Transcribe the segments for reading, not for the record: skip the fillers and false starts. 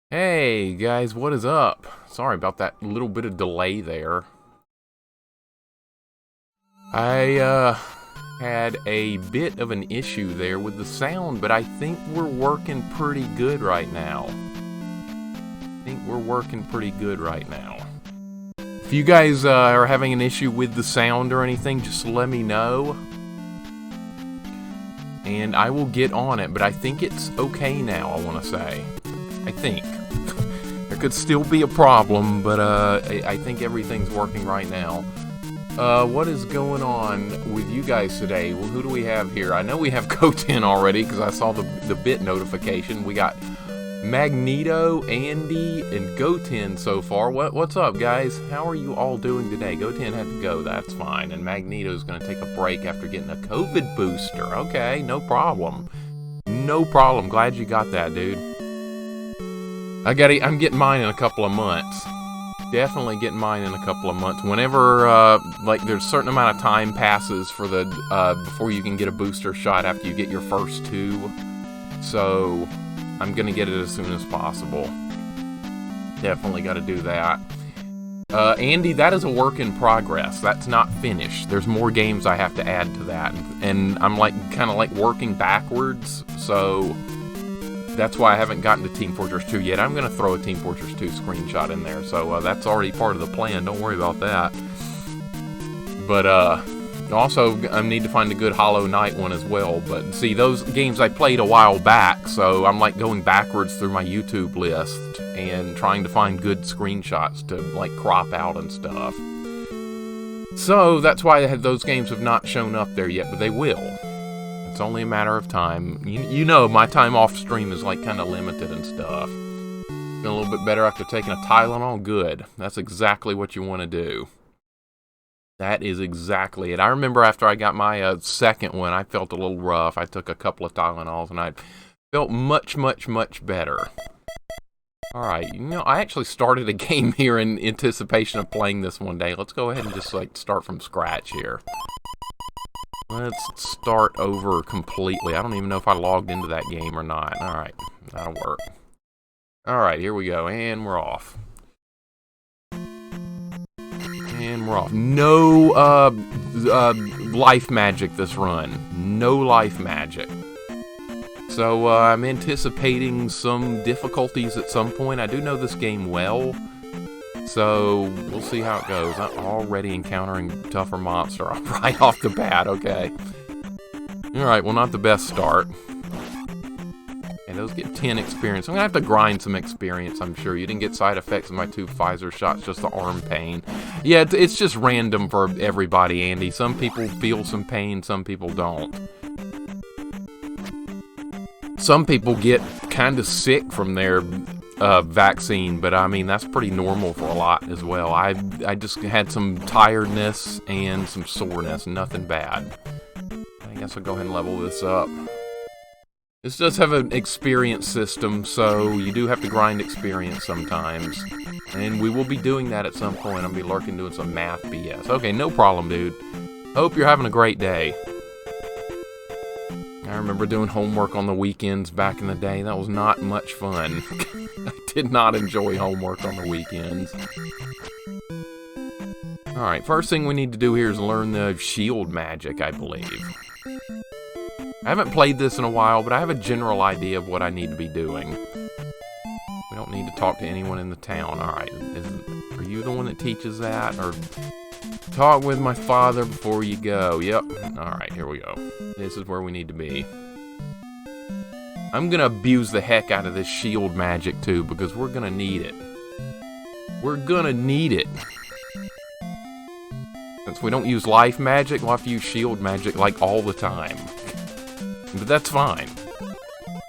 Hey guys, what is up? Sorry about that little bit of delay there. I had a bit of an issue there with the sound, but I think we're working pretty good right now. If you guys are having an issue with the sound or anything, just let me know. And I will get on it, but I think it's okay now, I want to say. I think. There could still be a problem, but I think everything's working right now. What is going on with you guys today? Well, who do we have here? I know we have Goten already, because I saw the bit notification. We got Magneto, Andy, and Goten so far. What's up, guys? How are you all doing today? Goten had to go, that's fine. And Magneto's going to take a break after getting a COVID booster. Okay, no problem. No problem. Glad you got that, dude. I'm getting mine in a couple of months. Definitely getting mine in a couple of months. Whenever, like, there's a certain amount of time passes for the, before you can get a booster shot after you get your first two. So, I'm gonna get it as soon as possible. Definitely gotta do that. Andy, that is a work in progress. That's not finished. There's more games I have to add to that. And I'm, like, kind of, like, working backwards, so that's why I haven't gotten to Team Fortress 2 yet. I'm going to throw a Team Fortress 2 screenshot in there, so that's already part of the plan. Don't worry about that. But also, I need to find a good Hollow Knight one as well. But see, those games I played a while back, so I'm like going backwards through my YouTube list and trying to find good screenshots to like crop out and stuff. So that's why those games have not shown up there yet, but they will. It's only a matter of time. You know, my time off stream is like kind of limited and stuff. Been a little bit better after taking a Tylenol. Good. That's exactly what you want to do. That is exactly it. I remember after I got my second one, I felt a little rough. I took a couple of Tylenols and I felt much, much, much better. Alright, you know, I actually started a game here in anticipation of playing this one day. Let's go ahead and just like start from scratch here. Let's start over completely. I don't even know if I logged into that game or not. Alright, that'll work. Alright, here we go, and we're off. And we're off. No, life magic this run. No life magic. So, I'm anticipating some difficulties at some point. I do know this game well. So, we'll see how it goes. I'm already encountering tougher monster right off the bat, okay. Alright, well not the best start. And those get 10 experience. I'm gonna have to grind some experience, I'm sure. You didn't get side effects of my 2 Pfizer shots, just the arm pain. Yeah, it's just random for everybody, Andy. Some people feel some pain, some people don't. Some people get kind of sick from their vaccine, but I mean that's pretty normal for a lot as well. I just had some tiredness and some soreness, nothing bad. I guess I'll go ahead and level this up. This does have an experience system, so you do have to grind experience sometimes. And we will be doing that at some point. I'll be lurking doing some math BS. Okay, no problem, dude. Hope you're having a great day. I remember doing homework on the weekends back in the day. That was not much fun. I did not enjoy homework on the weekends. Alright, first thing we need to do here is learn the shield magic, I believe. I haven't played this in a while, but I have a general idea of what I need to be doing. We don't need to talk to anyone in the town. Alright, are you the one that teaches that? Or talk with my father before you go. Yep. Alright, here we go. This is where we need to be. I'm gonna abuse the heck out of this shield magic too, because we're gonna need it. We're gonna need it. Since we don't use life magic, we'll have to use shield magic like all the time. But that's fine.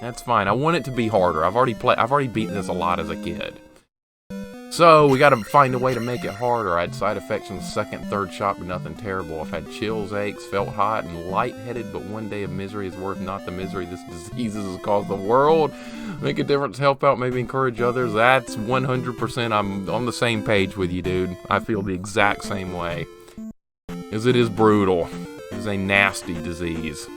That's fine. I want it to be harder. I've already beaten this a lot as a kid. So, we gotta find a way to make it harder. I had side effects from the second, third shot, but nothing terrible. I've had chills, aches, felt hot, and lightheaded, but one day of misery is worth not the misery this disease has caused the world. Make a difference, help out, maybe encourage others. That's 100%. I'm on the same page with you, dude. I feel the exact same way. Because it is brutal. It is a nasty disease.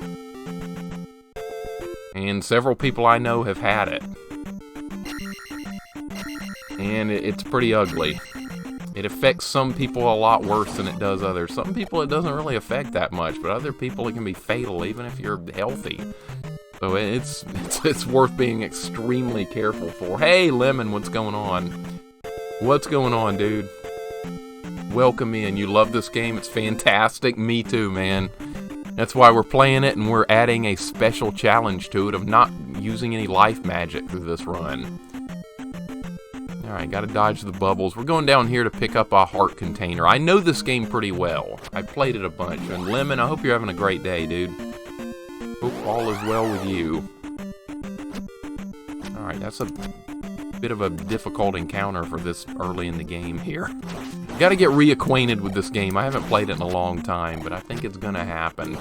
And several people I know have had it. and it's pretty ugly. It affects some people a lot worse than it does others. Some people it doesn't really affect that much, but other people it can be fatal even if you're healthy. So it's worth being extremely careful for. Hey, Lemon, what's going on? What's going on, dude? Welcome in. You love this game? It's fantastic. Me too, man. That's why we're playing it, and we're adding a special challenge to it of not using any life magic through this run. Alright, gotta dodge the bubbles. We're going down here to pick up a heart container. I know this game pretty well. I played it a bunch. And Lemon, I hope you're having a great day, dude. Hope all is well with you. Alright, that's a bit of a difficult encounter for this early in the game here. Gotta get reacquainted with this game. I haven't played it in a long time, but I think it's gonna happen.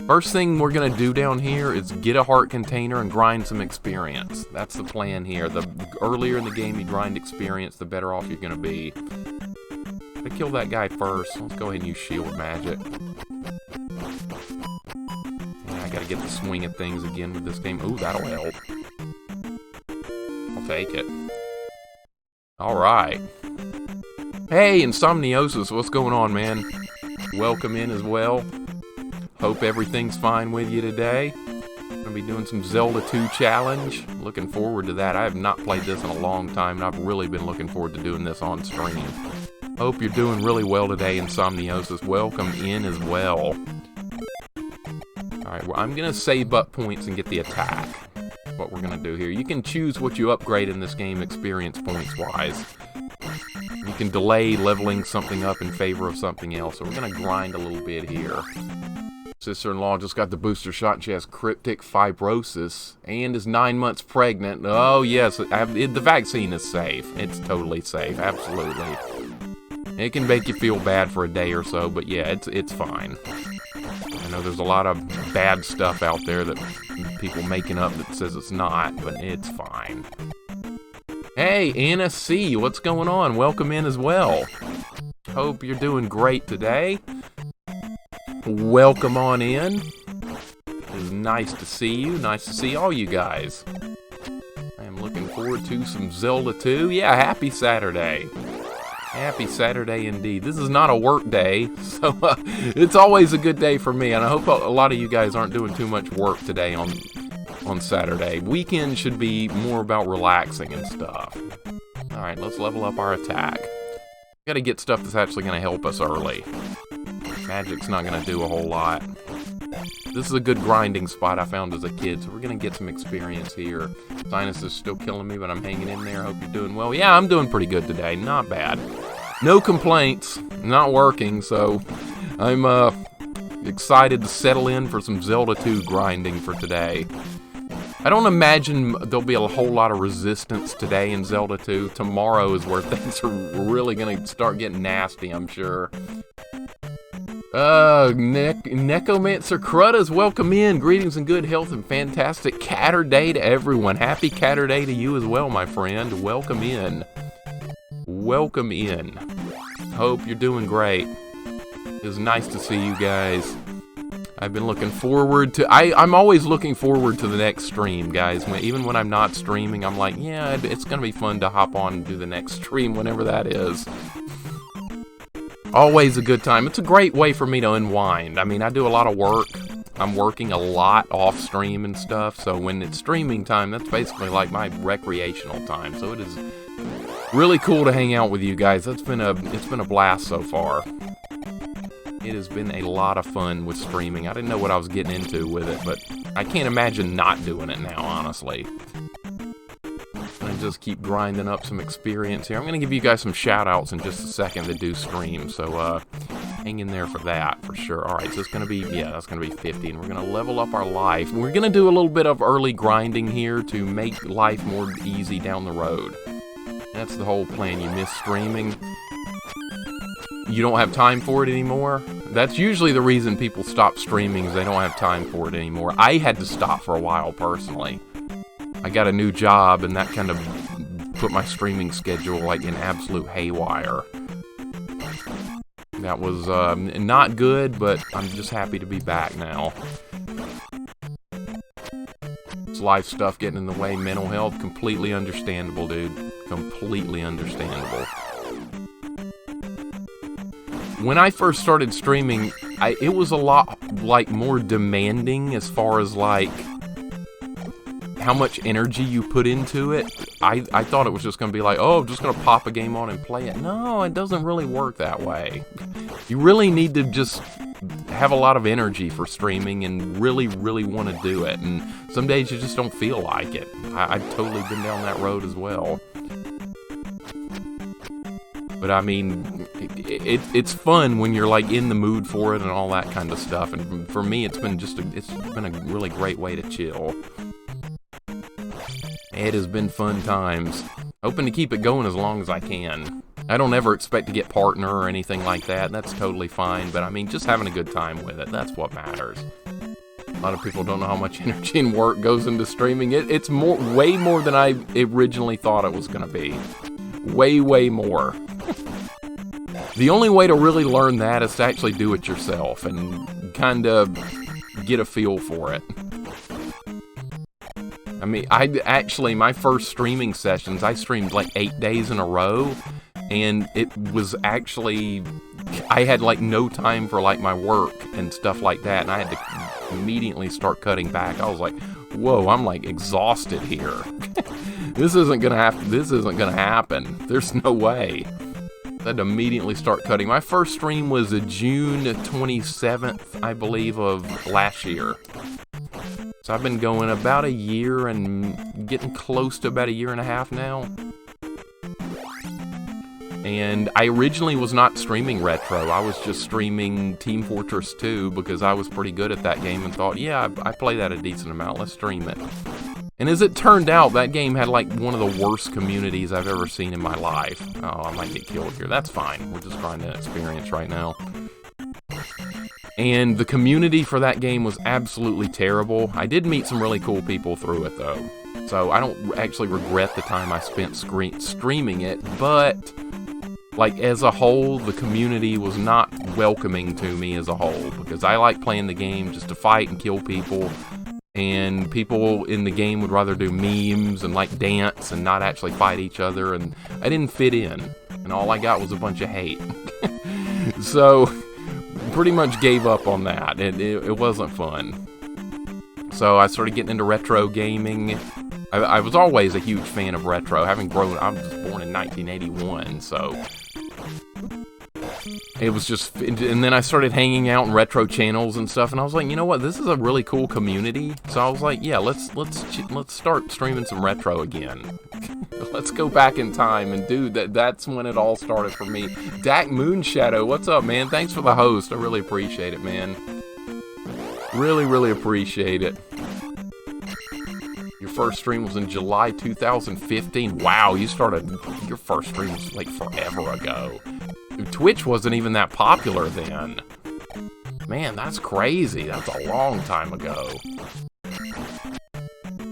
First thing we're gonna do down here is get a heart container and grind some experience. That's the plan here. The earlier in the game you grind experience, the better off you're gonna be. Gotta kill that guy first. Let's go ahead and use shield magic. Yeah, I gotta get the swing of things again with this game. Ooh, that'll help. I'll take it. Alright. Hey, Insomniosis, what's going on, man? Welcome in as well. Hope everything's fine with you today. Gonna be doing some Zelda 2 challenge. Looking forward to that. I have not played this in a long time, and I've really been looking forward to doing this on stream. Hope you're doing really well today, Insomniosis. Welcome in as well. Alright, well, I'm gonna save up points and get the attack. That's what we're gonna do here. You can choose what you upgrade in this game experience points wise. You can delay leveling something up in favor of something else, so we're gonna grind a little bit here. Sister-in-law just got the booster shot and she has cryptic fibrosis and is 9 months pregnant. Oh yes, the vaccine is safe. It's totally safe, absolutely. It can make you feel bad for a day or so, but yeah, it's fine. I know there's a lot of bad stuff out there that people making up that says it's not, but it's fine. Hey, Anna C, what's going on? Welcome in as well. Hope you're doing great today. Welcome on in. It's nice to see you. Nice to see all you guys. I am looking forward to some Zelda 2. Yeah, happy Saturday. Happy Saturday indeed. This is not a work day, so it's always a good day for me, and I hope a lot of you guys aren't doing too much work today on Saturday. Weekend should be more about relaxing and stuff. Alright, let's level up our attack. Gotta get stuff that's actually gonna help us early. Magic's not gonna do a whole lot. This is a good grinding spot I found as a kid, so we're gonna get some experience here. Sinus is still killing me, but I'm hanging in there. Hope you're doing well. Yeah, I'm doing pretty good today. Not bad. No complaints. Not working, so I'm excited to settle in for some Zelda 2 grinding for today. I don't imagine there'll be a whole lot of resistance today in Zelda 2. Tomorrow is where things are really gonna start getting nasty, I'm sure. Necomancer Cruddas, welcome in. Greetings and good health and fantastic Catter Day to everyone. Happy Catter Day to you as well, my friend. Welcome in. Welcome in. Hope you're doing great. It's nice to see you guys. I've been looking forward to... I'm always looking forward to the next stream, guys. Even when I'm not streaming, I'm like, yeah, it's going to be fun to hop on and do the next stream whenever that is. Always a good time. It's a great way for me to unwind. I mean, I do a lot of work. I'm working a lot off stream and stuff, so when it's streaming time, that's basically like my recreational time. So it is really cool to hang out with you guys. It's been a blast so far. It has been a lot of fun with streaming. I didn't know what I was getting into with it, but I can't imagine not doing it now, honestly. And just keep grinding up some experience here. I'm going to give you guys some shout-outs in just a second that do stream, so hang in there for that, for sure. Alright, so it's going to be, yeah, that's going to be 50, and we're going to level up our life. We're going to do a little bit of early grinding here to make life more easy down the road. That's the whole plan. You miss streaming. You don't have time for it anymore. That's usually the reason people stop streaming, is they don't have time for it anymore. I had to stop for a while, personally. I got a new job, and that kind of put my streaming schedule like in absolute haywire. That was not good, but I'm just happy to be back now. Let's life stuff getting in the way, mental health, completely understandable, dude. Completely understandable. When I first started streaming, it was a lot, like, more demanding as far as, like, how much energy you put into it. I thought it was just going to be like, oh, I'm just going to pop a game on and play it. No, it doesn't really work that way. You really need to just have a lot of energy for streaming and really, really want to do it. And some days you just don't feel like it. I've totally been down that road as well. But I mean, it's fun when you're like in the mood for it and all that kind of stuff. And for me, it's been a really great way to chill. It has been fun times. Hoping to keep it going as long as I can. I don't ever expect to get partner or anything like that. That's totally fine. But I mean, just having a good time with it. That's what matters. A lot of people don't know how much energy and work goes into streaming. It's way more than I originally thought it was going to be. Way, way more. The only way to really learn that is to actually do it yourself and kind of get a feel for it. I mean, my first streaming sessions, I streamed like 8 days in a row, and it was actually, I had like no time for like my work and stuff like that, and I had to immediately start cutting back. I was like, whoa, I'm like exhausted here. This isn't gonna happen. There's no way. I had to immediately start cutting. My first stream was June 27th, I believe, of last year. So I've been going about a year and getting close to about a year and a half now. And I originally was not streaming retro. I was just streaming Team Fortress 2 because I was pretty good at that game and thought, yeah, I play that a decent amount. Let's stream it. And as it turned out, that game had like one of the worst communities I've ever seen in my life. Oh, I might get killed here. That's fine. We're just trying to experience right now. And the community for that game was absolutely terrible. I did meet some really cool people through it, though. So I don't actually regret the time I spent streaming it, but like as a whole, the community was not welcoming to me as a whole, because I like playing the game just to fight and kill people. And people in the game would rather do memes and like dance and not actually fight each other, and I didn't fit in, and all I got was a bunch of hate. So pretty much gave up on that. It wasn't fun. So I started getting into retro gaming. I was always a huge fan of retro, I was born in 1981, so it was just, and then I started hanging out in retro channels and stuff, and I was like, you know what, this is a really cool community. So I was like, yeah, let's start streaming some retro again. Let's go back in time, and dude, that's when it all started for me. Dak Moonshadow, what's up, man? Thanks for the host. I really appreciate it, man. Really, really appreciate it. Your first stream was in July 2015. Wow, your first stream was like forever ago. Twitch wasn't even that popular then. Man, that's crazy. That's a long time ago.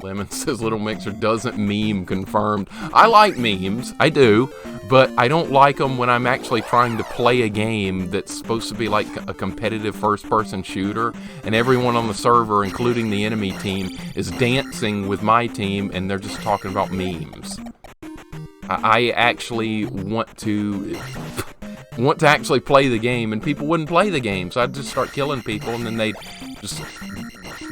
Lemon says LittleMIXER doesn't meme, confirmed. I like memes, I do, but I don't like them when I'm actually trying to play a game that's supposed to be like a competitive first-person shooter, and everyone on the server, including the enemy team, is dancing with my team, and they're just talking about memes. I actually want to actually play the game, and people wouldn't play the game, so I'd just start killing people, and then they'd just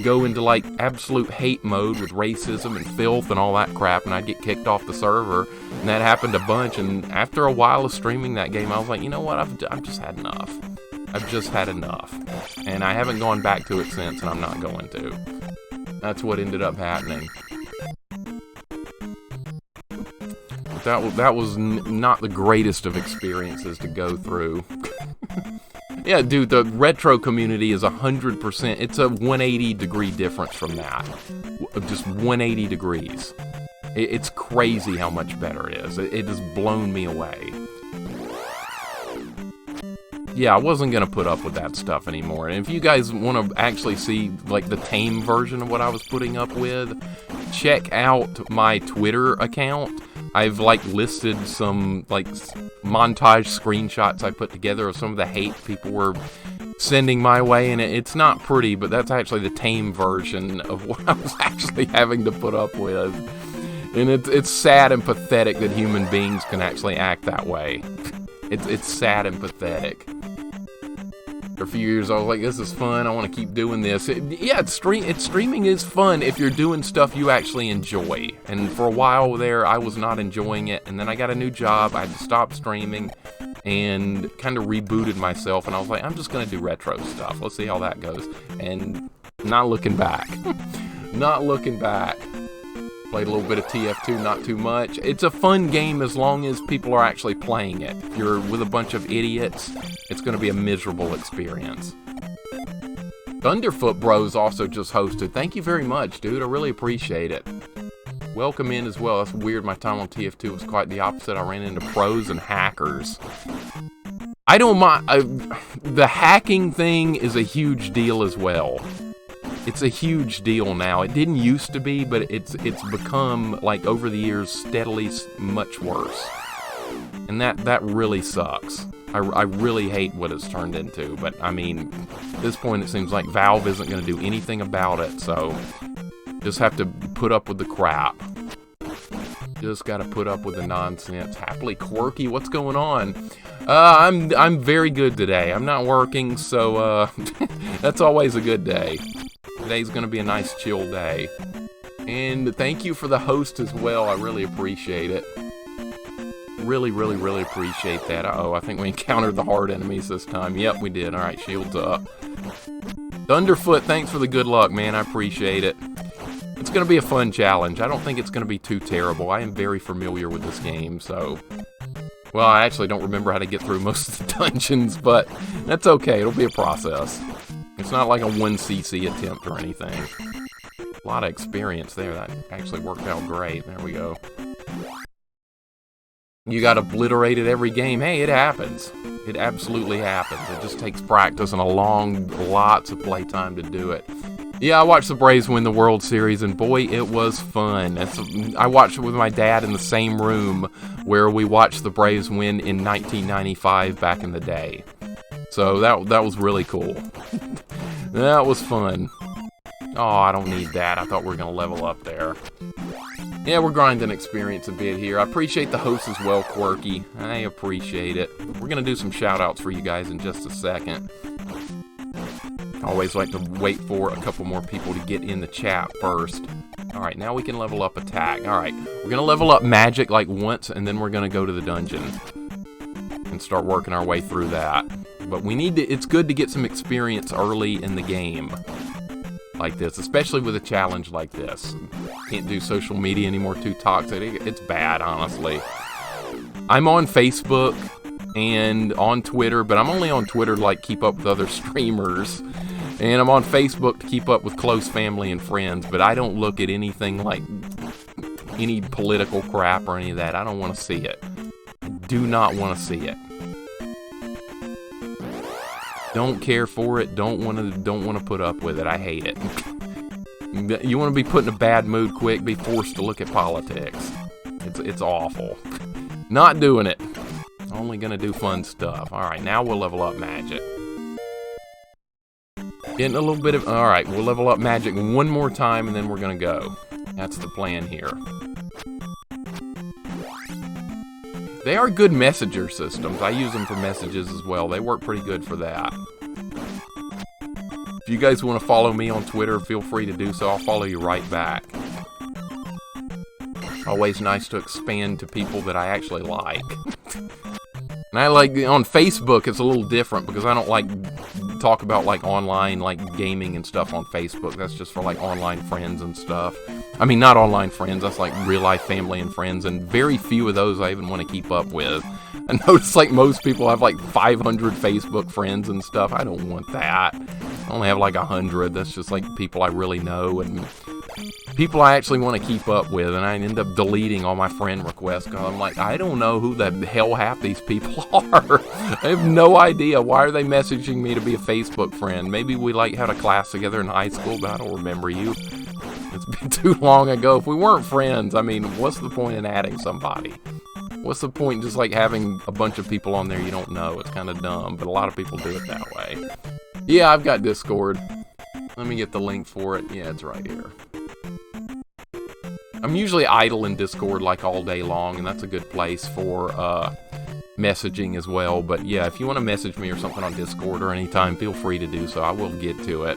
go into like absolute hate mode with racism and filth and all that crap, and I'd get kicked off the server, and that happened a bunch. And after a while of streaming that game, I was like, you know what, I've just had enough. I've just had enough, and I haven't gone back to it since, and I'm not going to. That's what ended up happening. But that was not the greatest of experiences to go through. Yeah, dude, the retro community is 100%. It's a 180-degree difference from that. Just 180 degrees. It's crazy how much better it is. It has blown me away. Yeah, I wasn't going to put up with that stuff anymore. And if you guys want to actually see like the tame version of what I was putting up with, check out my Twitter account. I've like listed some like montage screenshots I put together of some of the hate people were sending my way, and it's not pretty, but that's actually the tame version of what I was actually having to put up with. And it's sad and pathetic that human beings can actually act that way. It's sad and pathetic. For a few years, I was like, this is fun, I want to keep doing this. Streaming is fun if you're doing stuff you actually enjoy. And for a while there, I was not enjoying it, and then I got a new job, I had to stop streaming, and kind of rebooted myself, and I was like, I'm just going to do retro stuff. Let's see how that goes. And not looking back. Not looking back. Played a little bit of TF2, not too much. It's a fun game as long as people are actually playing it. If you're with a bunch of idiots, it's going to be a miserable experience. Thunderfoot Bros also just hosted. Thank you very much, dude. I really appreciate it. Welcome in as well. That's weird. My time on TF2 was quite the opposite. I ran into pros and hackers. I don't mind. The hacking thing is a huge deal as well. It's a huge deal now. It didn't used to be, but it's become, like, over the years, steadily much worse. And that really sucks. I really hate what it's turned into. But, I mean, at this point, it seems like Valve isn't going to do anything about it, so just have to put up with the crap. Just got to put up with the nonsense. Happily Quirky, what's going on? I'm very good today. I'm not working, so that's always a good day. Today's going to be a nice chill day. And thank you for the host as well. I really appreciate it. Really, really, really appreciate that. Uh-oh, I think we encountered the hard enemies this time. Yep, we did. Alright, shields up. Thunderfoot, thanks for the good luck, man. I appreciate it. It's going to be a fun challenge. I don't think it's going to be too terrible. I am very familiar with this game, so... Well, I actually don't remember how to get through most of the dungeons, but that's okay. It'll be a process. It's not like a 1cc attempt or anything. A lot of experience there. That actually worked out great. There we go. You got obliterated every game. Hey, it happens. It absolutely happens. It just takes practice and lots of playtime to do it. Yeah, I watched the Braves win the World Series, and boy, it was fun. I watched it with my dad in the same room where we watched the Braves win in 1995 back in the day. So that was really cool. That was fun. Oh, I don't need that. I thought we were going to level up there. Yeah, we're grinding experience a bit here. I appreciate the host as well, Quirky. I appreciate it. We're going to do some shout-outs for you guys in just a second. I always like to wait for a couple more people to get in the chat first. Alright, now we can level up attack. Alright, we're going to level up magic like once, and then we're going to go to the dungeon and start working our way through that. But we need to, it's good to get some experience early in the game like this, especially with a challenge like this. Can't do social media anymore, too toxic. It's bad, honestly. I'm on Facebook and on Twitter, but I'm only on Twitter to like keep up with other streamers. And I'm on Facebook to keep up with close family and friends, but I don't look at anything like any political crap or any of that. I don't want to see it. I do not want to see it. Don't care for it. Don't want to put up with it. I hate it. You want to be put in a bad mood quick, be forced to look at politics. It's awful. Not doing it. Only gonna do fun stuff. Alright, now we'll level up magic. Getting a little bit of... Alright, we'll level up magic one more time and then we're gonna go. That's the plan here. They are good messenger systems. I use them for messages as well. They work pretty good for that. If you guys want to follow me on Twitter, feel free to do so. I'll follow you right back. Always nice to expand to people that I actually like. And I like, on Facebook, it's a little different because I don't like talk about like online like gaming and stuff on Facebook. That's just for like online friends and stuff. I mean, not online friends, that's like real life family and friends, and very few of those I even want to keep up with. I notice like most people have like 500 Facebook friends and stuff. I don't want that. I only have like 100. That's just like people I really know and people I actually want to keep up with, and I end up deleting all my friend requests because I'm like, I don't know who the hell half these people are. I have no idea. Why are they messaging me to be a Facebook friend? Maybe we like had a class together in high school, but I don't remember you. It's been too long ago. If we weren't friends, I mean, what's the point in adding somebody? What's the point in just like having a bunch of people on there you don't know? It's kind of dumb, but a lot of people do it that way. Yeah, I've got Discord. Let me get the link for it. Yeah, it's right here. I'm usually idle in Discord like all day long, and that's a good place for messaging as well. But yeah, if you want to message me or something on Discord or anytime, feel free to do so. I will get to it.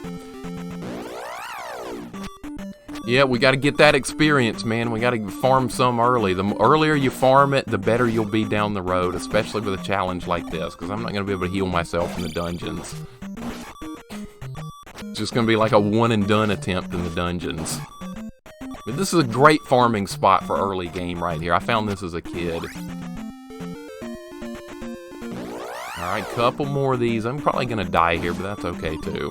Yeah, we got to get that experience, man. We got to farm some early. The earlier you farm it, the better you'll be down the road, especially with a challenge like this, because I'm not going to be able to heal myself in the dungeons. It's just going to be like a one-and-done attempt in the dungeons. But this is a great farming spot for early game right here. I found this as a kid. Alright, couple more of these. I'm probably going to die here, but that's okay, too.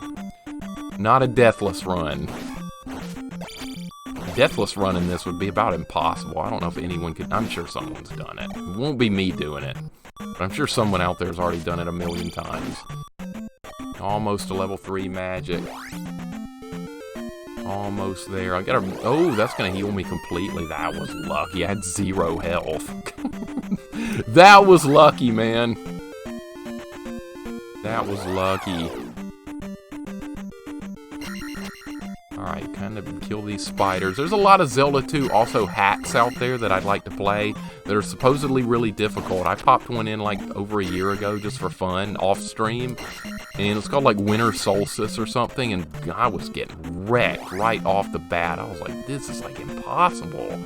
Not a deathless run. Deathless run in this would be about impossible. I don't know if anyone could. I'm sure someone's done it. It won't be me doing it. But I'm sure someone out there has already done it a million times. Almost to level 3 magic. Almost there. I gotta... Oh, that's gonna heal me completely. That was lucky. I had 0 health. That was lucky, man. That was lucky. Alright, kind of kill these spiders. There's a lot of Zelda 2 also hacks out there that I'd like to play that are supposedly really difficult. I popped one in like over a year ago just for fun, off stream. And it's called like Winter Solstice or something, and I was getting wrecked right off the bat. I was like, this is like impossible.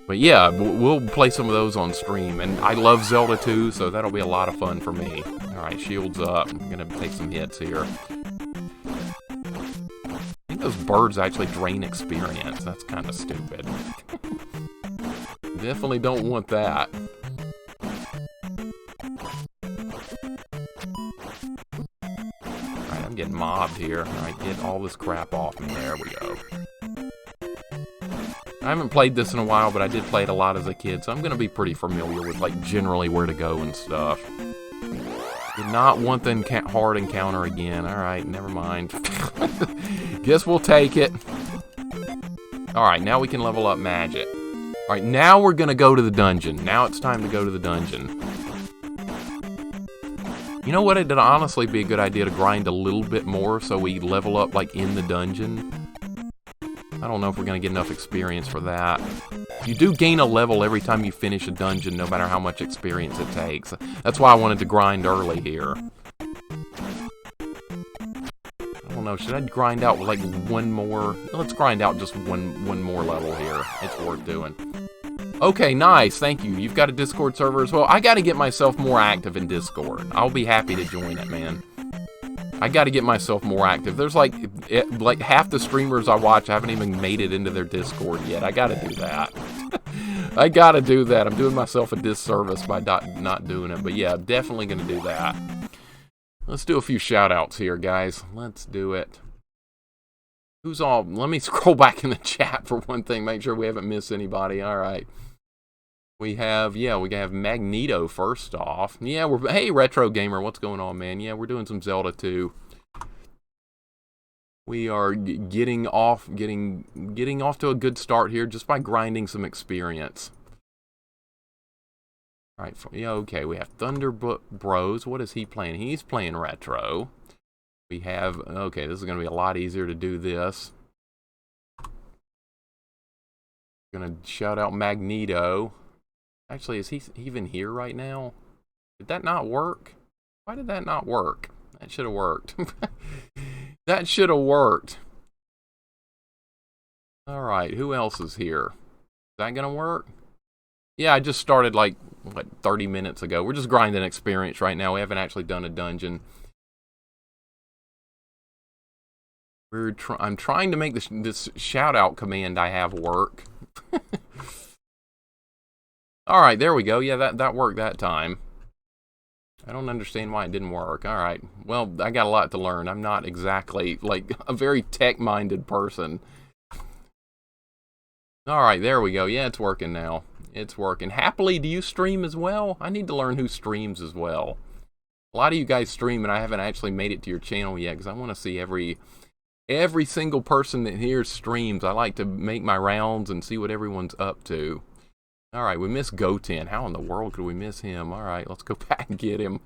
But yeah, we'll play some of those on stream. And I love Zelda 2, so that'll be a lot of fun for me. Alright, shields up. I'm gonna take some hits here. Those birds actually drain experience. That's kind of stupid. Definitely don't want that. Alright, I'm getting mobbed here. Alright, get all this crap off me. There we go. I haven't played this in a while, but I did play it a lot as a kid, so I'm going to be pretty familiar with, like, generally where to go and stuff. Did not want the hard encounter again. Alright, never mind. Guess we'll take it. Alright, now we can level up magic. Alright, now we're gonna go to the dungeon. Now it's time to go to the dungeon. You know what? It'd honestly be a good idea to grind a little bit more so we level up, like, in the dungeon. I don't know if we're gonna get enough experience for that. You do gain a level every time you finish a dungeon, no matter how much experience it takes. That's why I wanted to grind early here. I don't know, should I grind out like one more? Let's grind out just one more level here. It's worth doing. Okay, nice, thank you. You've got a Discord server as well. I gotta get myself more active in Discord. I'll be happy to join it, man. I gotta get myself more active. There's like half the streamers I watch, I haven't even made it into their Discord yet. I gotta do that. I gotta do that. I'm doing myself a disservice by not doing it. But yeah, definitely gonna do that. Let's do a few shout-outs here, guys. Let's do it. Who's all... Let me scroll back in the chat for one thing. Make sure we haven't missed anybody. All right. We have, yeah, we have Magneto first off. Yeah, hey, Retro Gamer, what's going on, man? Yeah, we're doing some Zelda 2. We are getting off to a good start here just by grinding some experience. All right, yeah, okay, we have Thunder Bros. What is he playing? He's playing retro. We have, okay, this is going to be a lot easier to do this. Going to shout out Magneto. Actually, is he even here right now? Did that not work? Why did that not work? That should have worked. That should have worked. Alright, who else is here? Is that gonna work? Yeah, I just started like, what, 30 minutes ago. We're just grinding experience right now. We haven't actually done a dungeon. I'm trying to make this shout-out command I have work. Alright, there we go. Yeah, that worked that time. I don't understand why it didn't work. Alright, well, I got a lot to learn. I'm not exactly, like, a very tech-minded person. Alright, there we go. Yeah, it's working now. It's working. Happily, do you stream as well? I need to learn who streams as well. A lot of you guys stream, and I haven't actually made it to your channel yet, because I want to see every single person that here streams. I like to make my rounds and see what everyone's up to. Alright, we missed Goten. How in the world could we miss him? Alright, let's go back and get him.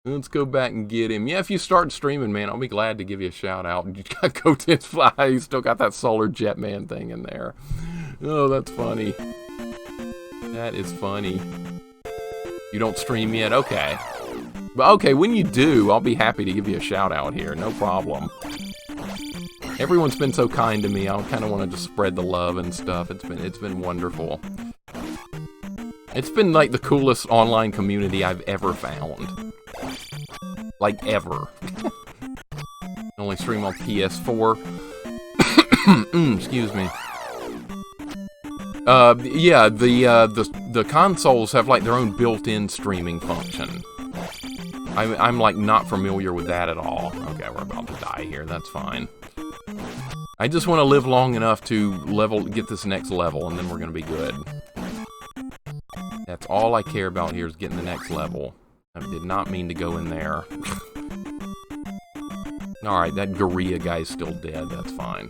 Let's go back and get him. Yeah, if you start streaming, man, I'll be glad to give you a shout out. You got Go Tits Fly. You still got that Solar Jetman thing in there. Oh, that's funny. That is funny. You don't stream yet? Okay. But okay, when you do, I'll be happy to give you a shout out here. No problem. Everyone's been so kind to me. I kind of want to just spread the love and stuff. It's been wonderful. It's been like the coolest online community I've ever found. Like ever. Only stream on PS4. Excuse me. Yeah, the consoles have like their own built-in streaming function. I'm like not familiar with that at all. Okay, we're about to die here. That's fine. I just want to live long enough to get this next level, and then we're gonna be good. That's all I care about here is getting the next level. I did not mean to go in there. Alright, that gorilla guy's still dead. That's fine.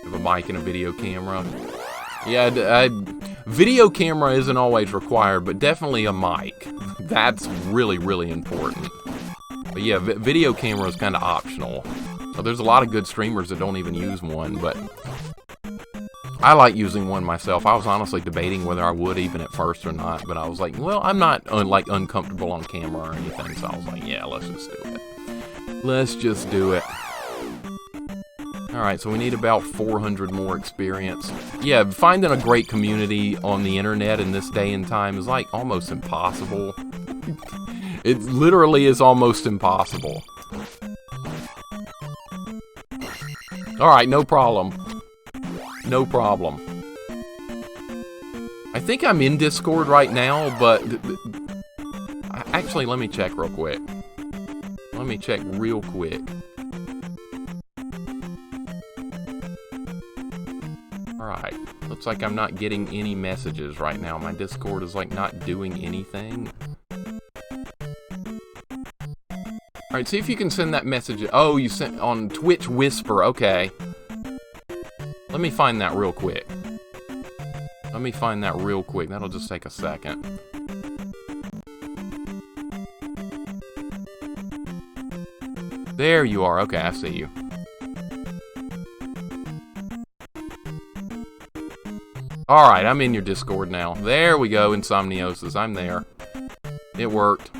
Have a mic and a video camera. Yeah, video camera isn't always required, but definitely a mic. That's really, really important. But yeah, video camera is kind of optional. So there's a lot of good streamers that don't even use one, but I like using one myself. I was honestly debating whether I would even at first or not, but I was like, well, I'm not uncomfortable on camera or anything, so I was like, yeah, let's just do it. Let's just do it. Alright, so we need about 400 more experience. Yeah, finding a great community on the internet in this day and time is like almost impossible. It literally is almost impossible. Alright, no problem. No problem. I think I'm in Discord right now, but actually, let me check real quick. Let me check real quick. Alright, looks like I'm not getting any messages right now. My Discord is like not doing anything. Alright, see if you can send that message. Oh, you sent on Twitch Whisper, okay. Let me find that real quick. Let me find that real quick. That'll just take a second. There you are. Okay, I see you. Alright, I'm in your Discord now. There we go, Insomniosis. I'm there. It worked.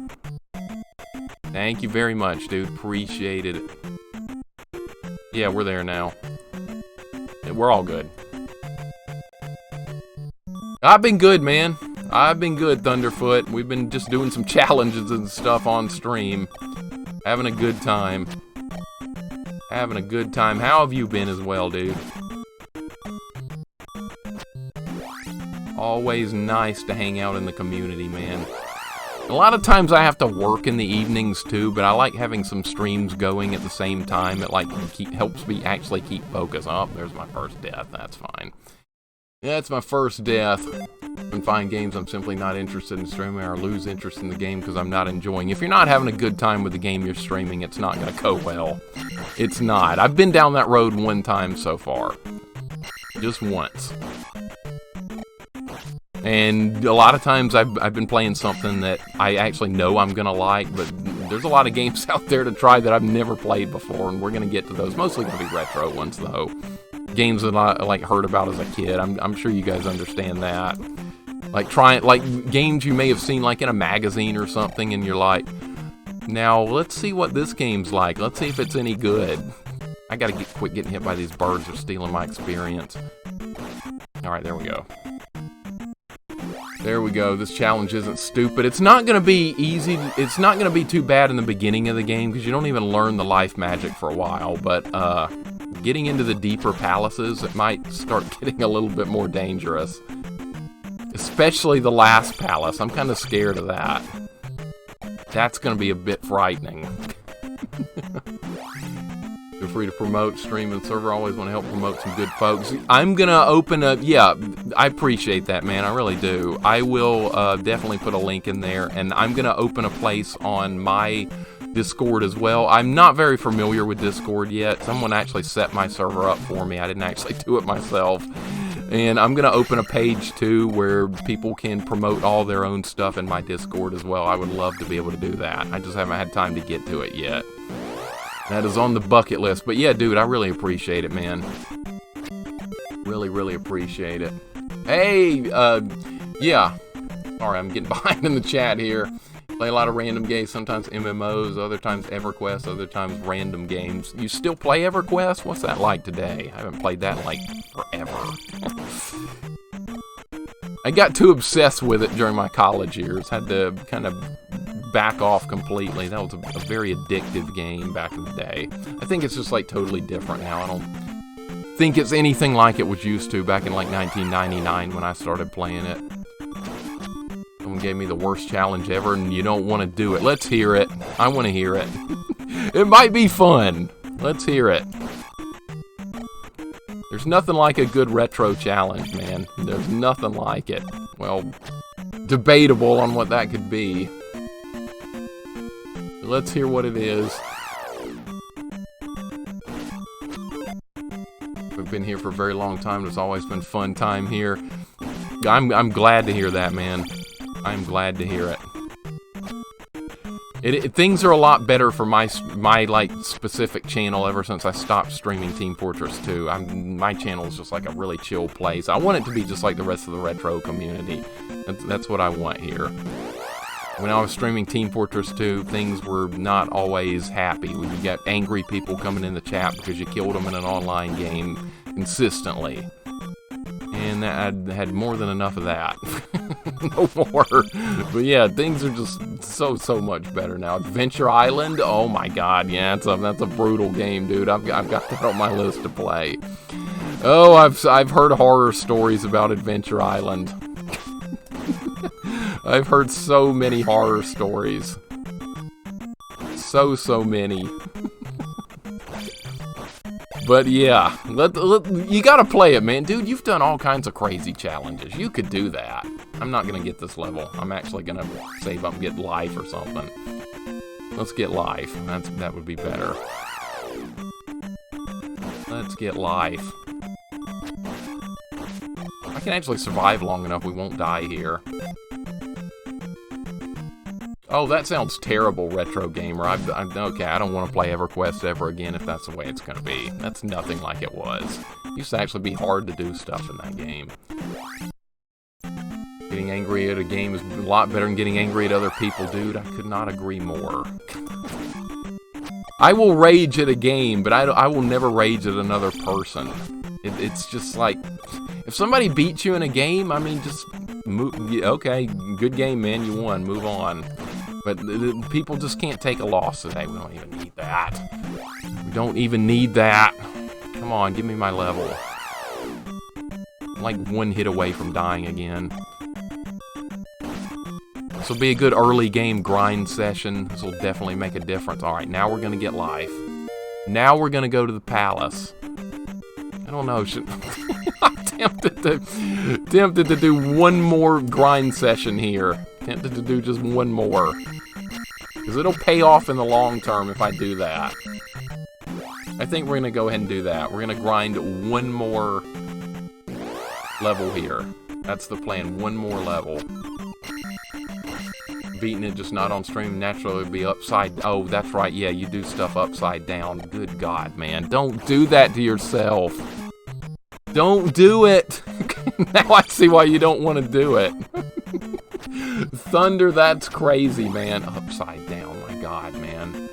Thank you very much, dude. Appreciated it. Yeah, we're there now. We're all good. I've been good, man. I've been good, Thunderfoot. We've been just doing some challenges and stuff on stream. Having a good time. Having a good time. How have you been as well, dude? Always nice to hang out in the community, man. A lot of times I have to work in the evenings too, but I like having some streams going at the same time. It like helps me actually keep focus. Oh, there's my first death. That's fine. Yeah, that's my first death. In fine games, I'm simply not interested in streaming or lose interest in the game because I'm not enjoying. If you're not having a good time with the game you're streaming, it's not going to go well. It's not. I've been down that road one time so far. Just once. And a lot of times I've been playing something that I actually know I'm going to like, but there's a lot of games out there to try that I've never played before, and we're going to get to those. Mostly going to be retro ones, though. Games that I like heard about as a kid. I'm sure you guys understand that. Like games you may have seen like in a magazine or something, and you're like, now let's see what this game's like. Let's see if it's any good. I got to quit getting hit by these birds. They're stealing my experience. All right, there we go. There we go. This challenge isn't stupid. It's not going to be easy. It's not going to be too bad in the beginning of the game because you don't even learn the life magic for a while. But getting into the deeper palaces, it might start getting a little bit more dangerous. Especially the last palace. I'm kind of scared of that. That's going to be a bit frightening. Feel free to promote, stream, and server. I always want to help promote some good folks. I'm going to open a... Yeah, I appreciate that, man. I really do. I will definitely put a link in there, and I'm going to open a place on my Discord as well. I'm not very familiar with Discord yet. Someone actually set my server up for me. I didn't actually do it myself. And I'm going to open a page, too, where people can promote all their own stuff in my Discord as well. I would love to be able to do that. I just haven't had time to get to it yet. That is on the bucket list. But yeah, dude, I really appreciate it, man. Really, really appreciate it. Hey, yeah. Sorry, I'm getting behind in the chat here. Play a lot of random games, sometimes MMOs, other times EverQuest, other times random games. You still play EverQuest? What's that like today? I haven't played that in, like, forever. I got too obsessed with it during my college years. Had to kind of back off completely. That was a very addictive game back in the day. I think it's just, like, totally different now. I don't think it's anything like it was used to back in, like, 1999 when I started playing it. Someone gave me the worst challenge ever, and you don't want to do it. Let's hear it. I want to hear it. It might be fun. Let's hear it. There's nothing like a good retro challenge, man. There's nothing like it. Well, debatable on what that could be. Let's hear what it is. We've been here for a very long time. There's always been fun time here. I'm glad to hear that, man. I'm glad to hear it. Things are a lot better for my like specific channel ever since I stopped streaming Team Fortress 2. My channel is just like a really chill place. I want it to be just like the rest of the retro community. That's what I want here. When I was streaming Team Fortress 2, things were not always happy. When you got angry people coming in the chat because you killed them in an online game consistently. And I had more than enough of that. No more. But yeah, things are just so much better now. Adventure Island, oh my god, yeah, that's a brutal game, dude. I've got that on my list to play. Oh, I've heard horror stories about Adventure Island. I've heard so many horror stories. So many. But yeah, you gotta play it, man. Dude, you've done all kinds of crazy challenges. You could do that. I'm not gonna get this level. I'm actually gonna save up and get life or something. Let's get life. That would be better. Let's get life. I can actually survive long enough we won't die here. Oh, that sounds terrible, Retro Gamer. Okay, I don't want to play EverQuest ever again if that's the way it's going to be. That's nothing like it was. It used to actually be hard to do stuff in that game. Getting angry at a game is a lot better than getting angry at other people, dude. I could not agree more. I will rage at a game, but I will never rage at another person. It's just like, if somebody beats you in a game, I mean, just move. Okay, good game, man. You won. Move on. But people just can't take a loss today. We don't even need that. We don't even need that. Come on, give me my level. I'm like one hit away from dying again. This will be a good early game grind session. This will definitely make a difference. Alright, now we're going to get life. Now we're going to go to the palace. I don't know. I'm tempted to do one more grind session here. Tempted to do just one more. Because it'll pay off in the long term if I do that. I think we're going to go ahead and do that. We're going to grind one more level here. That's the plan. One more level. Beating it just not on stream naturally would be upside. Oh, that's right. Yeah, you do stuff upside down. Good God, man. Don't do that to yourself. Don't do it. Now I see why you don't want to do it. Thunder, that's crazy, man. Upside down, my God, man.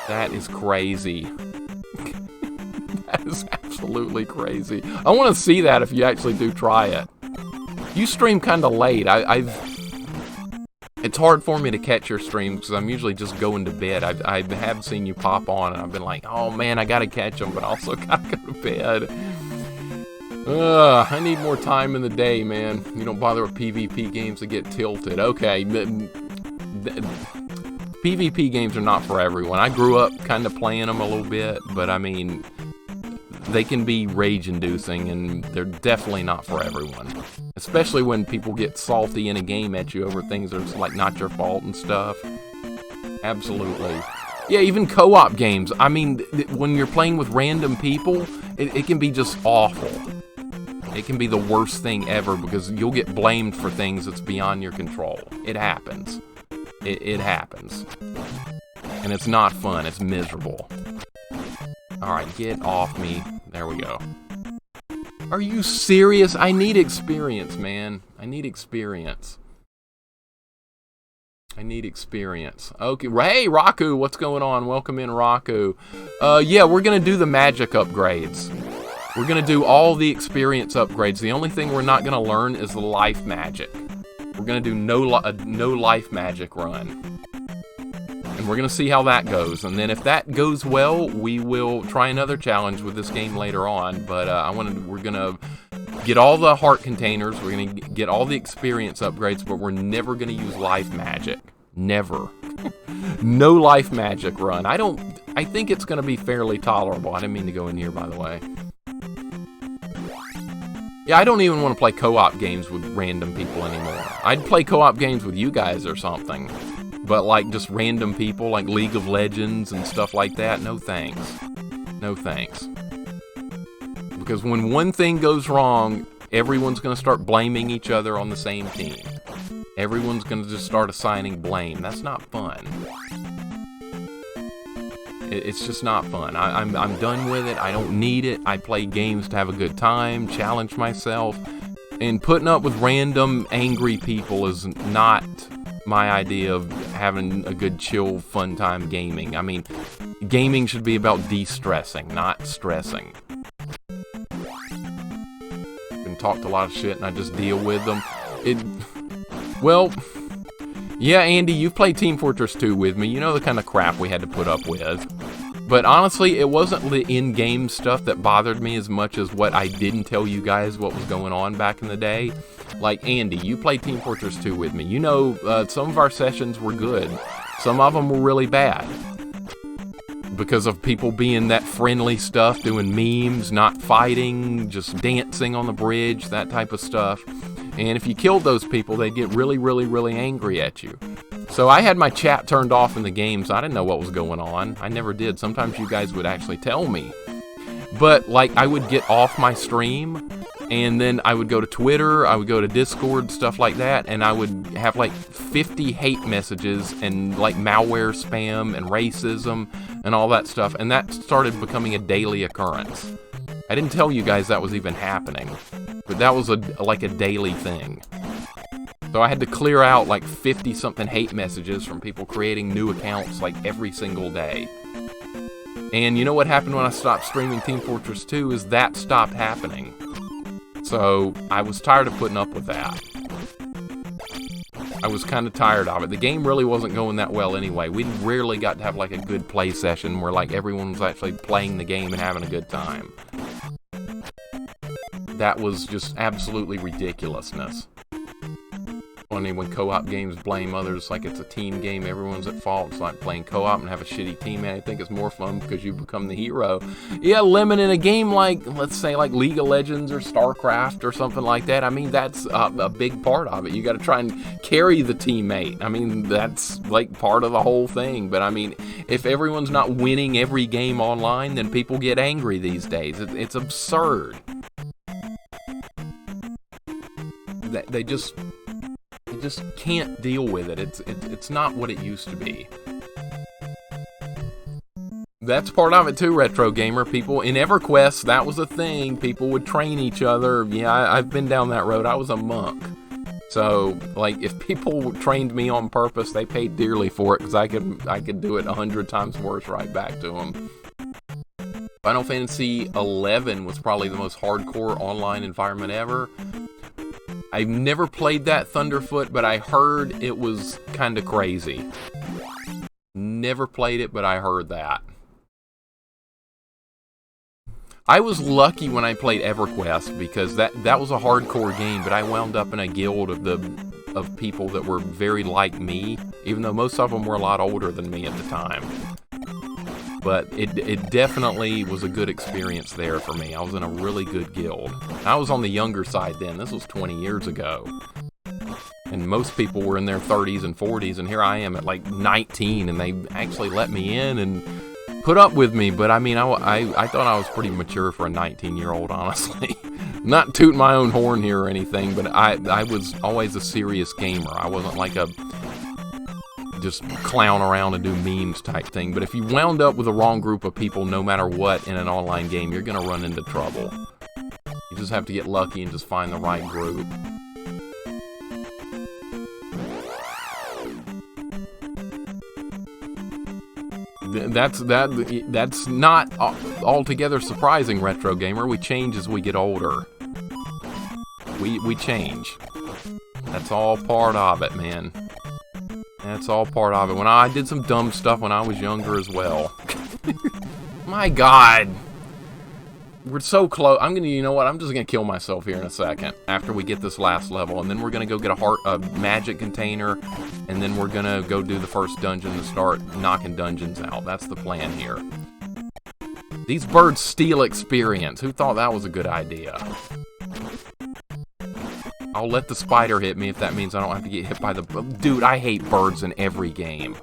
That is crazy. That is absolutely crazy. I want to see that if you actually do try it. You stream kind of late. It's hard for me to catch your stream because I'm usually just going to bed. I have seen you pop on and I've been like, oh man, I gotta catch them, but also gotta go to bed. I need more time in the day, man. You don't bother with PvP games that get tilted. Okay, PvP games are not for everyone. I grew up kind of playing them a little bit, but I mean, they can be rage-inducing, and they're definitely not for everyone. Especially when people get salty in a game at you over things that's like not your fault and stuff. Absolutely. Yeah, even co-op games. I mean, when you're playing with random people, it can be just awful. It can be the worst thing ever because you'll get blamed for things that's beyond your control. It happens. It happens. And it's not fun. It's miserable. Alright, get off me. There we go. Are you serious? I need experience, man. I need experience. I need experience. Okay, hey, Raku, what's going on? Welcome in, Raku. Yeah, we're going to do the magic upgrades. We're going to do all the experience upgrades. The only thing we're not going to learn is the life magic. We're going to do no life magic run. And we're going to see how that goes. And then if that goes well, we will try another challenge with this game later on. But we're going to get all the heart containers. We're going to get all the experience upgrades, but we're never going to use life magic. Never. No life magic run. I think it's going to be fairly tolerable. I didn't mean to go in here, by the way. Yeah, I don't even want to play co-op games with random people anymore. I'd play co-op games with you guys or something. But like just random people, like League of Legends and stuff like that, no thanks. No thanks. Because when one thing goes wrong, everyone's going to start blaming each other on the same team. Everyone's going to just start assigning blame. That's not fun. It's just not fun. I'm done with it. I don't need it. I play games to have a good time, challenge myself. And putting up with random angry people is not my idea of having a good, chill, fun time gaming. I mean, gaming should be about de-stressing, not stressing. Been talked a lot of shit and I just deal with them. Well, yeah, Andy, you've played Team Fortress 2 with me. You know the kind of crap we had to put up with. But honestly, it wasn't the in-game stuff that bothered me as much as what I didn't tell you guys what was going on back in the day. Like, Andy, you played Team Fortress 2 with me. You know, some of our sessions were good. Some of them were really bad. Because of people being that friendly stuff, doing memes, not fighting, just dancing on the bridge, that type of stuff. And if you killed those people, they'd get really, really, really angry at you. So I had my chat turned off in the game, so I didn't know what was going on. I never did. Sometimes you guys would actually tell me. But, like, I would get off my stream, and then I would go to Twitter, I would go to Discord, stuff like that, and I would have, like, 50 hate messages and, like, malware spam and racism and all that stuff. And that started becoming a daily occurrence. I didn't tell you guys that was even happening. But that was like a daily thing. So I had to clear out like 50-something hate messages from people creating new accounts like every single day. And you know what happened when I stopped streaming Team Fortress 2 is that stopped happening. So I was tired of putting up with that. I was kind of tired of it. The game really wasn't going that well anyway. We rarely got to have like a good play session where like everyone was actually playing the game and having a good time. That was just absolutely ridiculousness. Funny when co-op games blame others like it's a team game, everyone's at fault. It's like playing co-op and have a shitty teammate. I think it's more fun because you become the hero. Yeah, Lemon, in a game like, let's say like League of Legends or StarCraft or something like that, I mean, that's a big part of it. You got to try and carry the teammate. I mean, that's like part of the whole thing. But I mean, if everyone's not winning every game online, then people get angry these days. It's absurd. They just can't deal with it. It's not what it used to be. That's part of it too, Retro Gamer. People in EverQuest, that was a thing. People would train each other. Yeah, I've been down that road. I was a monk. So, like, if people trained me on purpose, they paid dearly for it because I could do it 100 times worse right back to them. Final Fantasy XI was probably the most hardcore online environment ever. I've never played that Thunderfoot, but I heard it was kind of crazy. Never played it, but I heard that. I was lucky when I played EverQuest because that was a hardcore game, but I wound up in a guild of people that were very like me, even though most of them were a lot older than me at the time. But it definitely was a good experience there for me. I was in a really good guild. I was on the younger side then. This was 20 years ago. And most people were in their 30s and 40s, and here I am at like 19, and they actually let me in, and put up with me, but I mean, I thought I was pretty mature for a 19-year-old, honestly. Not tooting my own horn here or anything, but I was always a serious gamer. I wasn't like a just clown around and do memes type thing. But if you wound up with the wrong group of people, no matter what, in an online game, you're gonna run into trouble. You just have to get lucky and just find the right group. That's not altogether surprising, retro gamer. We change as we get older. We change. That's all part of it, man. That's all part of it. When I did some dumb stuff when I was younger as well. My God. We're so close. You know what? I'm just gonna kill myself here in a second after we get this last level, and then we're gonna go get a magic container, and then we're gonna go do the first dungeon to start knocking dungeons out. That's the plan here. These birds steal experience. Who thought that was a good idea? I'll let the spider hit me if that means I don't have to get hit by the... Dude, I hate birds in every game.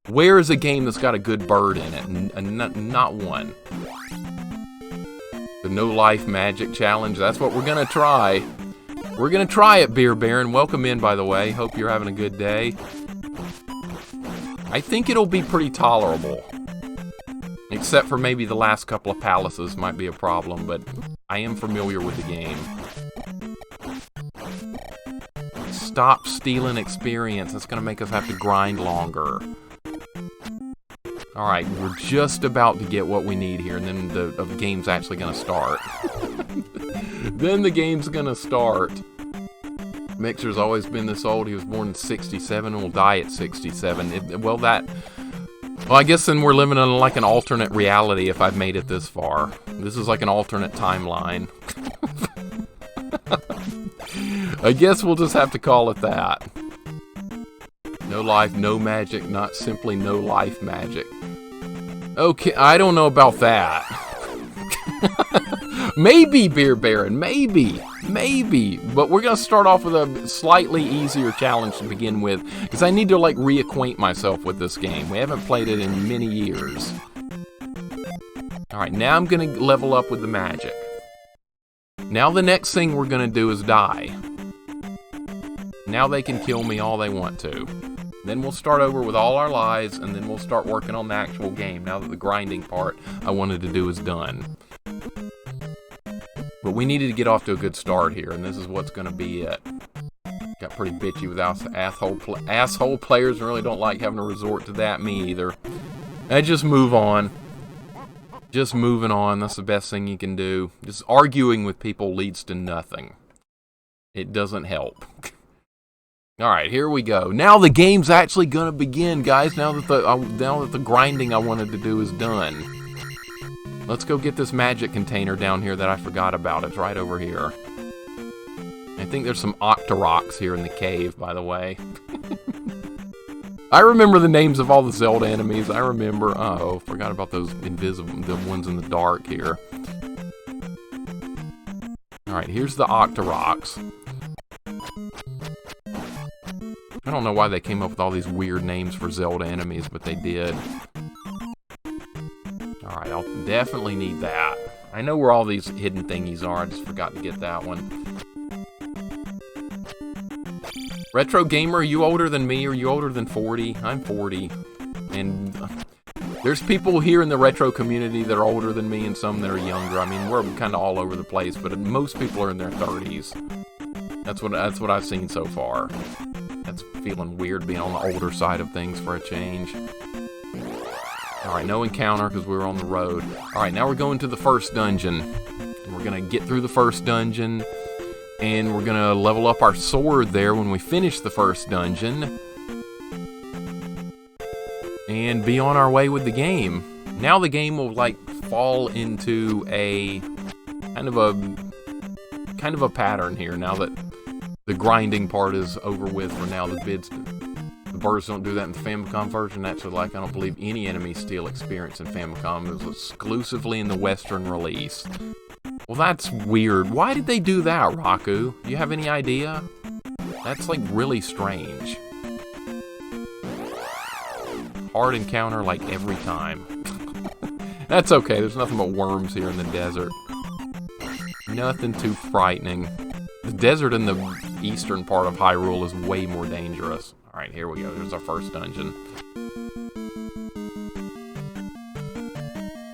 Where is a game that's got a good bird in it? Not one. The No Life Magic Challenge, that's what we're gonna try. We're gonna try it, Beer Baron. Welcome in, by the way. Hope you're having a good day. I think it'll be pretty tolerable. Except for maybe the last couple of palaces might be a problem, but I am familiar with the game. Stop stealing experience. That's gonna make us have to grind longer. Alright, we're just about to get what we need here, and then the game's actually gonna start. Then the game's gonna start. Mixer's always been this old. He was born in 67 and will die at 67. Well, I guess then we're living in like an alternate reality if I've made it this far. This is like an alternate timeline. I guess we'll just have to call it that. No life, no magic, not simply no life magic. Okay, I don't know about that. Maybe, Beer Baron, maybe. But we're going to start off with a slightly easier challenge to begin with, because I need to, like, reacquaint myself with this game. We haven't played it in many years. Alright, now I'm going to level up with the magic. Now the next thing we're going to do is die. Now they can kill me all they want to. Then we'll start over with all our lives, and then we'll start working on the actual game, now that the grinding part I wanted to do is done. But we needed to get off to a good start here, and this is what's going to be it. Got pretty bitchy with asshole players, and really don't like having to resort to that. Me either. Just move on. Just moving on, that's the best thing you can do. Just arguing with people leads to nothing. It doesn't help. Alright, here we go. Now the game's actually gonna begin, guys, now that the grinding I wanted to do is done. Let's go get this magic container down here that I forgot about. It's right over here. I think there's some Octoroks here in the cave, by the way. I remember the names of all the Zelda enemies. I remember. Uh-oh, forgot about those invisible, the ones in the dark here. Alright, here's the Octoroks. I don't know why they came up with all these weird names for Zelda enemies, but they did. Alright, I'll definitely need that. I know where all these hidden thingies are, I just forgot to get that one. Retro Gamer, are you older than me? Are you older than 40? I'm 40. And there's people here in the retro community that are older than me and some that are younger. I mean, we're kind of all over the place, but most people are in their 30s. That's what I've seen so far. That's feeling weird being on the older side of things for a change. Alright, no encounter because we were on the road. Alright, now we're going to the first dungeon. We're going to get through the first dungeon, and we're going to level up our sword there when we finish the first dungeon. And be on our way with the game. Now the game will, like, fall into a kind of a pattern here now that the grinding part is over with for now. The birds don't do that in the Famicom version. Actually, like, I don't believe any enemy steal experience in Famicom. It was exclusively in the Western release. Well, that's weird. Why did they do that, Raku? Do you have any idea? That's, like, really strange. Hard encounter, like, every time. That's okay, there's nothing but worms here in the desert. Nothing too frightening. The desert in the eastern part of Hyrule is way more dangerous. Alright, here we go. There's our first dungeon.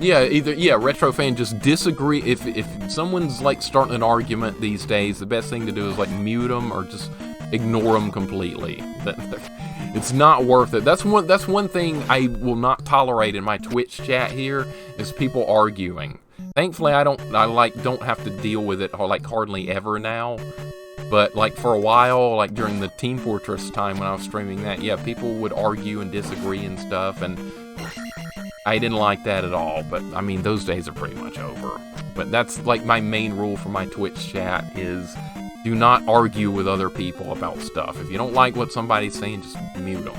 Yeah, retro fan, just disagree. If someone's like starting an argument these days, the best thing to do is like mute them or just ignore them completely. It's not worth it. That's one thing I will not tolerate in my Twitch chat here is people arguing. Thankfully, I don't have to deal with it like hardly ever now. But like for a while, like during the Team Fortress time when I was streaming that, yeah, people would argue and disagree and stuff, and I didn't like that at all. But I mean, those days are pretty much over. But that's like my main rule for my Twitch chat is do not argue with other people about stuff. If you don't like what somebody's saying, just mute them.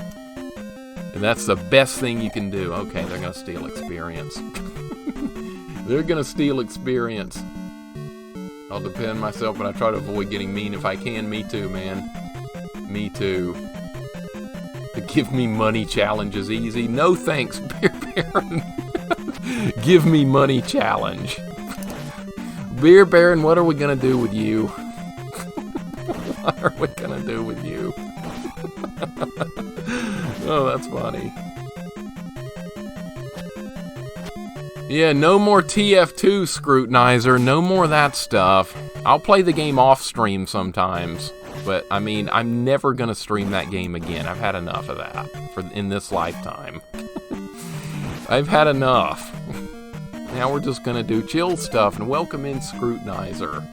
And that's the best thing you can do. Okay, they're gonna steal experience. They're gonna steal experience. I'll defend myself, but I try to avoid getting mean if I can. Me too, man. Me too. The give me money challenge is easy. No thanks, Beer Baron. Give me money challenge. Beer Baron, what are we gonna do with you? What are we gonna do with you? Oh, that's funny. Yeah, no more TF2 Scrutinizer, no more of that stuff. I'll play the game off stream sometimes, but I mean, I'm never gonna stream that game again. I've had enough of that in this lifetime. I've had enough. Now we're just gonna do chill stuff, and welcome in Scrutinizer.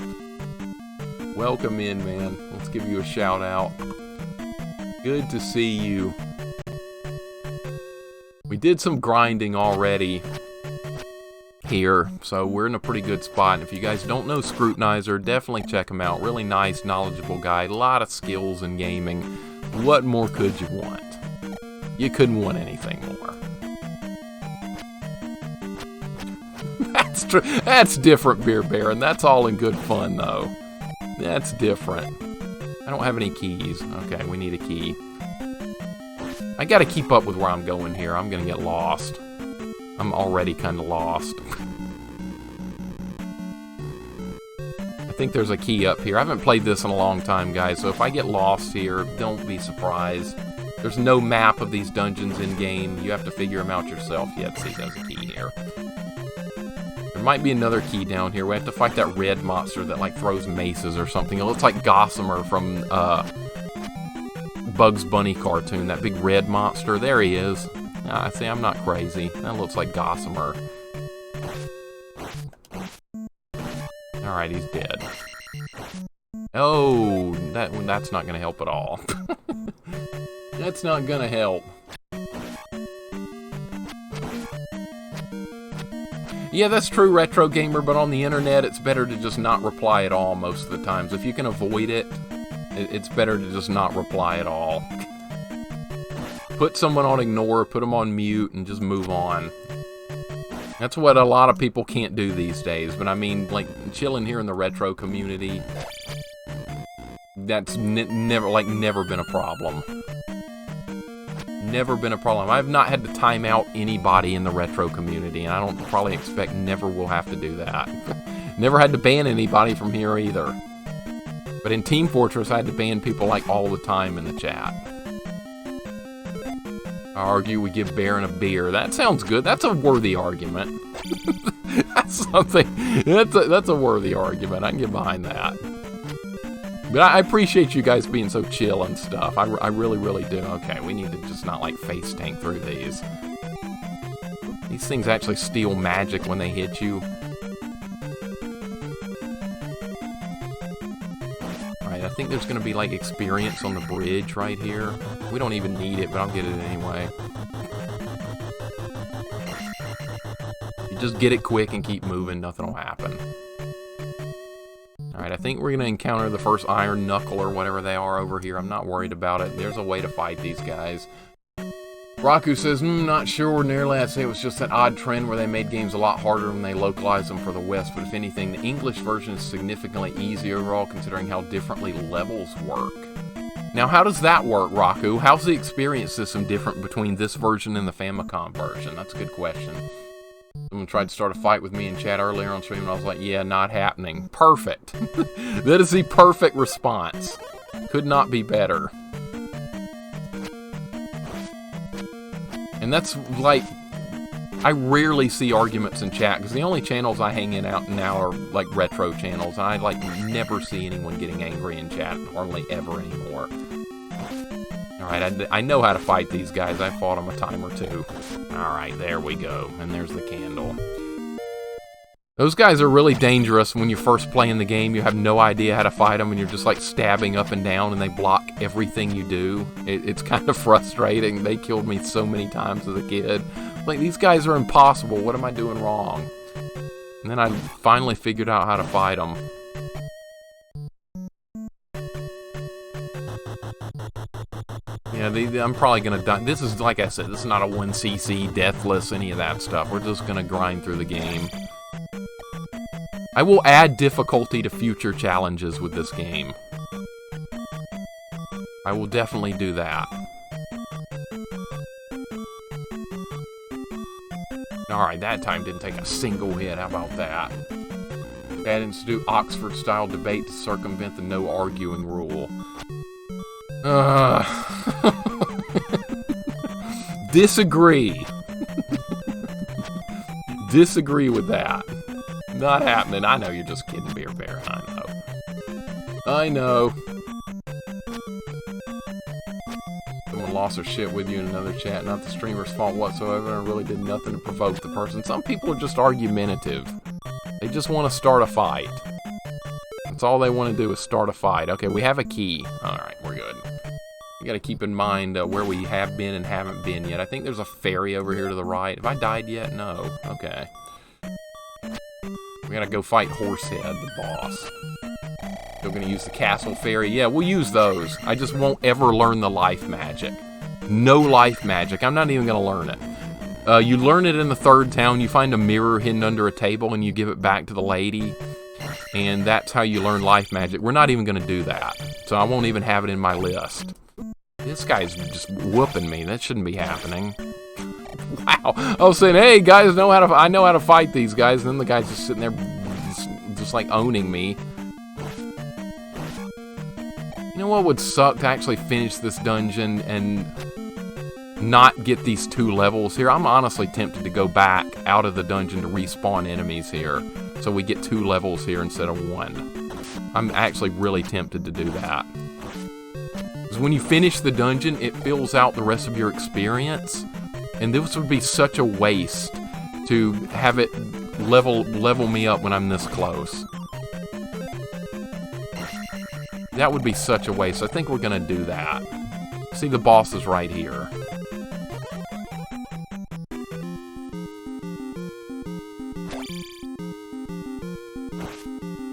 Welcome in, man. Let's give you a shout out. Good to see you. We did some grinding already here, so we're in a pretty good spot. And if you guys don't know Scrutinizer, definitely check him out. Really nice, knowledgeable guy. A lot of skills in gaming. What more could you want? You couldn't want anything more. That's true. That's different, Beer Baron. That's all in good fun, though. That's different. I don't have any keys. Okay, we need a key. I gotta keep up with where I'm going here. I'm gonna get lost. I'm already kind of lost. I think there's a key up here. I haven't played this in a long time, guys, so if I get lost here, don't be surprised. There's no map of these dungeons in-game. You have to figure them out yourself. Yeah, see, there's a key here. There might be another key down here. We have to fight that red monster that, like, throws maces or something. It looks like Gossamer from, Bugs Bunny cartoon. That big red monster. There he is. See, I'm not crazy. That looks like Gossamer. Alright, he's dead. Oh, that's not gonna help at all. That's not gonna help. Yeah, that's true, Retro Gamer, but on the internet, it's better to just not reply at all most of the times. If you can avoid it, it's better to just not reply at all. Put someone on ignore, put them on mute, and just move on. That's what a lot of people can't do these days, but I mean, like, chilling here in the retro community, that's never been a problem. Never been a problem. I've not had to time out anybody in the retro community, and I don't probably expect never will have to do that. Never had to ban anybody from here either. But in Team Fortress, I had to ban people like all the time in the chat. I argue we give Baron a beer. That sounds good. That's a worthy argument. That's something. That's a worthy argument. I can get behind that. But I appreciate you guys being so chill and stuff. I really, really do. Okay, we need to just not, like, face tank through these. These things actually steal magic when they hit you. Alright, I think there's going to be, like, experience on the bridge right here. We don't even need it, but I'll get it anyway. You just get it quick and keep moving, nothing will happen. Alright, I think we're going to encounter the first Iron Knuckle or whatever they are over here. I'm not worried about it. There's a way to fight these guys. Raku says, not sure nearly. I'd say it was just an odd trend where they made games a lot harder when they localized them for the West, but if anything, the English version is significantly easier overall considering how differently levels work. Now, how does that work, Raku? How's the experience system different between this version and the Famicom version? That's a good question. Someone tried to start a fight with me in chat earlier on stream, and I was like, yeah, not happening. Perfect. That is the perfect response. Could not be better. And that's like, I rarely see arguments in chat, because the only channels I hang in out now are like retro channels, and I like never see anyone getting angry in chat, hardly ever anymore. Alright, I know how to fight these guys. I fought them a time or two. Alright, there we go. And there's the candle. Those guys are really dangerous when you're first playing the game. You have no idea how to fight them, and you're just like stabbing up and down, and they block everything you do. It's kind of frustrating. They killed me so many times as a kid. Like, these guys are impossible. What am I doing wrong? And then I finally figured out how to fight them. Yeah, I'm probably gonna die. This is, like I said, this is not a 1cc, deathless, any of that stuff. We're just gonna grind through the game. I will add difficulty to future challenges with this game. I will definitely do that. Alright, that time didn't take a single hit. How about that? Bad Institute Oxford-style debate to circumvent the no arguing rule. Disagree. Disagree with that. Not happening. I know you're just kidding, Beer Bear. I know. I know. Someone lost their shit with you in another chat. Not the streamer's fault whatsoever. I really did nothing to provoke the person. Some people are just argumentative. They just want to start a fight. That's all they want to do is start a fight. Okay, we have a key. Alright, we're good. You gotta keep in mind where we have been and haven't been yet. I think there's a ferry over here to the right. Have I died yet? No. Okay. We gotta go fight Horsehead, the boss. Still gonna use the castle ferry. Yeah, we'll use those. I just won't ever learn the life magic. No life magic. I'm not even gonna learn it. You learn it in the third town. You find a mirror hidden under a table and you give it back to the lady. And that's how you learn life magic. We're not even gonna do that. So I won't even have it in my list. This guy's just whooping me. That shouldn't be happening. Wow. I was saying, hey, guys, I know how to fight these guys. And then the guy's just sitting there just like owning me. You know what would suck to actually finish this dungeon and not get these 2 levels here? I'm honestly tempted to go back out of the dungeon to respawn enemies here. So we get 2 levels here instead of 1. I'm actually really tempted to do that. Because when you finish the dungeon, it fills out the rest of your experience. And this would be such a waste to have it level me up when I'm this close. That would be such a waste. I think we're going to do that. See, the boss is right here.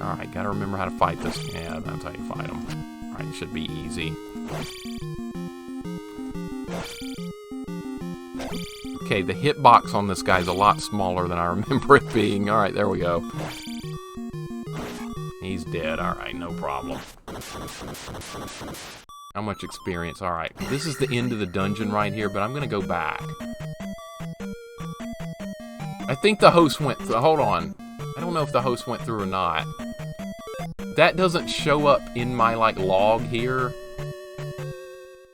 Alright, gotta remember how to fight this. Yeah, that's how you fight them. Alright, should be easy. Okay, the hitbox on this guy's a lot smaller than I remember it being. Alright, there we go. He's dead. Alright, no problem. How much experience? Alright, this is the end of the dungeon right here, but I'm gonna go back. I think the host went through. Hold on. I don't know if the host went through or not. That doesn't show up in my, like, log here.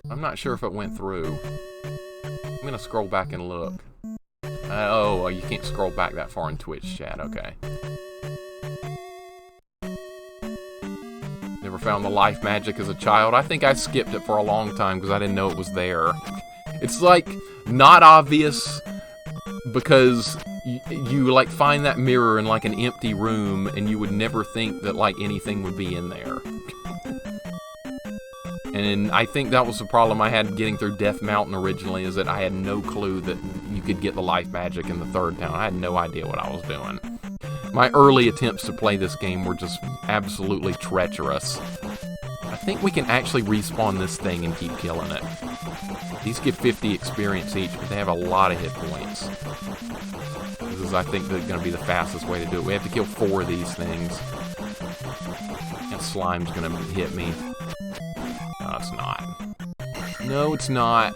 I'm not sure if it went through. I'm gonna scroll back and look. Oh, you can't scroll back that far in Twitch chat. Okay. Never found the life magic as a child. I think I skipped it for a long time because I didn't know it was there. It's, like, not obvious because you like find that mirror in like an empty room and you would never think that like anything would be in there. And I think that was the problem I had getting through Death Mountain originally, is that I had no clue that you could get the life magic in the third town. I had no idea what I was doing. My early attempts to play this game were just absolutely treacherous. I think we can actually respawn this thing and keep killing it. These give 50 experience each, but they have a lot of hit points. This is, I think, going to be the fastest way to do it. We have to kill 4 of these things. And slime's going to hit me. No, it's not. No, it's not.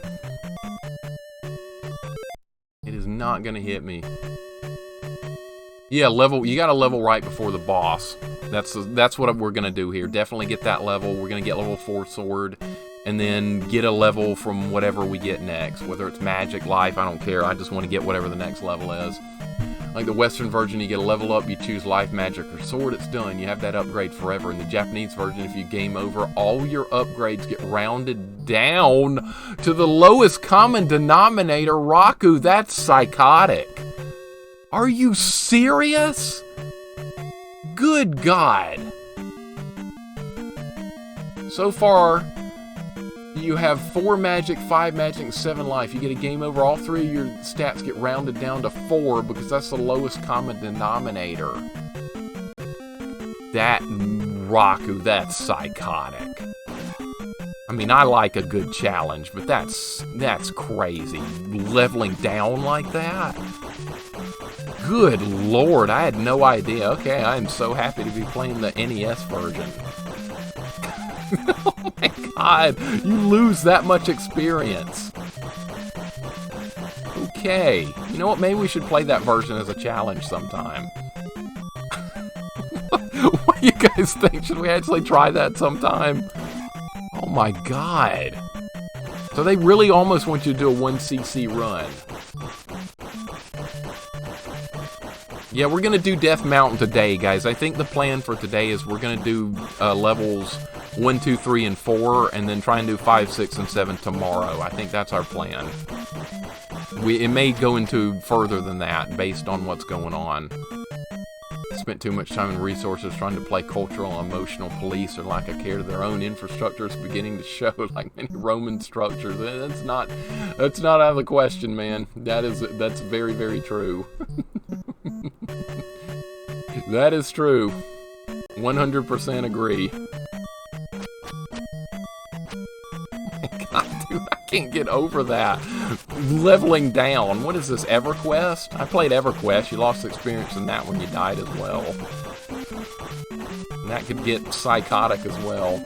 It is not going to hit me. Yeah, you gotta level right before the boss. That's what we're gonna do here. Definitely get that level. We're gonna get level 4 sword, and then get a level from whatever we get next. Whether it's magic, life, I don't care. I just want to get whatever the next level is. Like the Western version, you get a level up, you choose life, magic, or sword, it's done. You have that upgrade forever. In the Japanese version, if you game over, all your upgrades get rounded down to the lowest common denominator, Raku. That's psychotic. Are you serious? Good God. So far, you have 4 magic, 5 magic, and 7 life. You get a game over, all 3 of your stats get rounded down to 4 because that's the lowest common denominator. That, Raku, that's psychotic. I mean, I like a good challenge, but that's crazy. Leveling down like that? Good Lord, I had no idea. Okay, I am so happy to be playing the NES version. Oh my God, you lose that much experience. Okay, you know what, maybe we should play that version as a challenge sometime. What do you guys think? Should we actually try that sometime? Oh my God. So they really almost want you to do a 1cc run. Yeah, we're gonna do Death Mountain today, guys. I think the plan for today is we're gonna do levels 1, 2, 3, and 4, and then try and do 5, 6, and 7 tomorrow. I think that's our plan. It may go into further than that, based on what's going on. Spent too much time and resources trying to play cultural and emotional police or lack of care to their own infrastructure is beginning to show like many Roman structures. That's not out of the question, man. That's very, very true. That is true. 100% agree. God, dude, I can't get over that. Leveling down. What is this, EverQuest? I played EverQuest. You lost experience in that when you died as well. And that could get psychotic as well.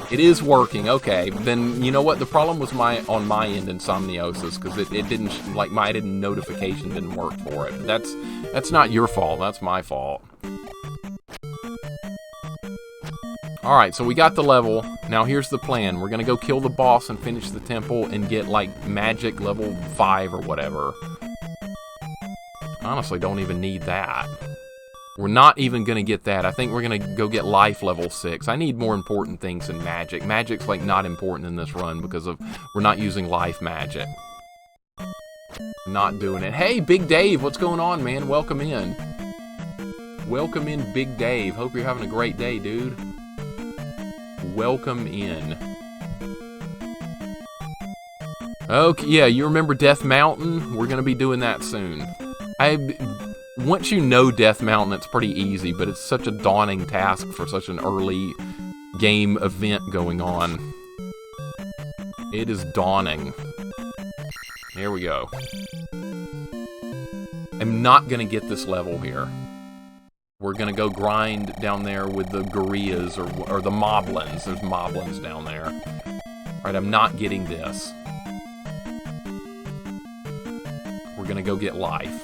It is working. Okay, then you know what? The problem was on my end, Insomniosis, because it didn't, like, my notification didn't work for it. That's not your fault. That's my fault. Alright, so we got the level. Now here's the plan. We're gonna go kill the boss and finish the temple and get, like, magic level 5 or whatever. Honestly, don't even need that. We're not even gonna get that. I think we're gonna go get life level 6. I need more important things than magic. Magic's, like, not important in this run because we're not using life magic. Not doing it. Hey, Big Dave, what's going on, man? Welcome in. Welcome in, Big Dave. Hope you're having a great day, dude. Welcome in. Okay, yeah, you remember Death Mountain? We're gonna be doing that soon. Once you know Death Mountain, it's pretty easy, but it's such a daunting task for such an early game event going on. It is daunting. Here we go. I'm not gonna get this level here. We're gonna go grind down there with the gorillas or the moblins. There's moblins down there. Alright, I'm not getting this. We're gonna go get life.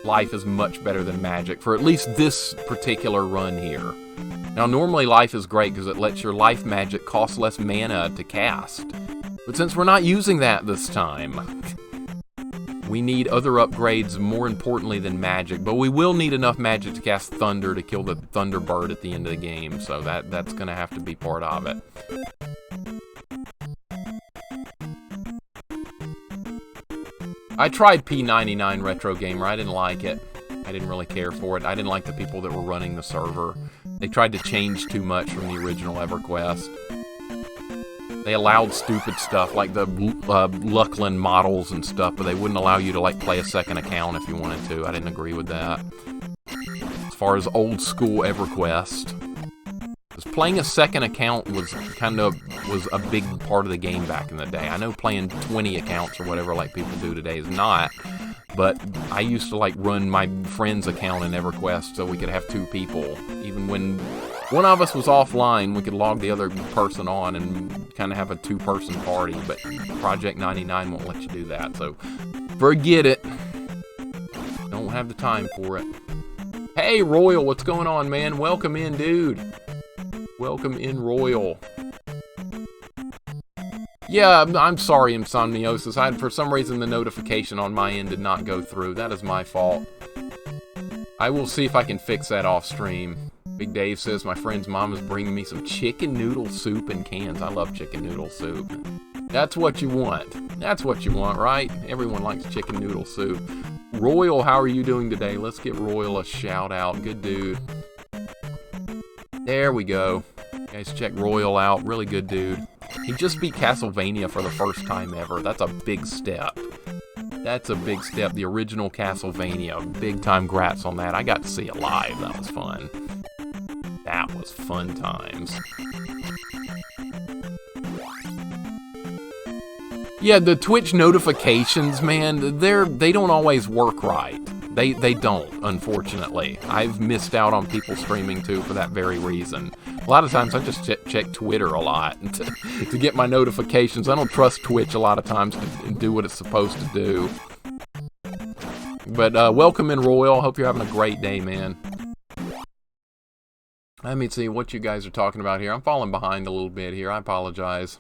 Life is much better than magic for at least this particular run here. Now, normally life is great because it lets your life magic cost less mana to cast. But since we're not using that this time, we need other upgrades more importantly than magic. But we will need enough magic to cast Thunder to kill the Thunderbird at the end of the game. So that's going to have to be part of it. I tried P99 Retro Gamer. I didn't like it. I didn't really care for it. I didn't like the people that were running the server. They tried to change too much from the original EverQuest. They allowed stupid stuff like the Luckland models and stuff, but they wouldn't allow you to, like, play a second account if you wanted to. I didn't agree with that. As far as old school EverQuest, because playing a second account was a big part of the game back in the day. I know playing 20 accounts or whatever like people do today is not, but I used to, like, run my friend's account in EverQuest so we could have 2 people. Even when one of us was offline, we could log the other person on and kind of have a 2-person party, but Project 99 won't let you do that, so Forget it. Don't have the time for it. Hey, Royal, what's going on, man? Welcome in, dude. Welcome in, Royal. Yeah, I'm sorry, Insomniosis. For some reason, the notification on my end did not go through. That is my fault. I will see if I can fix that off stream. Big Dave says my friend's mom is bringing me some chicken noodle soup in cans. I love chicken noodle soup. That's what you want. That's what you want, right? Everyone likes chicken noodle soup. Royal, how are you doing today? Let's give Royal a shout out. Good dude. There we go. Guys, check Royal out. Really good dude. He just beat Castlevania for the first time ever. That's a big step. That's a big step. The original Castlevania. Big time grats on that. I got to see it live. That was fun. That was fun times. Yeah, the Twitch notifications, man, they don't always work right. They don't, unfortunately. I've missed out on people streaming too for that very reason. A lot of times I just check Twitter a lot to get my notifications. I don't trust Twitch a lot of times to do what it's supposed to do. But welcome in, Royal. Hope you're having a great day, man. Let me see what you guys are talking about here. I'm falling behind a little bit here. I apologize.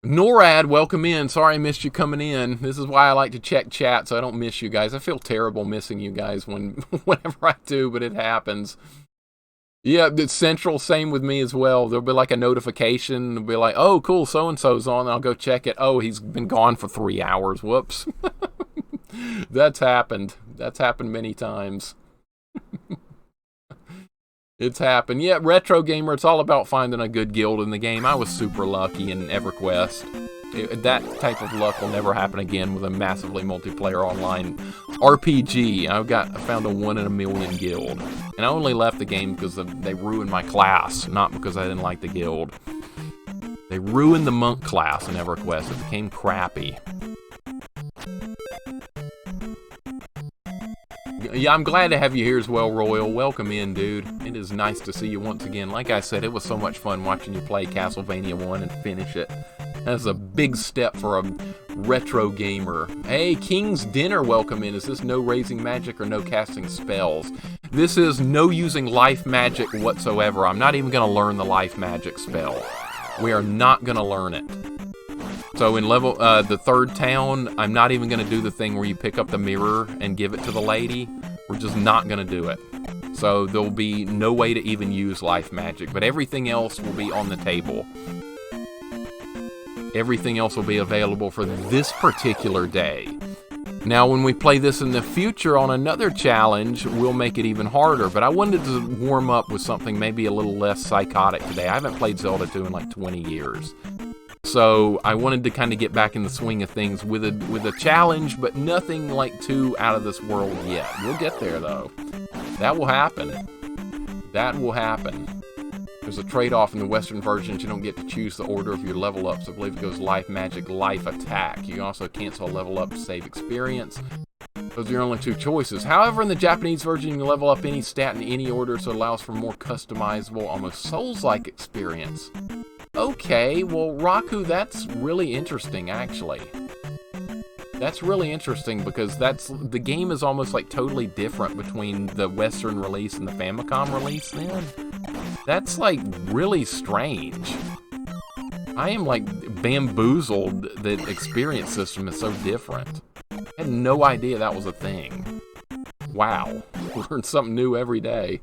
NORAD, welcome in. Sorry I missed you coming in. This is why I like to check chat so I don't miss you guys. I feel terrible missing you guys whenever I do, but it happens. Yeah, it's Central, same with me as well. There'll be like a notification. It'll be like, oh, cool, so-and-so's on. And I'll go check it. Oh, he's been gone for 3 hours. Whoops. That's happened. That's happened many times. It's happened. Yeah, Retro Gamer, it's all about finding a good guild in the game. I was super lucky in EverQuest. That type of luck will never happen again with a massively multiplayer online RPG. I found a 1 in a million guild. And I only left the game because they ruined my class, not because I didn't like the guild. They ruined the monk class in EverQuest. It became crappy. Yeah, I'm glad to have you here as well, Royal. Welcome in, dude. It is nice to see you once again. Like I said, it was so much fun watching you play Castlevania 1 and finish it. That's a big step for a retro gamer. Hey, King's Dinner, welcome in. Is this no raising magic or no casting spells? This is no using life magic whatsoever. I'm not even going to learn the life magic spell. We are not going to learn it. So in the third town, I'm not even going to do the thing where you pick up the mirror and give it to the lady. We're just not going to do it. So there'll be no way to even use life magic, but everything else will be on the table. Everything else will be available for this particular day. Now, when we play this in the future on another challenge, we'll make it even harder, but I wanted to warm up with something maybe a little less psychotic today. I haven't played Zelda 2 in like 20 years. So I wanted to kind of get back in the swing of things with a challenge, but nothing like too out of this world yet. We'll get there, though. That will happen. That will happen. There's a trade-off in the Western versions. You don't get to choose the order of your level ups. I believe it goes life, magic, life, attack. You can also cancel a level up to save experience. Those are your only two choices. However, in the Japanese version, you can level up any stat in any order, so it allows for more customizable, almost Souls-like experience. Okay, well, Raku, that's really interesting, actually. That's really interesting because the game is almost like totally different between the Western release and the Famicom release then. That's like really strange. I am like bamboozled that experience system is so different. I had no idea that was a thing. Wow, learn something new every day.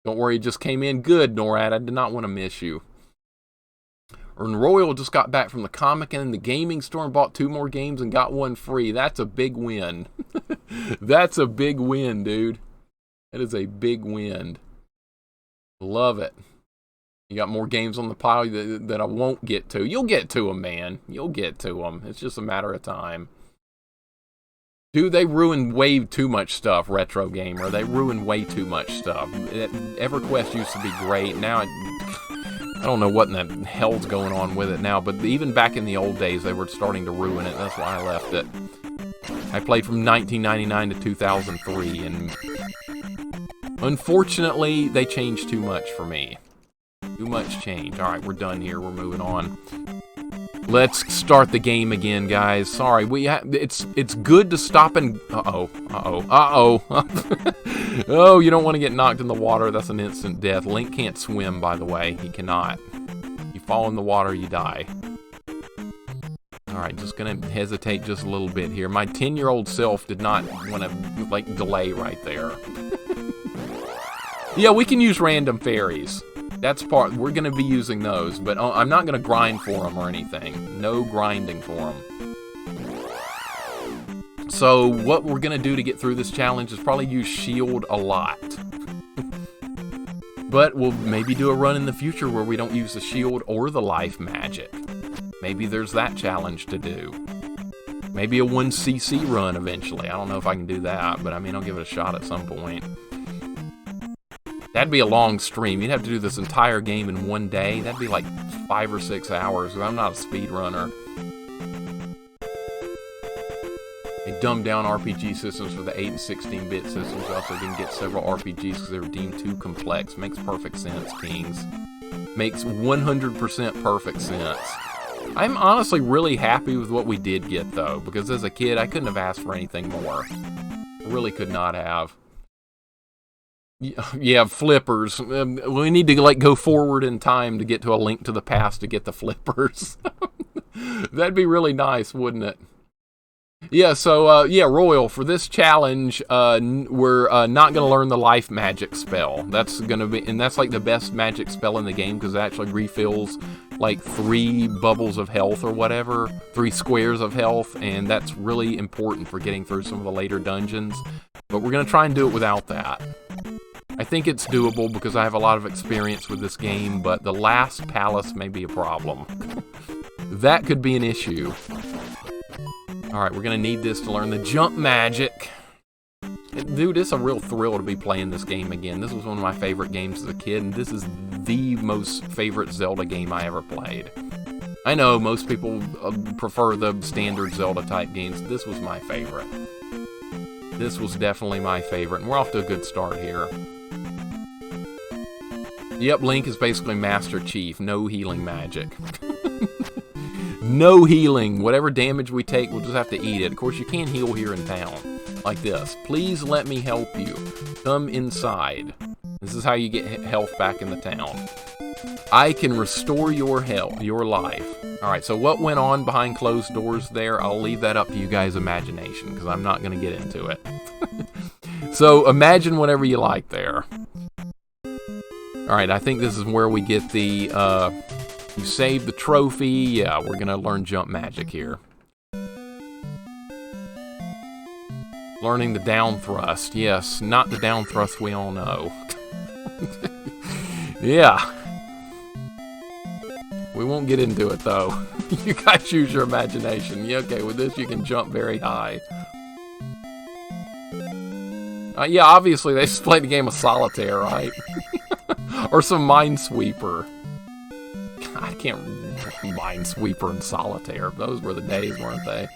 Don't worry, you just came in good, NORAD. I did not want to miss you. And Royal just got back from the comic and the gaming store and bought 2 more games and got 1 free. That's a big win. That's a big win, dude. That is a big win. Love it. You got more games on the pile that I won't get to. You'll get to them, man. You'll get to them. It's just a matter of time. Dude, they ruined way too much stuff, Retro Gamer. They ruined way too much stuff. EverQuest used to be great. Now I don't know what in the hell's going on with it now, but even back in the old days, they were starting to ruin it. That's why I left it. I played from 1999 to 2003, and unfortunately, they changed too much for me. Too much change. All right, we're done here. We're moving on. Let's start the game again, guys. Sorry, it's good to stop and oh, you don't want to get knocked in the water. That's an instant death. Link can't swim, by the way. He cannot. You fall in the water, you die. All right, just gonna hesitate just a little bit here. My 10-year-old self did not want to like delay right there. Yeah, we can use random fairies. That's part, we're going to be using those, but I'm not going to grind for them or anything. No grinding for them. So what we're going to do to get through this challenge is probably use shield a lot. But we'll maybe do a run in the future where we don't use the shield or the life magic. Maybe there's that challenge to do. Maybe a 1cc run eventually. I don't know if I can do that, but I mean, I'll give it a shot at some point. That'd be a long stream. You'd have to do this entire game in one day. That'd be like 5 or 6 hours. I'm not a speedrunner. They dumbed down RPG systems for the 8 and 16-bit systems. We also didn't get several RPGs because they were deemed too complex. Makes perfect sense, Kings. Makes 100% perfect sense. I'm honestly really happy with what we did get, though, because as a kid, I couldn't have asked for anything more. I really could not have. Yeah, flippers. We need to like go forward in time to get to a Link to the Past to get the flippers. That'd be really nice, wouldn't it? Yeah, so, yeah, Royal, for this challenge, we're not going to learn the life magic spell. That's going to be, and that's like the best magic spell in the game because it actually refills like 3 bubbles of health or whatever, 3 squares of health, and that's really important for getting through some of the later dungeons. But we're going to try and do it without that. I think it's doable because I have a lot of experience with this game, but the last palace may be a problem. That could be an issue. Alright, we're going to need this to learn the jump magic. Dude, it's a real thrill to be playing this game again. This was one of my favorite games as a kid, and this is the most favorite Zelda game I ever played. I know most people prefer the standard Zelda-type games. This was my favorite. This was definitely my favorite, and we're off to a good start here. Yep, Link is basically Master Chief. No healing magic. No healing. Whatever damage we take, we'll just have to eat it. Of course, you can't heal here in town. Like this. Please let me help you. Come inside. This is how you get health back in the town. I can restore your health, your life. Alright, so what went on behind closed doors there, I'll leave that up to you guys' imagination, because I'm not going to get into it. So, imagine whatever you like there. Alright, I think this is where we get the, you save the trophy. Yeah, we're going to learn jump magic here. Learning the down thrust. Yes, not the down thrust we all know. Yeah. We won't get into it, though. You guys use your imagination. Yeah, okay, with this you can jump very high. Yeah, obviously they just played the game of Solitaire, right? Or some Minesweeper. God, I can't remember Minesweeper and Solitaire. Those were the days, weren't they?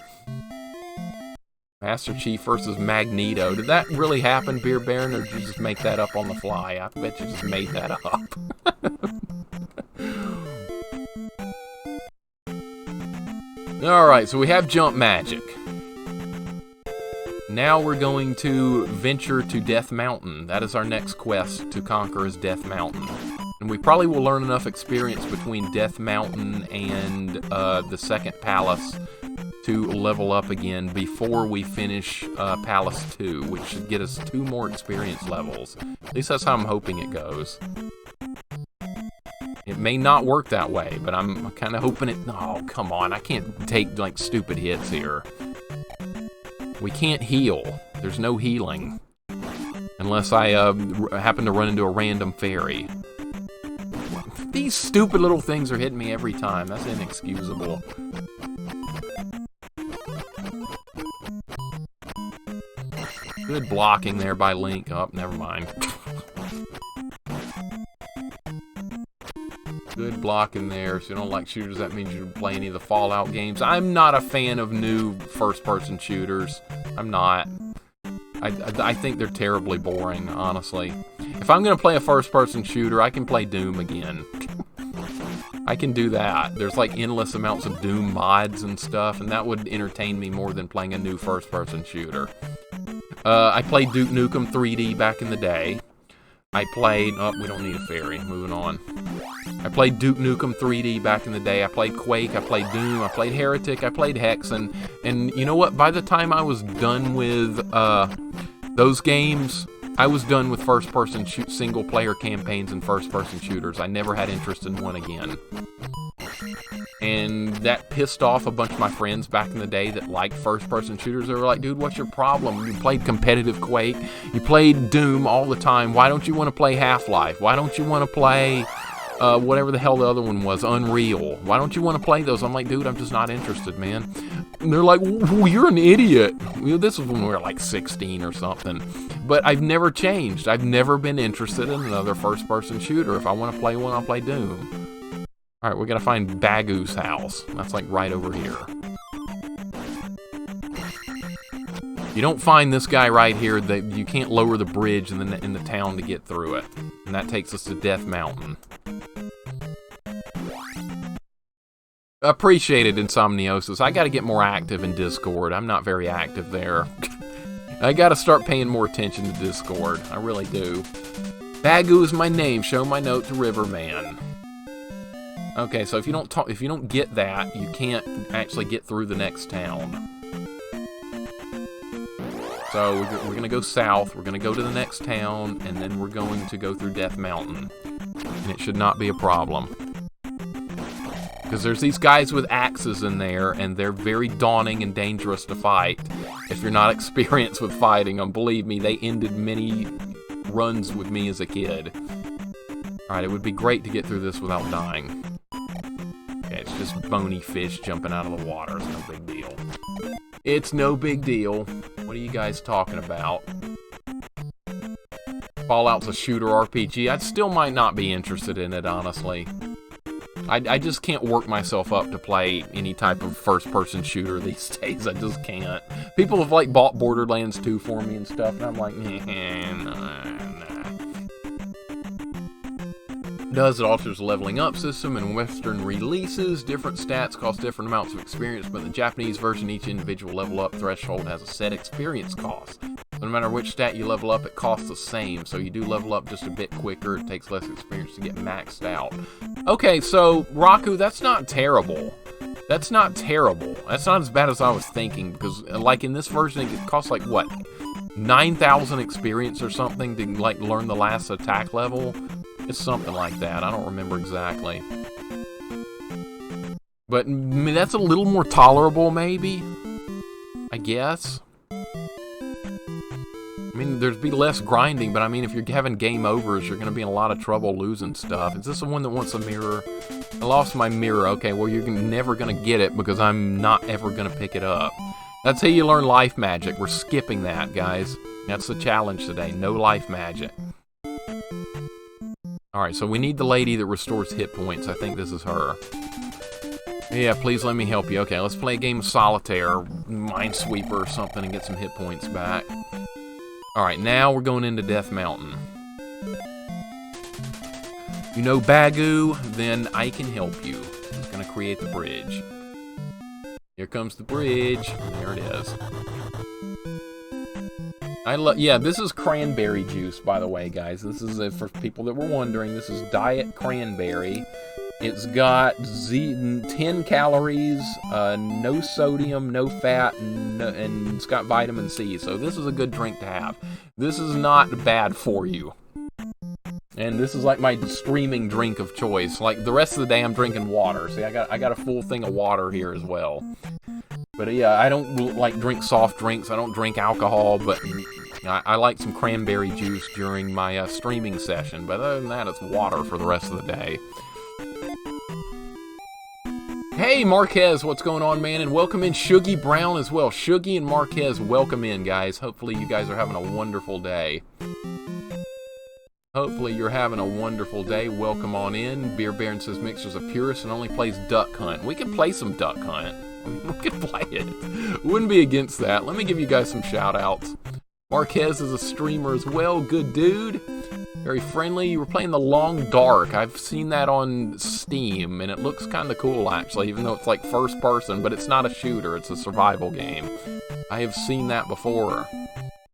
Master Chief versus Magneto. Did that really happen, Beer Baron, or did you just make that up on the fly? I bet you just made that up. Alright, so we have jump magic. Now we're going to venture to Death Mountain. That is our next quest to conquer, is Death Mountain. And we probably will learn enough experience between Death Mountain and the second palace to level up again before we finish Palace 2, which should get us 2 more experience levels. At least that's how I'm hoping it goes. It may not work that way, but I'm kind of hoping it... Oh, come on. I can't take, like, stupid hits here. We can't heal. There's no healing. Unless I happen to run into a random fairy. These stupid little things are hitting me every time. That's inexcusable. Good blocking there by Link. Oh, never mind. Good blocking there. If you don't like shooters, that means you don't play any of the Fallout games. I'm not a fan of new first-person shooters. I'm not. I think they're terribly boring, honestly. If I'm going to play a first-person shooter, I can play Doom again. I can do that. There's like endless amounts of Doom mods and stuff, and that would entertain me more than playing a new first-person shooter. I played Duke Nukem 3D back in the day. I played... Oh, we don't need a fairy. Moving on. I played Duke Nukem 3D back in the day. I played Quake. I played Doom. I played Heretic. I played Hex. And you know what? By the time I was done with those games, I was done with first-person single-player campaigns and first-person shooters. I never had interest in one again. And that pissed off a bunch of my friends back in the day that liked first-person shooters. They were like, dude, what's your problem? You played competitive Quake. You played Doom all the time. Why don't you want to play Half-Life? Why don't you want to play whatever the hell the other one was, Unreal? Why don't you want to play those? I'm like, dude, I'm just not interested, man. And they're like, well, you're an idiot. This was when we were like 16 or something. But I've never changed. I've never been interested in another first-person shooter. If I want to play one, I'll play Doom. Alright, we gotta find Bagu's house. That's like right over here. You don't find this guy right here, that you can't lower the bridge in the town to get through it. And that takes us to Death Mountain. Appreciated, Insomniosis. I gotta get more active in Discord. I'm not very active there. I gotta start paying more attention to Discord. I really do. Bagu is my name. Show my note to Riverman. Okay, so if you don't get that, you can't actually get through the next town. So we're gonna go south. We're gonna go to the next town, and then we're going to go through Death Mountain, and it should not be a problem. Because there's these guys with axes in there, and they're very daunting and dangerous to fight if you're not experienced with fighting them. Believe me, they ended many runs with me as a kid. Alright, it would be great to get through this without dying. Okay, it's just bony fish jumping out of the water. It's no big deal. It's no big deal. What are you guys talking about? Fallout's a shooter RPG. I still might not be interested in it, honestly. I just can't work myself up to play any type of first-person shooter these days. I just can't. People have, like, bought Borderlands 2 for me and stuff, and I'm like, nah. It alters the leveling up system in Western releases. Different stats cost different amounts of experience, but in the Japanese version, each individual level up threshold has a set experience cost. No matter which stat you level up, it costs the same. So you do level up just a bit quicker. It takes less experience to get maxed out. Okay, so Raku, that's not terrible. That's not terrible. That's not as bad as I was thinking, because like in this version, it costs like what, 9,000 experience or something to like learn the last attack level. It's something like that. I don't remember exactly. But I mean, that's a little more tolerable, maybe. I guess. I mean, there'd be less grinding, but I mean, if you're having game overs, you're going to be in a lot of trouble losing stuff. Is this the one that wants a mirror? I lost my mirror. Okay, well, you're never going to get it because I'm not ever going to pick it up. That's how you learn life magic. We're skipping that, guys. That's the challenge today. No life magic. Alright, so we need the lady that restores hit points. I think this is her. Yeah, please let me help you. Okay, let's play a game of solitaire, Minesweeper or something, and get some hit points back. Alright, now we're going into Death Mountain. You know Bagu? Then I can help you. I'm just going to create the bridge. Here comes the bridge. There it is. Yeah, this is cranberry juice, by the way, guys. This is, for people that were wondering, this is diet cranberry. It's got 10 calories, no sodium, no fat, and it's got vitamin C. So this is a good drink to have. This is not bad for you. And this is like my streaming drink of choice. Like the rest of the day, I'm drinking water. See, I got a full thing of water here as well. But yeah, I don't like drink soft drinks. I don't drink alcohol, but I like some cranberry juice during my streaming session. But other than that, it's water for the rest of the day. Hey, Marquez, what's going on, man? And welcome in Shuggy Brown as well. Shuggy and Marquez, welcome in, guys. Hopefully you guys are having a wonderful day. Hopefully you're having a wonderful day. Welcome on in. Beer Baron says Mixer's a purist and only plays Duck Hunt. We can play some Duck Hunt. We can play it. Wouldn't be against that. Let me give you guys some shout-outs. Marquez is a streamer as well. Good dude. Very friendly. You were playing The Long Dark. I've seen that on Steam, and it looks kind of cool, actually, even though it's like first person, but it's not a shooter. It's a survival game. I have seen that before.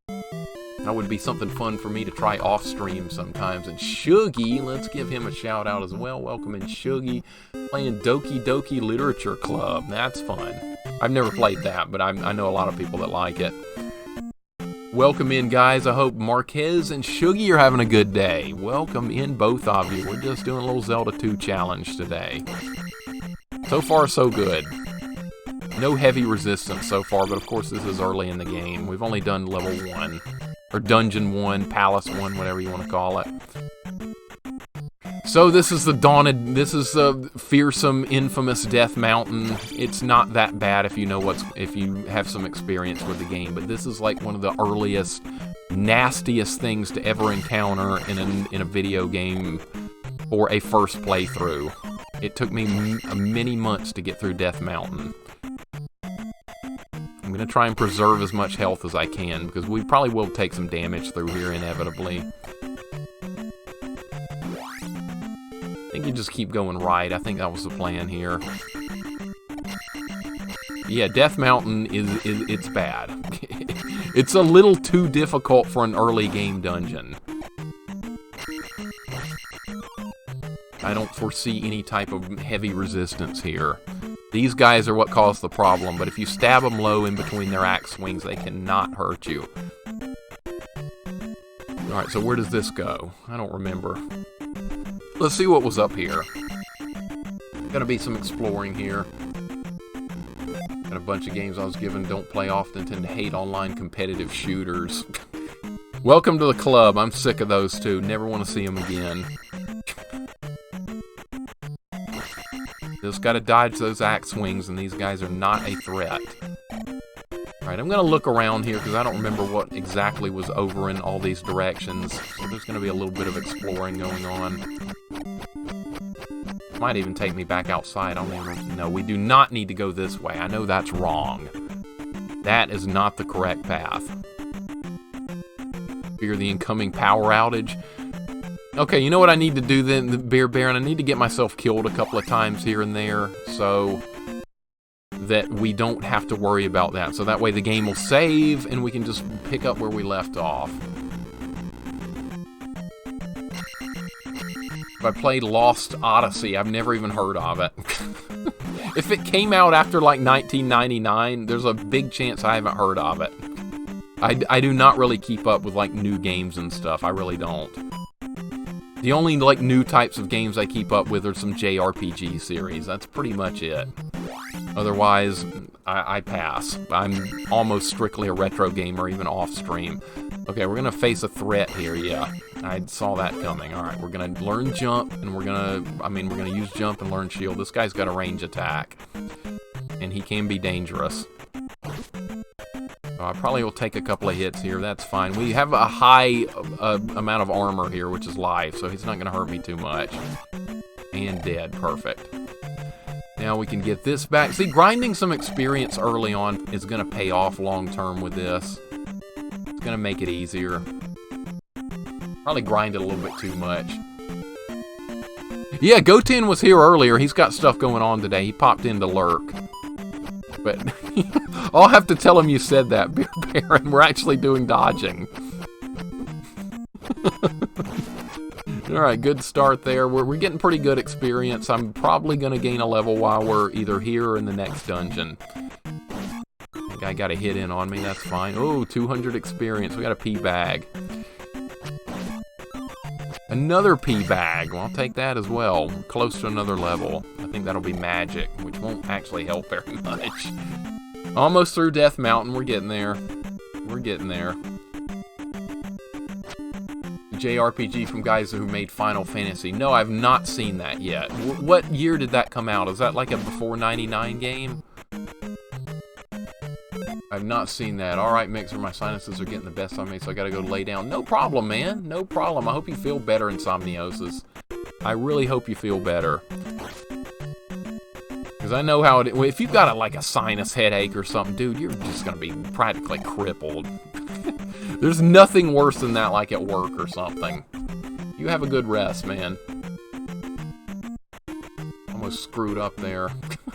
That would be something fun for me to try off-stream sometimes. And Shuggy, let's give him a shout-out as well. Welcome in, Shuggy. Playing Doki Doki Literature Club. That's fun. I've never played that, but I know a lot of people that like it. Welcome in, guys. I hope Marquez and Shuggy are having a good day. Welcome in, both of you. We're just doing a little Zelda 2 challenge today. So far, so good. No heavy resistance so far, but of course this is early in the game. We've only done level 1. Or Dungeon 1, Palace 1, whatever you want to call it. So this is the fearsome, infamous Death Mountain. It's not that bad if you have some experience with the game, but this is like one of the earliest, nastiest things to ever encounter in a video game or a first playthrough. It took me many months to get through Death Mountain. I'm going to try and preserve as much health as I can, because we probably will take some damage through here inevitably. I think you just keep going right. I think that was the plan here. Yeah, Death Mountain it's bad. It's a little too difficult for an early game dungeon. I don't foresee any type of heavy resistance here. These guys are what cause the problem, but if you stab them low in between their axe swings, they cannot hurt you. Alright, so where does this go? I don't remember. Let's see what was up here. Gonna be some exploring here. Got a bunch of games I was given, don't play often, tend to hate online competitive shooters. Welcome to the club. I'm sick of those two. Never want to see them again. Just gotta dodge those axe swings, and these guys are not a threat. Alright, I'm gonna look around here, because I don't remember what exactly was over in all these directions. So there's gonna be a little bit of exploring going on. Might even take me back outside. I don't even know. We do not need to go this way. I know that's wrong. That is not the correct path. Fear the incoming power outage. Okay, you know what I need to do then, the Bear Baron? I need to get myself killed a couple of times here and there, so that we don't have to worry about that. So that way the game will save, and we can just pick up where we left off. If I played Lost Odyssey, I've never even heard of it. If it came out after, like, 1999, there's a big chance I haven't heard of it. I do not really keep up with, like, new games and stuff. I really don't. The only, like, new types of games I keep up with are some JRPG series. That's pretty much it. Otherwise, I pass. I'm almost strictly a retro gamer, even off-stream. Okay, we're gonna face a threat here, yeah. I saw that coming. Alright, we're gonna learn jump, and we're gonna use jump and learn shield. This guy's got a range attack. And he can be dangerous. I probably will take a couple of hits here. That's fine. We have a high amount of armor here, which is life, so he's not going to hurt me too much. And dead. Perfect. Now we can get this back. See, grinding some experience early on is going to pay off long-term with this. It's going to make it easier. Probably grind it a little bit too much. Yeah, Goten was here earlier. He's got stuff going on today. He popped in to lurk. But I'll have to tell him you said that, Bear Baron. We're actually doing dodging. Alright, good start there. We're getting pretty good experience. I'm probably going to gain a level while we're either here or in the next dungeon. The guy got a hit in on me. That's fine. Oh, 200 experience. We got a P bag. Another P bag. Well, I'll take that as well. We're close to another level. I think that'll be magic, which won't actually help very much. Almost through Death Mountain. We're getting there. We're getting there. JRPG from guys who made Final Fantasy. No, I've not seen that yet. What year did that come out? Is that like a before 99 game? I've not seen that. Alright, Mixer, my sinuses are getting the best on me, so I gotta go lay down. No problem, man. No problem. I hope you feel better, Insomniosis. I really hope you feel better. Because I know how it is. If you've got like a sinus headache or something, dude, you're just gonna be practically crippled. There's nothing worse than that, like at work or something. You have a good rest, man. Almost screwed up there.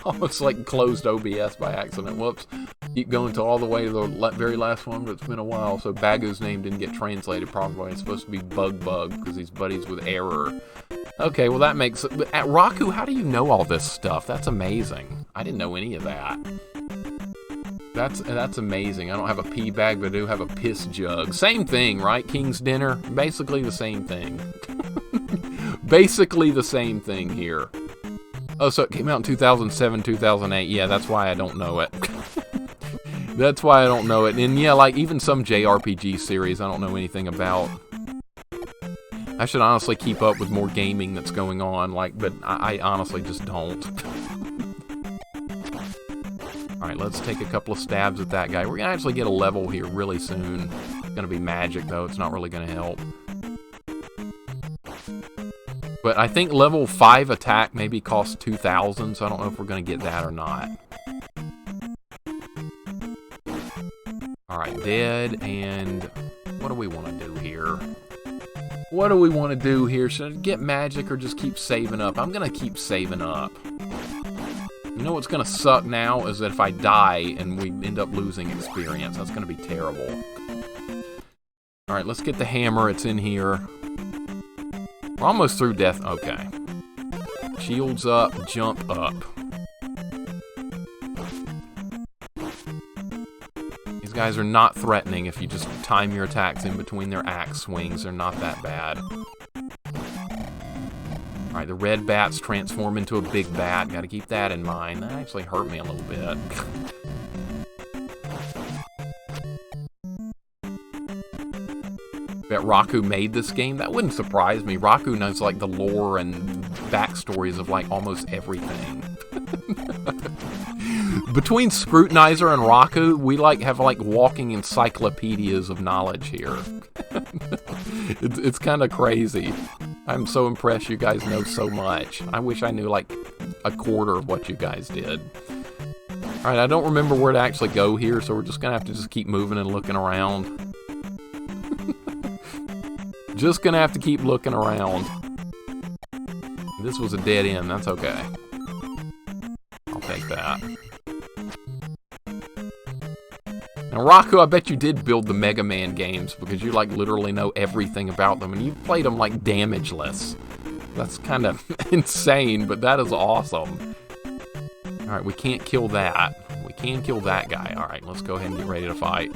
Almost like closed OBS by accident. Whoops. Keep going to all the way to the very last one, but it's been a while, so Bagu's name didn't get translated properly. It's supposed to be Bug because he's buddies with Error. Okay, well that makes... At Raku, how do you know all this stuff? That's amazing. I didn't know any of that. That's amazing. I don't have a pee bag, but I do have a piss jug. Same thing, right? King's Dinner? Basically the same thing. Basically the same thing here. Oh, so it came out in 2007, 2008. Yeah, that's why I don't know it. That's why I don't know it. And yeah, like even some JRPG series I don't know anything about. I should honestly keep up with more gaming that's going on, like, but I honestly just don't. Alright, let's take a couple of stabs at that guy. We're gonna actually get a level here really soon. It's gonna be magic though, it's not really gonna help. But I think level 5 attack maybe costs 2,000, so I don't know if we're gonna get that or not. Alright, dead, and what do we want to do here? What do we want to do here? Should I get magic or just keep saving up? I'm going to keep saving up. You know what's going to suck now is that if I die and we end up losing experience. That's going to be terrible. Alright, let's get the hammer. It's in here. We're almost through death. Okay. Shields up, jump up. These guys are not threatening if you just time your attacks in between their axe swings. They're not that bad. Alright, the red bats transform into a big bat. Gotta keep that in mind. That actually hurt me a little bit. Bet Raku made this game? That wouldn't surprise me. Raku knows like the lore and backstories of like almost everything. Between Scrutinizer and Raku, we have walking encyclopedias of knowledge here. It's kind of crazy. I'm so impressed you guys know so much. I wish I knew like a quarter of what you guys did. Alright, I don't remember where to actually go here, so we're just gonna have to just keep moving and looking around. Just gonna have to keep looking around. This was a dead end, that's okay. I'll take that. Now, Raku, I bet you did build the Mega Man games because you, like, literally know everything about them, and you've played them, like, damageless. That's kind of insane, but that is awesome. Alright, we can't kill that. We can kill that guy. Alright, let's go ahead and get ready to fight.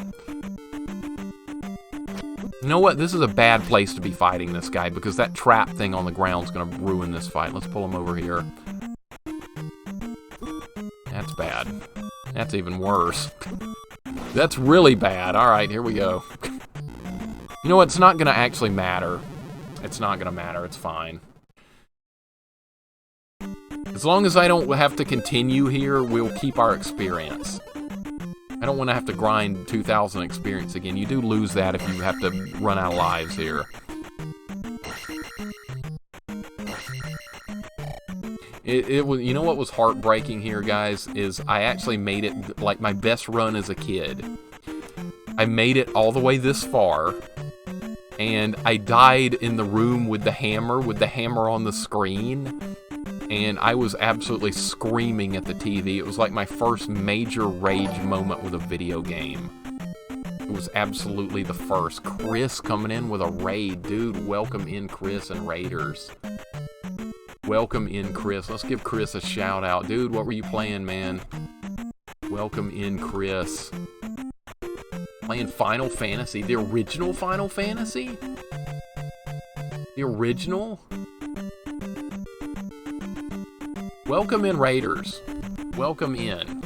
You know what? This is a bad place to be fighting this guy because that trap thing on the ground is going to ruin this fight. Let's pull him over here. That's bad. That's even worse. That's really bad. Alright, here we go. You know what? It's not going to actually matter. It's not going to matter. It's fine. As long as I don't have to continue here, we'll keep our experience. I don't want to have to grind 2,000 experience again. You do lose that if you have to run out of lives here. It was, you know what was heartbreaking here, guys, is I actually made it, like, my best run as a kid. I made it all the way this far, and I died in the room with the hammer on the screen, and I was absolutely screaming at the TV. It was like my first major rage moment with a video game. It was absolutely the first. Chris coming in with a raid. Dude, welcome in Chris and Raiders. Welcome in, Chris. Let's give Chris a shout out. Dude, what were you playing, man? Welcome in, Chris. Playing Final Fantasy. The original Final Fantasy? The original? Welcome in, Raiders. Welcome in.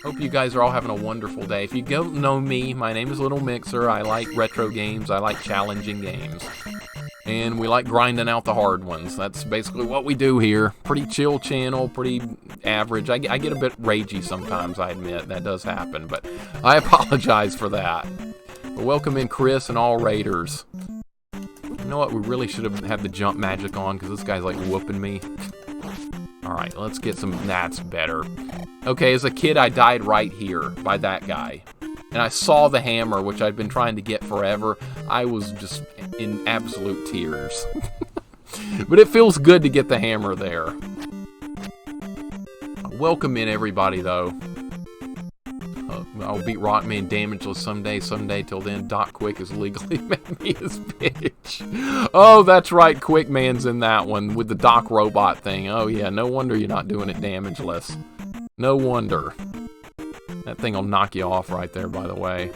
Hope you guys are all having a wonderful day. If you don't know me, my name is LittleMIXER. I like retro games. I like challenging games. And we like grinding out the hard ones. That's basically what we do here. Pretty chill channel, pretty average. I get a bit ragey sometimes, I admit. That does happen, but I apologize for that. But welcome in Chris and all Raiders. You know what? We really should have had the jump magic on because this guy's like whooping me. Alright, let's get some... That's better. Okay, as a kid, I died right here by that guy. And I saw the hammer, which I'd been trying to get forever. I was just in absolute tears. But it feels good to get the hammer there. Welcome in, everybody, though. I'll beat Rockman damageless someday. Till then, Doc Quick has legally made me his bitch. Oh, that's right. Quickman's in that one with the Doc robot thing. Oh, yeah. No wonder you're not doing it damageless. No wonder. That thing will knock you off right there, by the way.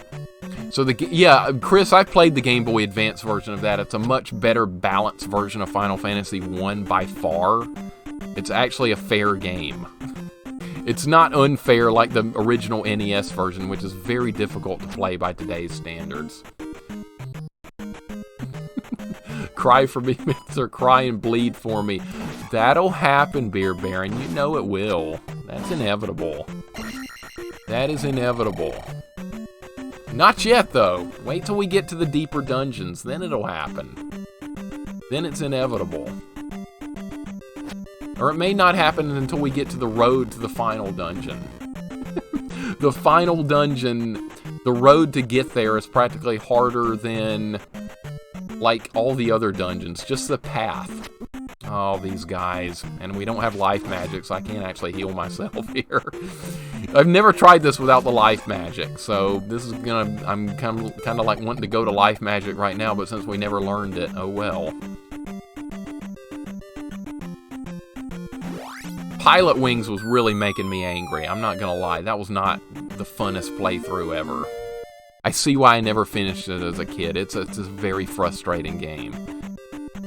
So, yeah, Chris, I played the Game Boy Advance version of that. It's a much better balanced version of Final Fantasy 1 by far. It's actually a fair game. It's not unfair like the original NES version, which is very difficult to play by today's standards. Cry for me, Mixer. Cry and bleed for me. That'll happen, Beer Baron. You know it will. That's inevitable. That is inevitable. Not yet, though. Wait till we get to the deeper dungeons. Then it'll happen. Then it's inevitable. Or it may not happen until we get to the road to the final dungeon. The final dungeon, the road to get there is practically harder than, like, all the other dungeons. Just the path. Oh, these guys. And we don't have life magic, so I can't actually heal myself here. I've never tried this without the life magic, so this is gonna... I'm kind of like wanting to go to life magic right now, but since we never learned it, oh well. Pilot Wings was really making me angry. I'm not gonna lie. That was not the funnest playthrough ever. I see why I never finished it as a kid. It's a very frustrating game.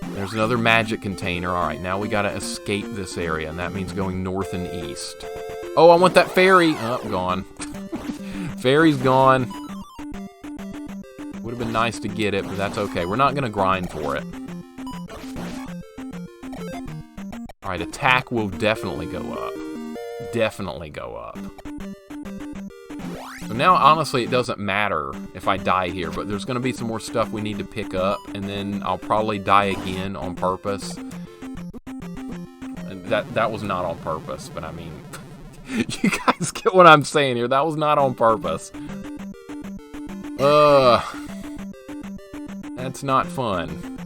There's another magic container. Alright, now we gotta escape this area, and that means going north and east. Oh, I want that fairy! Oh, gone. Fairy's gone. Would have been nice to get it, but that's okay. We're not gonna grind for it. Alright, attack will definitely go up. Definitely go up. So now, honestly, it doesn't matter if I die here, but there's going to be some more stuff we need to pick up, and then I'll probably die again on purpose. And that was not on purpose, but I mean... you guys get what I'm saying here. That was not on purpose. That's not fun.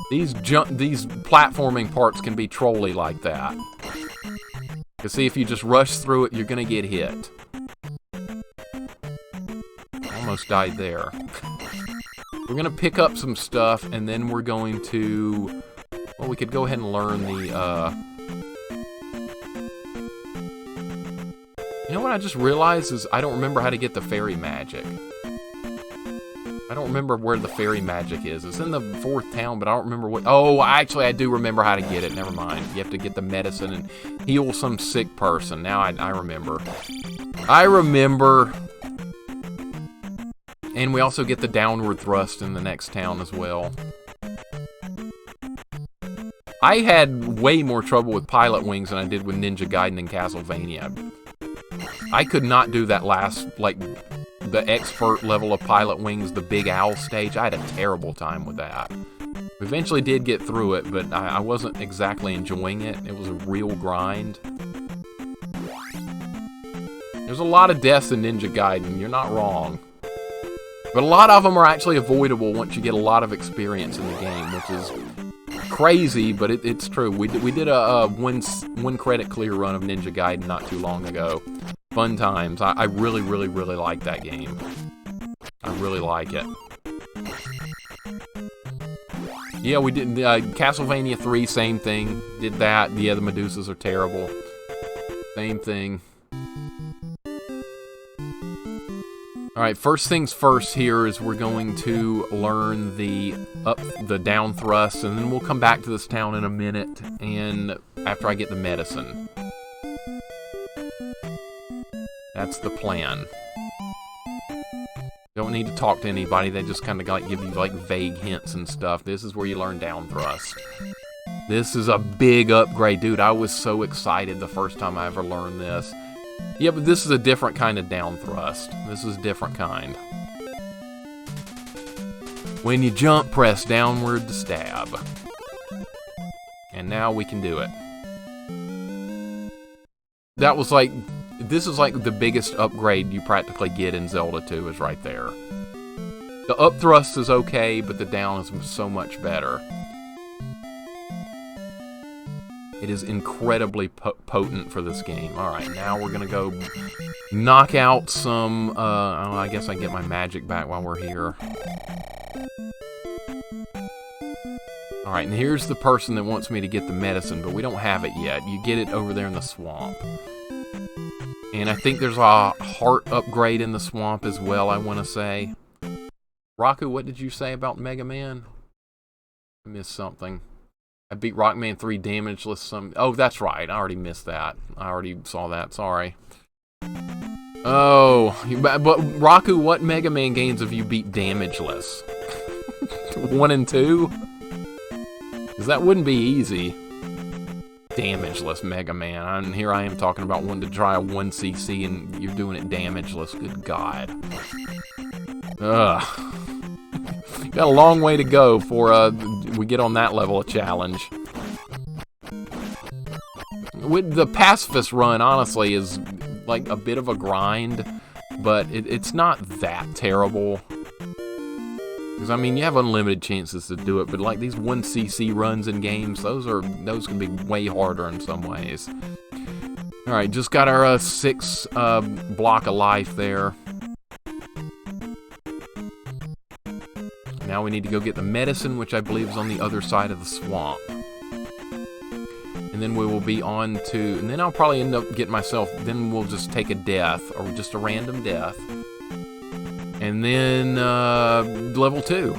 These platforming parts can be trolly like that. You see, if you just rush through it, you're gonna get hit. Almost died there. We're gonna pick up some stuff, and then we're going to... well, we could go ahead and learn the, You know what I just realized is I don't remember how to get the fairy magic. I don't remember where the fairy magic is. It's in the 4th town, but I don't remember what... oh, actually, I do remember how to get it. Never mind. You have to get the medicine and heal some sick person. Now I remember. I remember. And we also get the downward thrust in the next town as well. I had way more trouble with Pilot Wings than I did with Ninja Gaiden and Castlevania. I could not do that last, like... the expert level of Pilot Wings, the Big Owl stage. I had a terrible time with that. Eventually did get through it, but I wasn't exactly enjoying it. It was a real grind. There's a lot of deaths in Ninja Gaiden, you're not wrong. But a lot of them are actually avoidable once you get a lot of experience in the game, which is crazy, but it's true. We did a one credit clear run of Ninja Gaiden not too long ago. Fun times. I really, really, really like that game. I really like it. Yeah, we did Castlevania 3, same thing. Did that. Yeah, the Medusas are terrible. Same thing. Alright, first things first here is we're going to learn the down thrust, and then we'll come back to this town in a minute, and after I get the medicine. That's the plan. Don't need to talk to anybody, they just kind of like give you like vague hints and stuff. This is where you learn down thrust. This is a big upgrade, dude. I was so excited the first time I ever learned this. Yeah, but this is a different kind of down thrust. This is a different kind. When you jump, press downward to stab. And now we can do it. That was like... this is like the biggest upgrade you practically get in Zelda 2 is right there. The up thrust is okay, but the down is so much better. It is incredibly potent for this game. Alright, now we're gonna go knock out some, oh, I guess I get my magic back while we're here. Alright, and here's the person that wants me to get the medicine, but we don't have it yet. You get it over there in the swamp. And I think there's a heart upgrade in the swamp as well, I want to say. Raku, what did you say about Mega Man? I missed something. I beat Rockman 3 damageless. Oh, that's right. I already missed that. I already saw that. Sorry. Oh, but Raku, what Mega Man games have you beat damageless? 1 and 2? Because that wouldn't be easy. Damageless Mega Man. And here I am talking about wanting to try a 1cc and you're doing it damageless. Good God. Ugh. Got a long way to go before we get on that level of challenge. With the pacifist run, honestly, is like a bit of a grind, but it's not that terrible. Because I mean, you have unlimited chances to do it, but like these 1cc runs in games, those can be way harder in some ways. All right, just got our 6 block of life there. Now we need to go get the medicine, which I believe is on the other side of the swamp. And then we will be on to... And then I'll probably end up getting myself... Then we'll just take a death, or just a random death. And then level 2.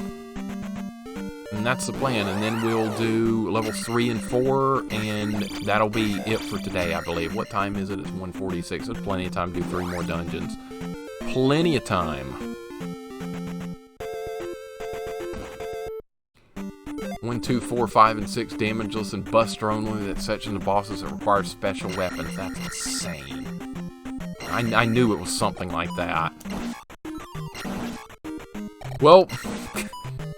And that's the plan. And then we'll do levels 3 and 4, and that'll be it for today, I believe. What time is it? It's 1:46. There's plenty of time to do 3 more dungeons. Plenty of time. 1, 2, 4, 5, and 6 damageless and buster only that section of bosses that require special weapons. That's insane. I knew it was something like that. Well,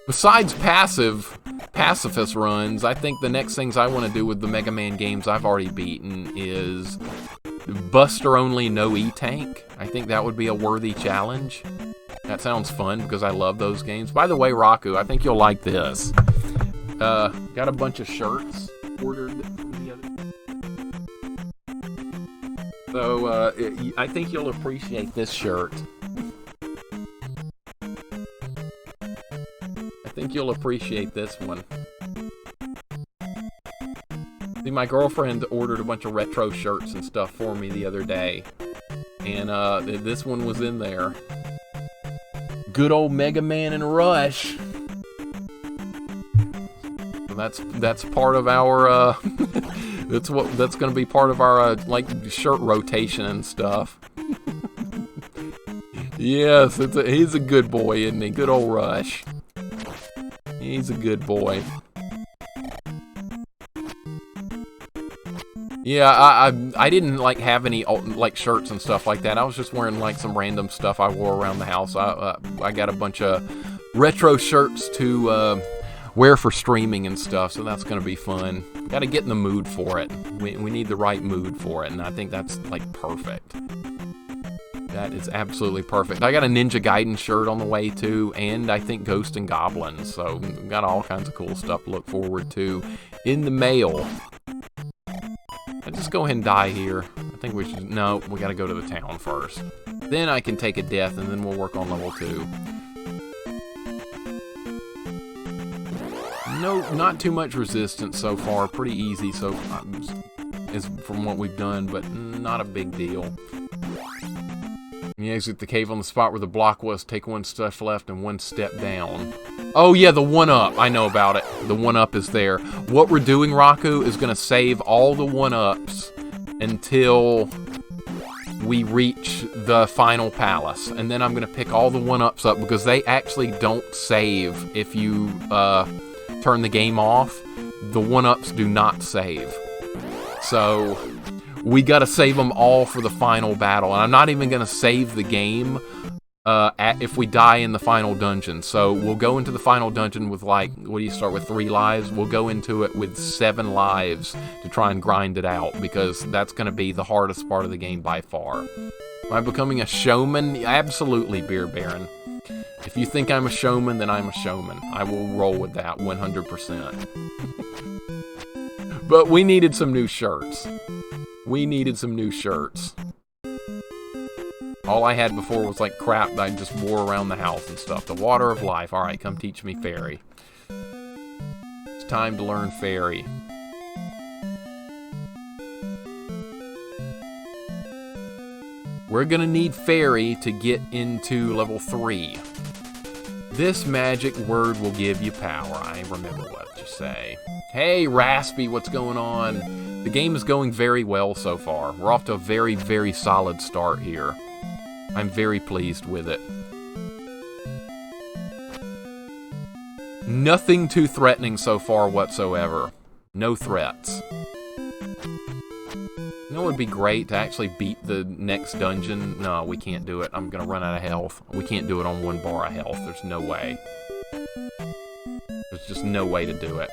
besides pacifist runs, I think the next things I want to do with the Mega Man games I've already beaten is buster only no E-Tank. I think that would be a worthy challenge. That sounds fun because I love those games. By the way, Raku, I think you'll like this. Got a bunch of shirts ordered from the other. So, I think you'll appreciate this shirt. I think you'll appreciate this one. See, my girlfriend ordered a bunch of retro shirts and stuff for me the other day. And, this one was in there. Good old Mega Man and Rush. That's part of our that's going to be part of our like shirt rotation and stuff. Yes, he's a good boy, isn't he? Good old Rush. He's a good boy. Yeah, I didn't like have any like shirts and stuff like that. I was just wearing like some random stuff I wore around the house. I got a bunch of retro shirts to wear for streaming and stuff, so that's going to be fun. Got to get in the mood for it. We need the right mood for it, and I think that's like perfect. That is absolutely perfect. I got a Ninja Gaiden shirt on the way too, and I think Ghost and Goblins, so we've got all kinds of cool stuff to look forward to in the mail. I'll just go ahead and die here. I think we should... No, we got to go to the town first. Then I can take a death, and then we'll work on level 2. No, not too much resistance so far. Pretty easy so is from what we've done, but not a big deal. You exit the cave on the spot where the block was. Take 1 step left and 1 step down. Oh yeah, the 1-up. I know about it. The 1-up is there. What we're doing, Raku, is going to save all the 1-ups until we reach the final palace. And then I'm going to pick all the 1-ups up because they actually don't save if you turn the game off. The 1-ups do not save. So we got to save them all for the final battle. And I'm not even going to save the game if we die in the final dungeon. So we'll go into the final dungeon with like, what do you start with, 3 lives? We'll go into it with 7 lives to try and grind it out, because that's going to be the hardest part of the game by far. Am I becoming a showman? Absolutely, Beer Baron. If you think I'm a showman, then I'm a showman. I will roll with that 100%. But we needed some new shirts. We needed some new shirts. All I had before was like crap that I just wore around the house and stuff. The water of life. Alright, come teach me fairy. It's time to learn fairy. We're gonna need fairy to get into level 3. This magic word will give you power. I remember what you say. Hey, Raspy, what's going on? The game is going very well so far. We're off to a very, very solid start here. I'm very pleased with it. Nothing too threatening so far whatsoever. No threats. You know what would be great to actually beat the next dungeon? No, we can't do it. I'm gonna run out of health. We can't do it on 1 bar of health. There's no way. There's just no way to do it.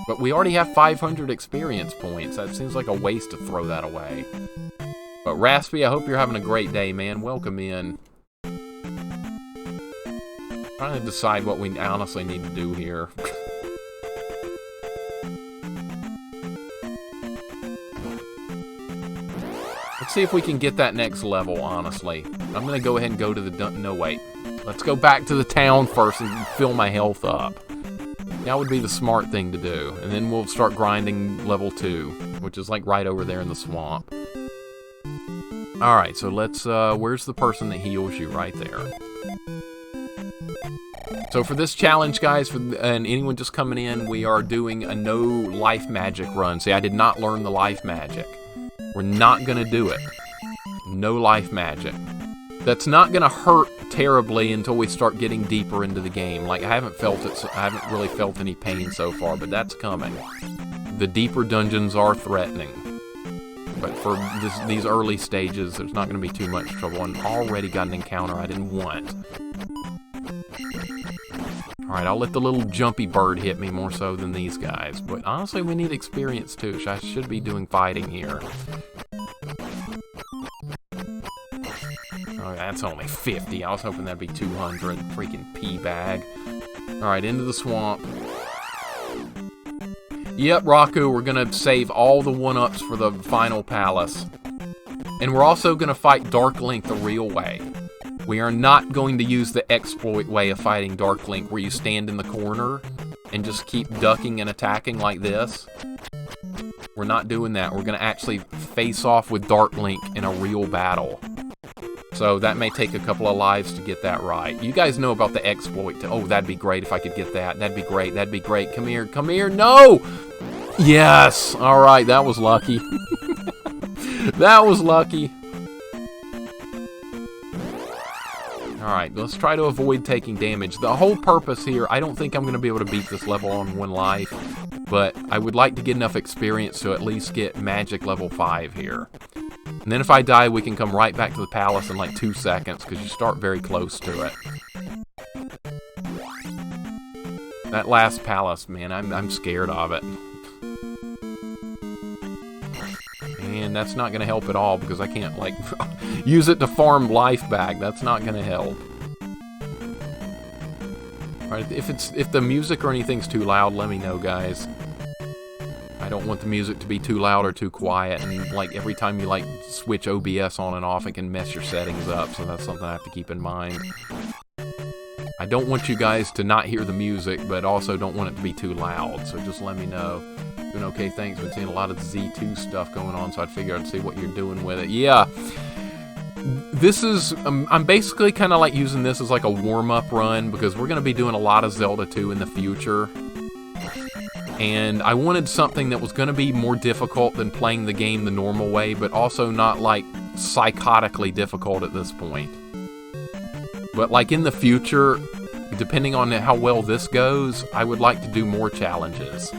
But we already have 500 experience points. That seems like a waste to throw that away. But Raspy, I hope you're having a great day, man. Welcome in. Trying to decide what we honestly need to do here. Let's see if we can get that next level, honestly. I'm going to go ahead and go to the... No, wait. Let's go back to the town first and fill my health up. That would be the smart thing to do. And then we'll start grinding level 2, which is like right over there in the swamp. Alright, so let's... where's the person that heals you? Right there. So for this challenge, guys, and anyone just coming in, we are doing a no life magic run. See, I did not learn the life magic. We're not going to do it. No life magic. That's not going to hurt terribly until we start getting deeper into the game. Like, I haven't felt it. I haven't really felt any pain so far, but that's coming. The deeper dungeons are threatening. But for these early stages, there's not going to be too much trouble. And already got an encounter I didn't want. Alright, I'll let the little jumpy bird hit me more so than these guys. But honestly, we need experience too. So I should be doing fighting here. Oh, that's only 50. I was hoping that'd be 200. Freaking pea bag. Alright, into the swamp. Yep, Raku, we're gonna save all the 1-ups for the final palace. And we're also gonna fight Dark Link the real way. We are not going to use the exploit way of fighting Dark Link, where you stand in the corner and just keep ducking and attacking like this. We're not doing that. We're going to actually face off with Dark Link in a real battle. So that may take a couple of lives to get that right. You guys know about the exploit. Oh, that'd be great if I could get that. That'd be great. That'd be great. Come here. Come here. No! Yes! Alright, that was lucky. That was lucky. Alright, let's try to avoid taking damage. The whole purpose here, I don't think I'm going to be able to beat this level on 1 life, but I would like to get enough experience to at least get magic level 5 here. And then if I die, we can come right back to the palace in like 2 seconds, because you start very close to it. That last palace, man, I'm scared of it. And that's not going to help at all, because I can't, like, use it to farm life back. That's not going to help. Alright, if the music or anything's too loud, let me know, guys. I don't want the music to be too loud or too quiet, and, like, every time you, like, switch OBS on and off, it can mess your settings up, so that's something I have to keep in mind. I don't want you guys to not hear the music, but also don't want it to be too loud, so just let me know. Doing okay, thanks. Been seeing a lot of Z2 stuff going on, so I'd figure I'd see what you're doing with it. Yeah. This is... I'm basically kind of like using this as like a warm-up run, because we're going to be doing a lot of Zelda 2 in the future. And I wanted something that was going to be more difficult than playing the game the normal way, but also not, like, psychotically difficult at this point. But, like, in the future, depending on how well this goes, I would like to do more challenges.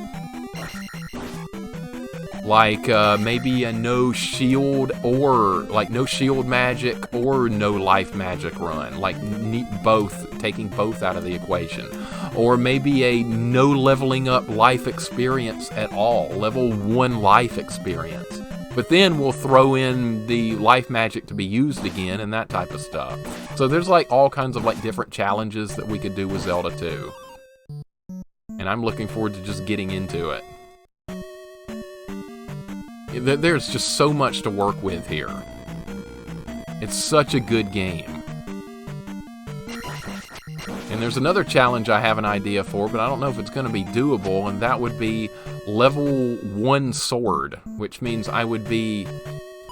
Like, maybe a no shield or, like, no shield magic or no life magic run. Like, both, taking both out of the equation. Or maybe a no leveling up life experience at all. Level 1 life experience. But then we'll throw in the life magic to be used again and that type of stuff. So there's like all kinds of like different challenges that we could do with Zelda 2. And I'm looking forward to just getting into it. There's just so much to work with here. It's such a good game. And there's another challenge I have an idea for, but I don't know if it's going to be doable, and that would be level 1 sword, which means I would be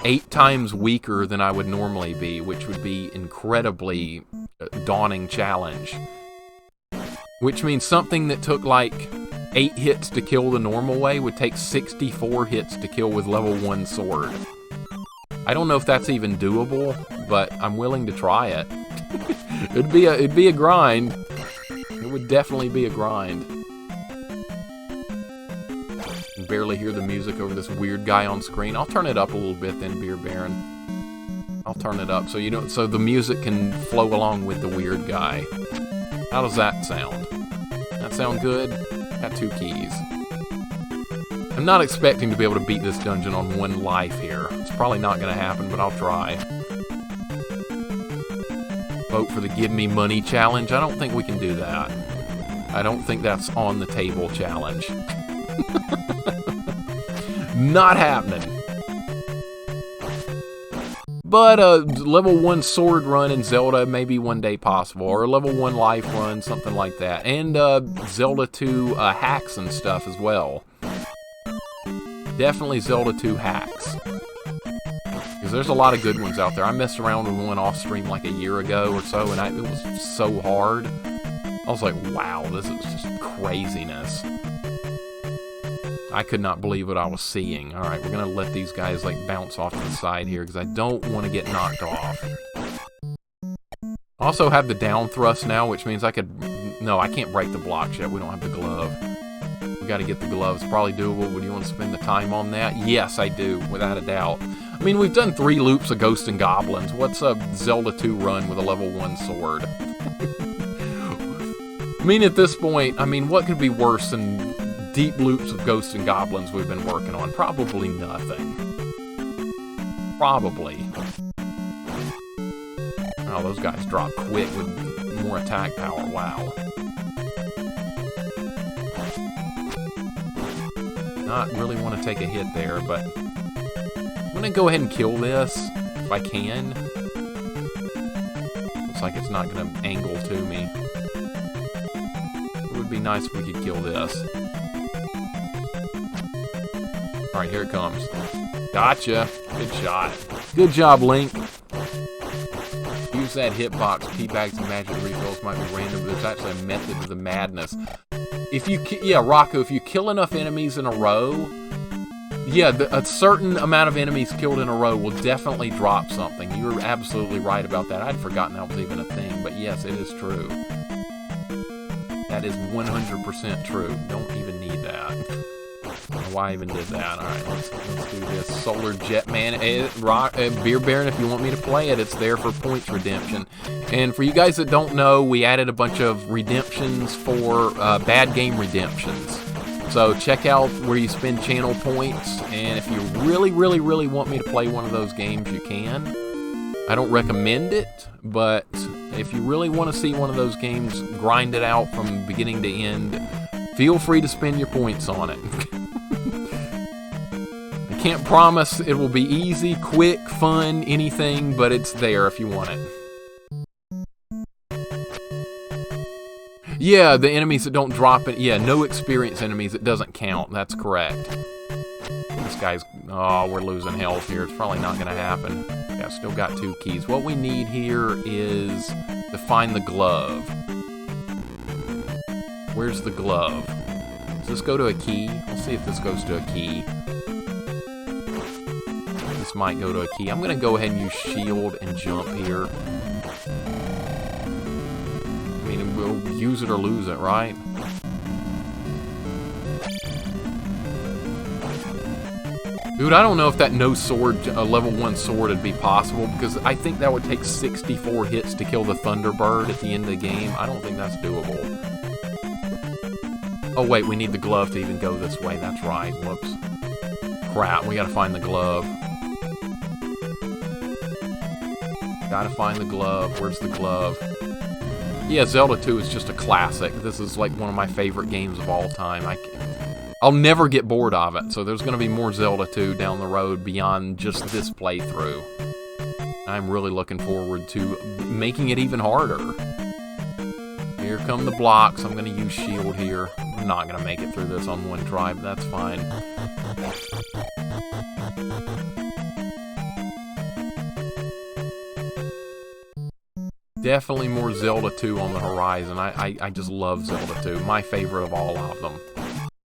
8 times weaker than I would normally be, which would be incredibly daunting challenge. Which means something that took like 8 hits to kill the normal way would take 64 hits to kill with level 1 sword. I don't know if that's even doable, but I'm willing to try it. It'd be a grind. It would definitely be a grind. You can barely hear the music over this weird guy on screen. I'll turn it up a little bit then, Beer Baron. I'll turn it up so the music can flow along with the weird guy. How does that sound? That sound good? Got 2 keys. I'm not expecting to be able to beat this dungeon on 1 life here. It's probably not going to happen, but I'll try. Vote for the Give Me Money challenge. I don't think we can do that. I don't think that's on the table challenge. Not happening. But a level 1 sword run in Zelda may be one day possible, or a level 1 life run, something like that. And Zelda 2 hacks and stuff as well. Definitely Zelda 2 hacks. Because there's a lot of good ones out there. I messed around with one off stream like a year ago or so, and it was so hard. I was like, wow, this is just craziness. I could not believe what I was seeing. Alright, we're going to let these guys like bounce off to the side here, because I don't want to get knocked off. I also have the down thrust now, which means I could... No, I can't break the blocks yet. We don't have the glove. We got to get the gloves. Probably doable. Would you want to spend the time on that? Yes, I do, without a doubt. I mean, we've done 3 loops of Ghosts and Goblins. What's a Zelda 2 run with a level 1 sword? I mean, at this point, I mean, what could be worse than deep loops of Ghosts and Goblins we've been working on? Probably nothing. Probably. Oh, those guys drop quick with more attack power. Wow. Not really want to take a hit there, but I'm going to go ahead and kill this if I can. Looks like it's not going to angle to me. It would be nice if we could kill this. Alright, here it comes. Gotcha. Good shot. Good job, Link. Use that hitbox. Teabags and magic refills might be random, but there's actually a method to the madness. If you... Yeah, Rocco, if you kill enough enemies in a row... Yeah, a certain amount of enemies killed in a row will definitely drop something. You're absolutely right about that. I'd forgotten that was even a thing, but yes, it is true. That is 100% true. Don't even need that. I don't know why I even did that. Alright, let's do this. Solar Jetman. Beer Baron, if you want me to play it, it's there for points redemption. And for you guys that don't know, we added a bunch of redemptions for bad game redemptions. So check out where you spend channel points, and if you really, really, really want me to play one of those games, you can. I don't recommend it, but if you really want to see one of those games grind it out from beginning to end, feel free to spend your points on it. I can't promise it will be easy, quick, fun, anything, but it's there if you want it. Yeah, the enemies that don't drop it. Yeah, no experience enemies. It doesn't count. That's correct. This guy's... Oh, we're losing health here. It's probably not going to happen. Yeah, still got 2 keys. What we need here is to find the glove. Where's the glove? Does this go to a key? Let's see if this goes to a key. This might go to a key. I'm going to go ahead and use shield and jump here. I mean, we'll use it or lose it, right? Dude, I don't know if that no sword, level 1 sword would be possible, because I think that would take 64 hits to kill the Thunderbird at the end of the game. I don't think that's doable. Oh wait, we need the glove to even go this way. That's right. Whoops. crap, we gotta find the glove. Gotta find the glove. Where's the glove? Yeah, Zelda 2 is just a classic. This is like one of my favorite games of all time. I'll never get bored of it, so there's gonna be more Zelda 2 down the road beyond just this playthrough. I'm really looking forward to making it even harder. Here come the blocks. I'm gonna use shield here. I'm not gonna make it through this on one try, but that's fine. Definitely more Zelda 2 on the horizon. I just love Zelda 2. My favorite of all of them.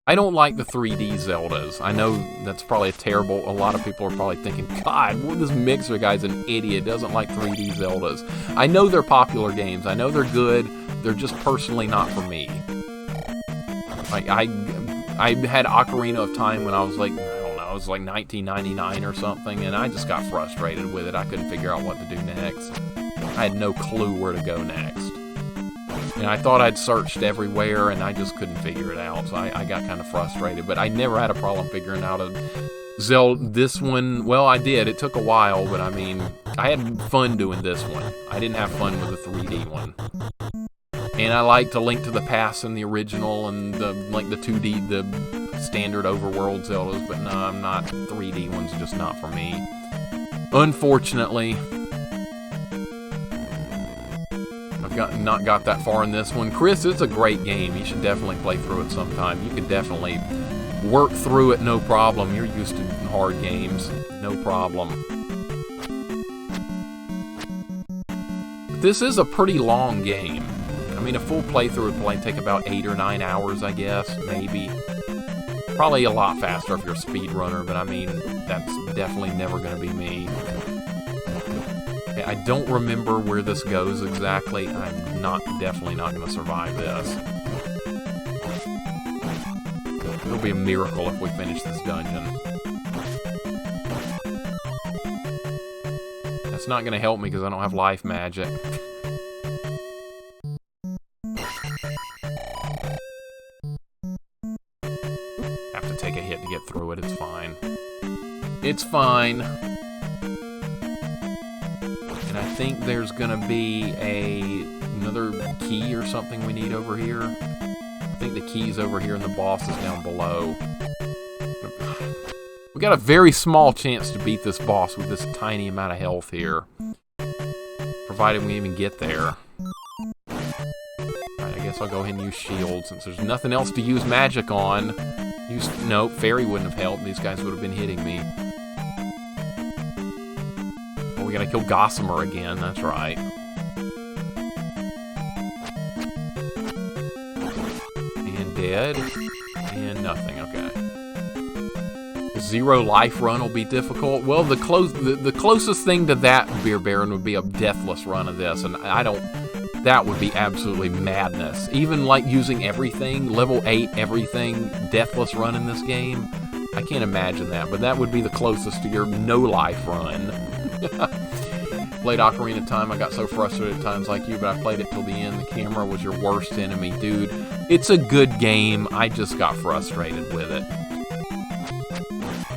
I don't like the 3D Zeldas. I know that's probably a lot of people are probably thinking, God, this Mixer guy's an idiot, doesn't like 3D Zeldas. I know they're popular games. I know they're good. They're just personally not for me. I had Ocarina of Time when I was like, I don't know, it was like 1999 or something, and I just got frustrated with it. I couldn't figure out what to do next. I had no clue where to go next. And I thought I'd searched everywhere, and I just couldn't figure it out, so I got kind of frustrated. But I never had a problem figuring out this one. Well, I did. It took a while, but I mean, I had fun doing this one. I didn't have fun with the 3D one. And I liked A Link to the Past and the original, and the 2D, the standard overworld Zeldas, but no, I'm not. 3D one's just not for me. Unfortunately. Not got that far in this one. Chris, it's a great game. You should definitely play through it sometime. You could definitely work through it, no problem. You're used to hard games, no problem. This is a pretty long game. I mean, a full playthrough would probably take about 8 or 9 hours, I guess, maybe. Probably a lot faster if you're a speedrunner, but I mean, that's definitely never going to be me. I don't remember where this goes exactly. I'm definitely not going to survive this. It'll be a miracle if we finish this dungeon. That's not going to help me because I don't have life magic. Have to take a hit to get through it. It's fine. It's fine. And I think there's gonna be another key or something we need over here. I think the key's over here and the boss is down below. We got a very small chance to beat this boss with this tiny amount of health here. Provided we even get there. Alright, I guess I'll go ahead and use shield since there's nothing else to use magic on. No, fairy wouldn't have helped. These guys would have been hitting me. We gotta kill Gossamer again, that's right. And dead. And nothing, okay. 0 life run will be difficult. Well, the closest thing to that, Beer Baron, would be a deathless run of this, and that would be absolutely madness. Even like using everything, level 8 everything, deathless run in this game, I can't imagine that, but that would be the closest to your no life run. Played Ocarina of Time. I got so frustrated at times like you, but I played it till the end. The camera was your worst enemy, dude. It's a good game. I just got frustrated with it.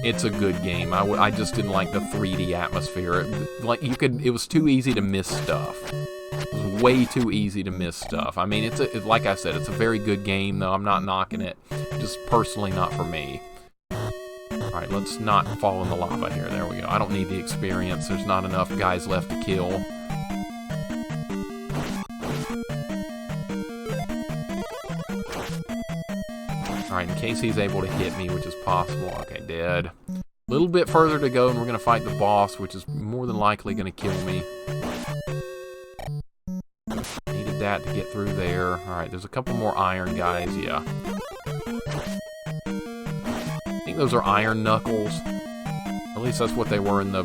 It's a good game. I just didn't like the 3D atmosphere. It was too easy to miss stuff. It was way too easy to miss stuff. I mean, like I said, it's a very good game, though. I'm not knocking it. Just personally not for me. Alright, let's not fall in the lava here. There we go. I don't need the experience. There's not enough guys left to kill. Alright, in case he's able to hit me, which is possible. Okay, dead. A little bit further to go, and we're going to fight the boss, which is more than likely going to kill me. Needed that to get through there. Alright, there's a couple more iron guys, yeah. I think those are iron knuckles. At least that's what they were in the...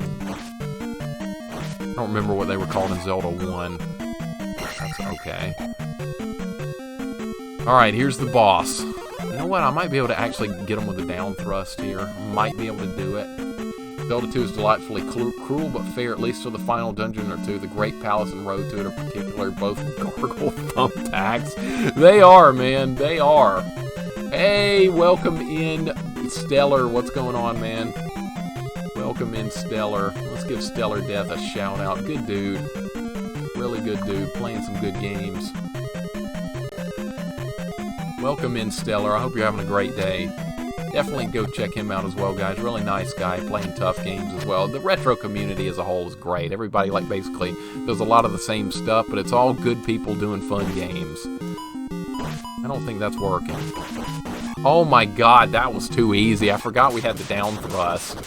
I don't remember what they were called in Zelda 1. That's okay. Alright, here's the boss. You know what? I might be able to actually get him with a down thrust here. Might be able to do it. Zelda 2 is delightfully cruel but fair, at least to the final dungeon or two. The Great Palace and Road to it are particular, both gargle thumbtacks. They are, man. They are. Hey, welcome in. Stellar. What's going on, man? Welcome in, Stellar. Let's give Stellar Death a shout out. Good dude. Really good dude. Playing some good games. Welcome in, Stellar. I hope you're having a great day. Definitely go check him out as well, guys. Really nice guy, playing tough games as well. The retro community as a whole is great. Everybody, like, basically does a lot of the same stuff, but it's all good people doing fun games. I don't think that's working. Oh my god, that was too easy. I forgot we had the down thrust.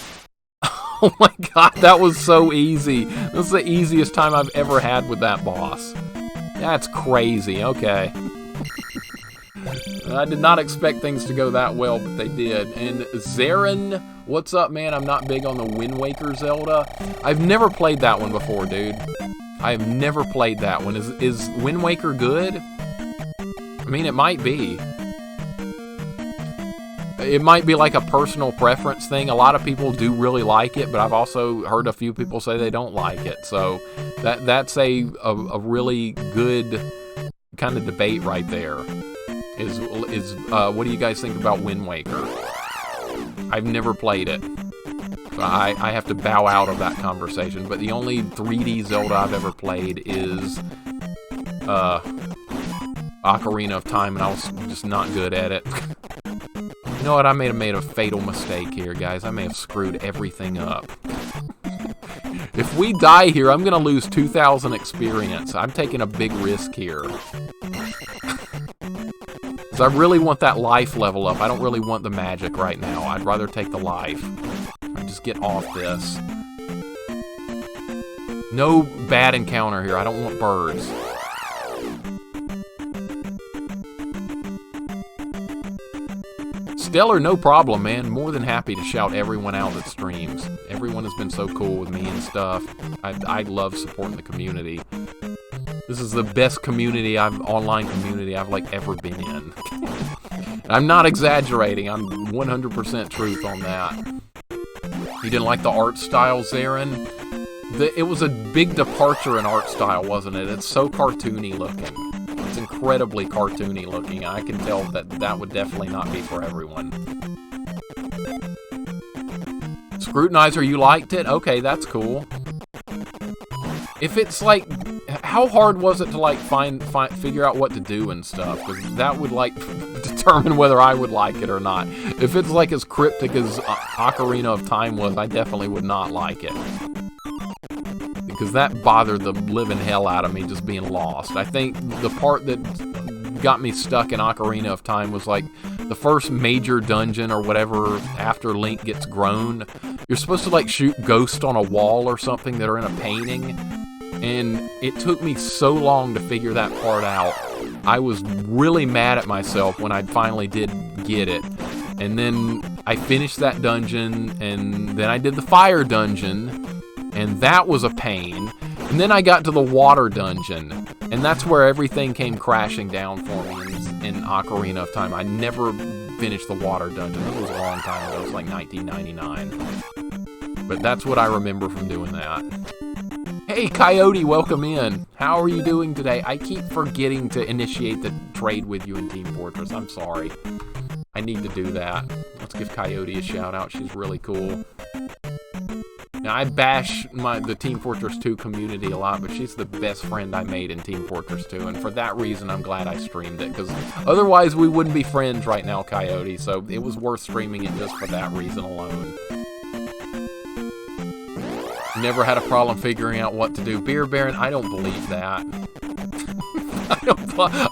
Oh my god, that was so easy. This is the easiest time I've ever had with that boss. That's crazy. Okay. I did not expect things to go that well, but they did. And Zarin, what's up, man? I'm not big on the Wind Waker Zelda. I've never played that one before, dude. I have never played that one. Is Wind Waker good? I mean, it might be. It might be like a personal preference thing. A lot of people do really like it, but I've also heard a few people say they don't like it. So that's a really good kind of debate right there. What do you guys think about Wind Waker? I've never played it. So I have to bow out of that conversation. But the only 3D Zelda I've ever played is Ocarina of Time, and I was just not good at it. You know what? I may have made a fatal mistake here, guys. I may have screwed everything up. If we die here, I'm going to lose 2,000 experience. I'm taking a big risk here. Because I really want that life level up. I don't really want the magic right now. I'd rather take the life. Just get off this. No bad encounter here. I don't want birds. Stellar, no problem, man. More than happy to shout everyone out that streams. Everyone has been so cool with me and stuff. I love supporting the community. This is the best community online community I've like ever been in. I'm not exaggerating. I'm 100% truth on that. You didn't like the art style, Zarin? It was a big departure in art style, wasn't it? It's so cartoony looking. It's incredibly cartoony looking. I can tell that would definitely not be for everyone. Scrutinizer, you liked it? Okay, that's cool. If it's like, how hard was it to like figure out what to do and stuff? Because that would like determine whether I would like it or not. If it's like as cryptic as Ocarina of Time was, I definitely would not like it. Because that bothered the living hell out of me, just being lost. I think the part that got me stuck in Ocarina of Time was like the first major dungeon or whatever after Link gets grown. You're supposed to like shoot ghosts on a wall or something that are in a painting. And it took me so long to figure that part out. I was really mad at myself when I finally did get it. And then I finished that dungeon, and then I did the fire dungeon. And that was a pain. And then I got to the water dungeon. And that's where everything came crashing down for me in Ocarina of Time. I never finished the water dungeon. That was a long time ago. It was like 1999. But that's what I remember from doing that. Hey, Coyote, welcome in. How are you doing today? I keep forgetting to initiate the trade with you in Team Fortress. I'm sorry. I need to do that. Let's give Coyote a shout out. She's really cool. Now, I bash the Team Fortress 2 community a lot, but she's the best friend I made in Team Fortress 2, and for that reason, I'm glad I streamed it, because otherwise we wouldn't be friends right now, Coyote, so it was worth streaming it just for that reason alone. Never had a problem figuring out what to do. Beer Baron, I don't believe that.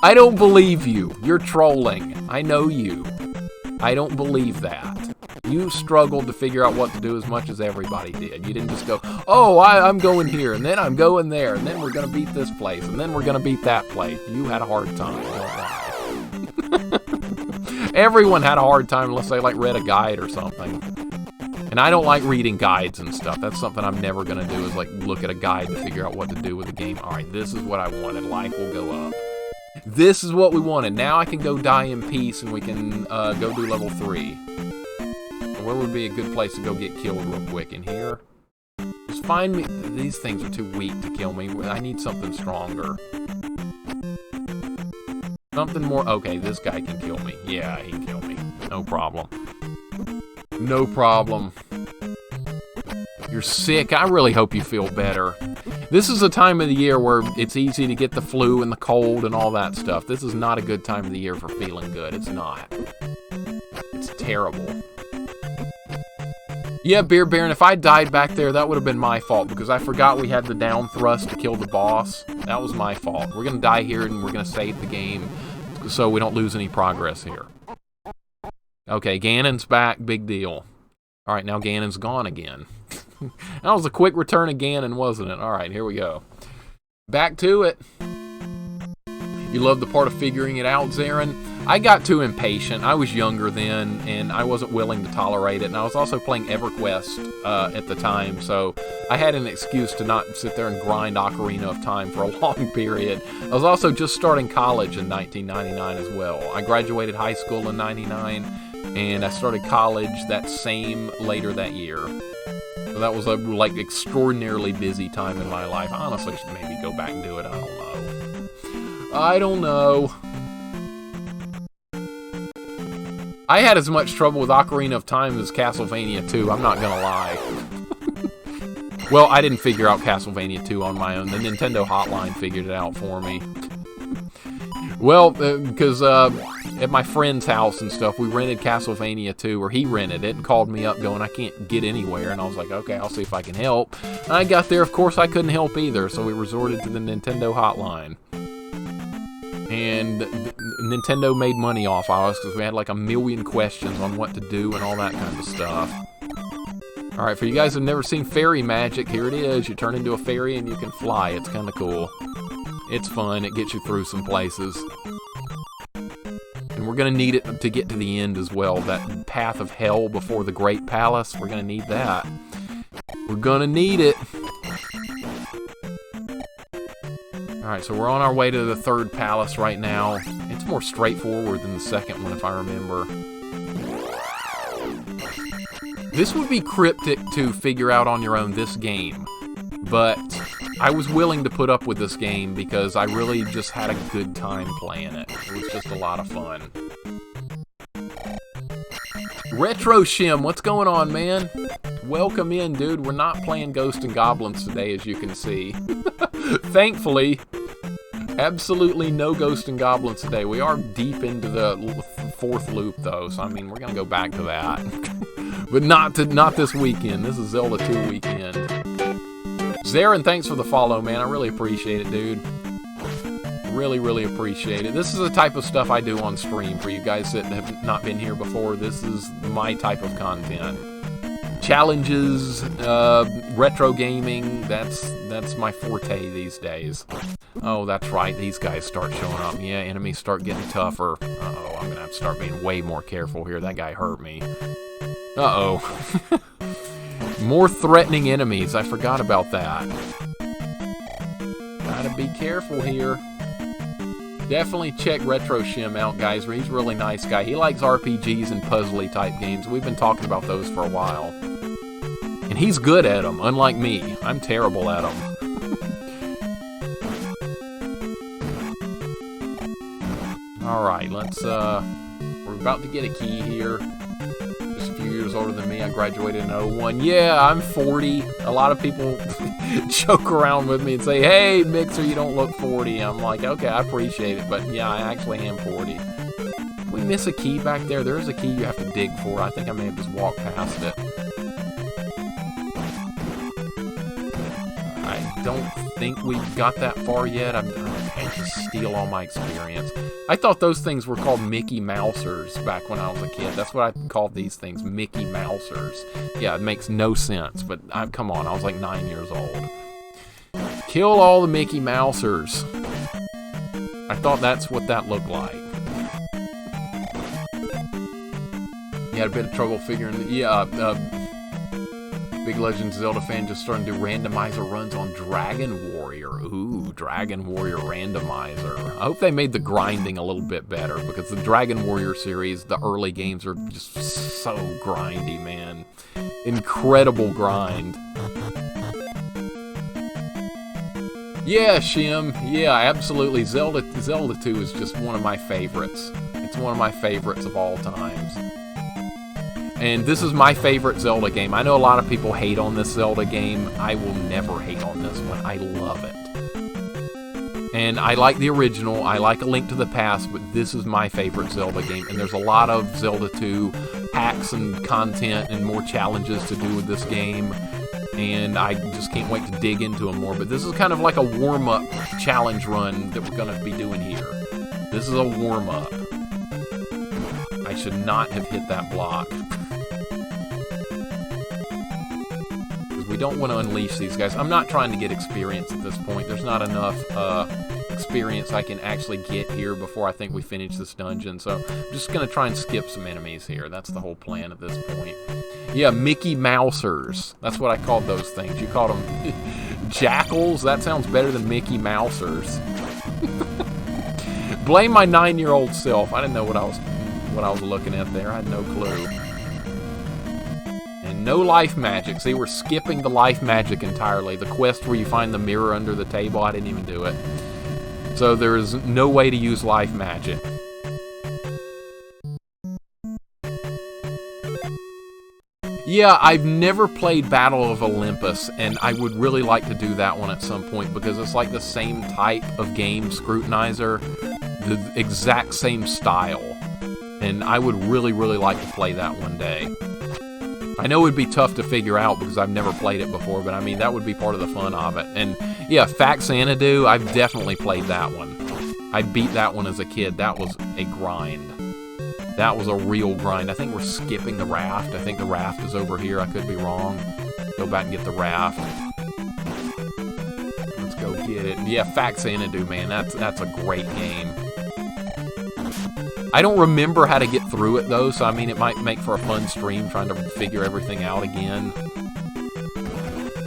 I don't believe you. You're trolling. I know you. I don't believe that. You struggled to figure out what to do as much as everybody did. You didn't just go, oh, I'm going here, and then I'm going there, and then we're going to beat this place, and then we're going to beat that place. You had a hard time. Don't lie. Everyone had a hard time unless they like read a guide or something. And I don't like reading guides and stuff. That's something I'm never going to do, is like look at a guide to figure out what to do with the game. All right, this is what I wanted. Life will go up. This is what we wanted. Now I can go die in peace, and we can go do level 3. Where would be a good place to go get killed real quick? In here? Just find me. These things are too weak to kill me. I need something stronger. Something more. Okay, this guy can kill me. Yeah, he can kill me. No problem. No problem. You're sick. I really hope you feel better. This is a time of the year where it's easy to get the flu and the cold and all that stuff. This is not a good time of the year for feeling good. It's not. It's terrible. Yeah, Beer Baron, if I died back there, that would have been my fault because I forgot we had the down thrust to kill the boss. That was my fault. We're going to die here and we're going to save the game so we don't lose any progress here. Okay, Ganon's back. Big deal. All right, now Ganon's gone again. That was a quick return of Ganon, wasn't it? All right, here we go. Back to it. You love the part of figuring it out, Zarin? I got too impatient. I was younger then, and I wasn't willing to tolerate it. And I was also playing EverQuest at the time, so I had an excuse to not sit there and grind Ocarina of Time for a long period. I was also just starting college in 1999 as well. I graduated high school in 99, and I started college later that year. So that was a extraordinarily busy time in my life. I honestly should maybe go back and do it. I don't know. I had as much trouble with Ocarina of Time as Castlevania 2, I'm not gonna lie. Well, I didn't figure out Castlevania 2 on my own. The Nintendo Hotline figured it out for me. Well, because at my friend's house and stuff, we rented Castlevania 2, or he rented it and called me up going, I can't get anywhere. And I was like, okay, I'll see if I can help. And I got there, of course, I couldn't help either, so we resorted to the Nintendo Hotline. And Nintendo made money off of us because we had like a million questions on what to do and all that kind of stuff. Alright, for you guys who've never seen fairy magic, here it is. You turn into a fairy and you can fly. It's kind of cool. It's fun. It gets you through some places. And we're going to need it to get to the end as well. That path of hell before the Great Palace, we're going to need that. We're going to need it. Alright, so we're on our way to the third palace right now. It's more straightforward than the second one, if I remember. This would be cryptic to figure out on your own, this game. But I was willing to put up with this game because I really just had a good time playing it. It was just a lot of fun. Retro Shim, what's going on, man? Welcome in, dude. We're not playing Ghosts and Goblins today, as you can see. Thankfully, absolutely no Ghosts and Goblins today. We are deep into the fourth loop, though, so I mean, we're gonna go back to that. But not this weekend. This is Zelda 2 weekend. Zarin, thanks for the follow, man. I really appreciate it, dude. Really, really appreciate it. This is the type of stuff I do on stream for you guys that have not been here before. This is my type of content. Challenges, retro gaming, that's my forte these days. Oh, that's right, these guys start showing up. Yeah, enemies start getting tougher. Uh-oh, I'm gonna have to start being way more careful here. That guy hurt me. Uh-oh. More threatening enemies, I forgot about that. Gotta be careful here. Definitely check Retro Shim out, guys. He's a really nice guy. He likes RPGs and puzzly type games. We've been talking about those for a while. And he's good at them, unlike me. I'm terrible at them. Alright, let's, we're about to get a key here. Just a few years older than me. I graduated in 01. Yeah, I'm 40. A lot of people joke around with me and say, hey, Mixer, you don't look 40. I'm like, okay, I appreciate it, but yeah, I actually am 40. Did we miss a key back there? There is a key you have to dig for. I think I may have just walked past it. I don't think we got that far yet. I'm trying to steal all my experience. I thought those things were called Mickey Mousers back when I was a kid. That's what I called these things, Mickey Mousers. Yeah, it makes no sense, but come on, I was like 9 years old. Kill all the Mickey Mousers. I thought that's what that looked like. You had a bit of trouble figuring, Big Legend Zelda fan just starting to do randomizer runs on Dragon Warrior. Ooh, Dragon Warrior randomizer. I hope they made the grinding a little bit better, because the Dragon Warrior series, the early games are just so grindy, man. Incredible grind. Yeah, Shim. Yeah, absolutely. Zelda 2 is just one of my favorites. It's one of my favorites of all times. And this is my favorite Zelda game. I know a lot of people hate on this Zelda game. I will never hate on this one. I love it. And I like the original. I like A Link to the Past, but this is my favorite Zelda game. And there's a lot of Zelda 2 hacks and content and more challenges to do with this game. And I just can't wait to dig into them more. But this is kind of like a warm-up challenge run that we're going to be doing here. This is a warm-up. I should not have hit that block. Because we don't want to unleash these guys. I'm not trying to get experience at this point. There's not enough experience I can actually get here before I think we finish this dungeon. So I'm just going to try and skip some enemies here. That's the whole plan at this point. Yeah, Mickey Mousers. That's what I called those things. You called them jackals? That sounds better than Mickey Mousers. Blame my 9-year-old self. I didn't know what I was looking at there. I had no clue. And no life magic. See, we're skipping the life magic entirely. The quest where you find the mirror under the table, I didn't even do it. So there is no way to use life magic. Yeah, I've never played Battle of Olympus, and I would really like to do that one at some point because it's like the same type of game, Scrutinizer, the exact same style. And I would really, really like to play that one day. I know it would be tough to figure out because I've never played it before, but I mean, that would be part of the fun of it. And yeah, Faxanadu, I've definitely played that one. I beat that one as a kid. That was a grind. That was a real grind. I think we're skipping the raft. I think the raft is over here. I could be wrong. Go back and get the raft. Let's go get it. Yeah, Faxanadu, man. That's a great game. I don't remember how to get through it, though, so I mean, it might make for a fun stream trying to figure everything out again.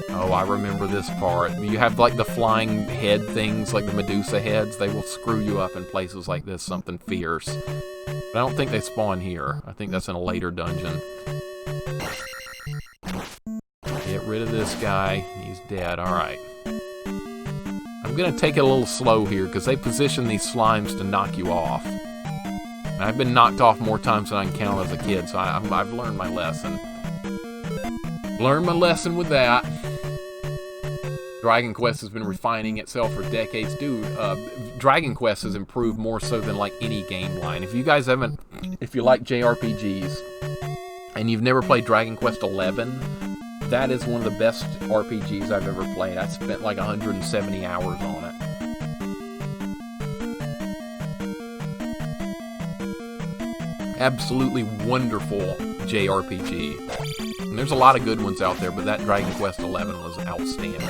Oh, I remember this part. You have, like, the flying head things, like the Medusa heads. They will screw you up in places like this, something fierce. But I don't think they spawn here. I think that's in a later dungeon. Get rid of this guy. He's dead. Alright. I'm going to take it a little slow here, because they position these slimes to knock you off. And I've been knocked off more times than I can count as a kid, so I've learned my lesson. Learned my lesson with that. Dragon Quest has been refining itself for decades. Dude, Dragon Quest has improved more so than like any game line. If you guys haven't, if you like JRPGs and you've never played Dragon Quest 11, that is one of the best RPGs I've ever played. I spent like 170 hours on it. Absolutely wonderful JRPG. And there's a lot of good ones out there, but that Dragon Quest 11 was outstanding.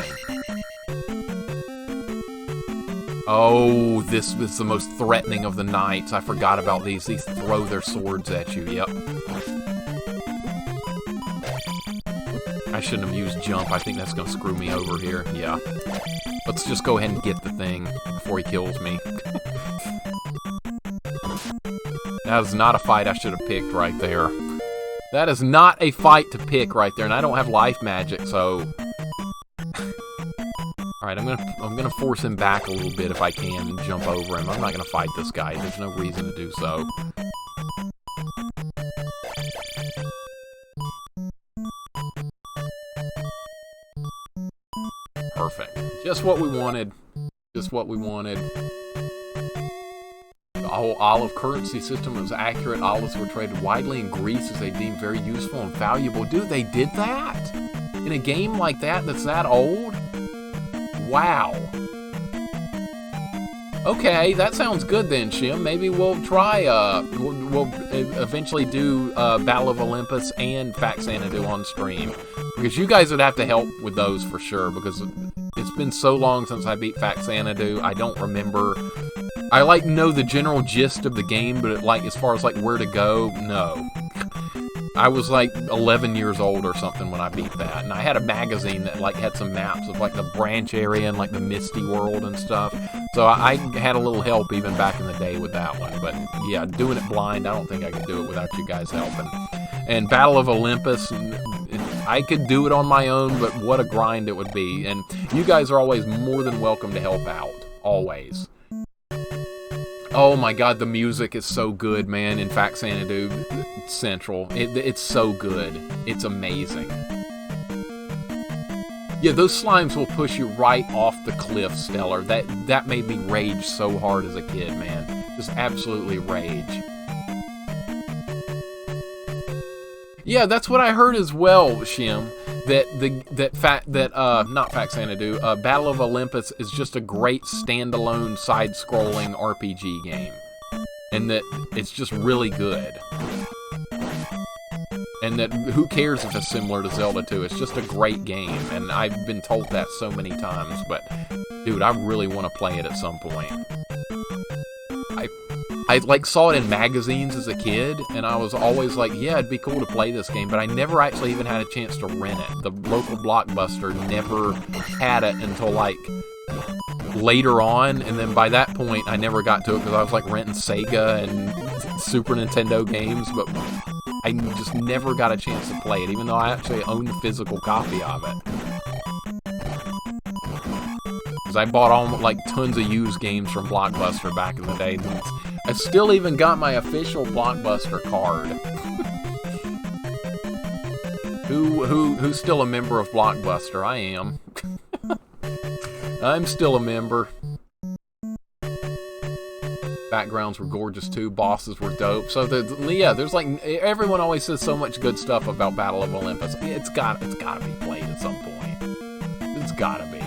Oh, this is the most threatening of the knights. I forgot about these. These throw their swords at you. Yep. I shouldn't have used jump. I think that's going to screw me over here. Yeah. Let's just go ahead and get the thing before he kills me. That is not a fight I should have picked right there. That is not a fight to pick right there, and I don't have life magic, so... Alright, I'm gonna force him back a little bit if I can and jump over him. I'm not gonna fight this guy. There's no reason to do so. Perfect. Just what we wanted. Just what we wanted. The whole olive currency system was accurate. Olives were traded widely in Greece as they deemed very useful and valuable. Dude, they did that? In a game like that that's that old? Wow. Okay, that sounds good then, Shim. Maybe we'll try, we'll eventually do Battle of Olympus and Faxanadu on stream. Because you guys would have to help with those for sure, because it's been so long since I beat Faxanadu, I don't remember. I, like, know the general gist of the game, but, like, as far as, like, where to go, no. I was, like, 11 years old or something when I beat that, and I had a magazine that, like, had some maps of, like, the branch area and, like, the Misty World and stuff, so I had a little help even back in the day with that one, but, yeah, doing it blind, I don't think I could do it without you guys helping. And Battle of Olympus, I could do it on my own, but what a grind it would be, and you guys are always more than welcome to help out, always. Oh my god, the music is so good, man. In fact, Xanadu Central. It's so good. It's amazing. Yeah, those slimes will push you right off the cliff, Stellar. That made me rage so hard as a kid, man. Just absolutely rage. Yeah, that's what I heard as well, Shim. Not Fact Xanadu, Battle of Olympus is just a great standalone side-scrolling RPG game. And that it's just really good. And that who cares if it's similar to Zelda 2? It's just a great game, and I've been told that so many times, but dude, I really want to play it at some point. I like saw it in magazines as a kid, and I was always like, yeah, it'd be cool to play this game, but I never actually even had a chance to rent it. The local Blockbuster never had it until like later on, and then by that point I never got to it because I was like renting Sega and Super Nintendo games, but I just never got a chance to play it, even though I actually owned a physical copy of it. Because I bought all like tons of used games from Blockbuster back in the day. I still even got my official Blockbuster card. Who's still a member of Blockbuster? I am. I'm still a member. Backgrounds were gorgeous too. Bosses were dope. So yeah, there's like everyone always says so much good stuff about Battle of Olympus. It's gotta be played at some point. It's gotta be.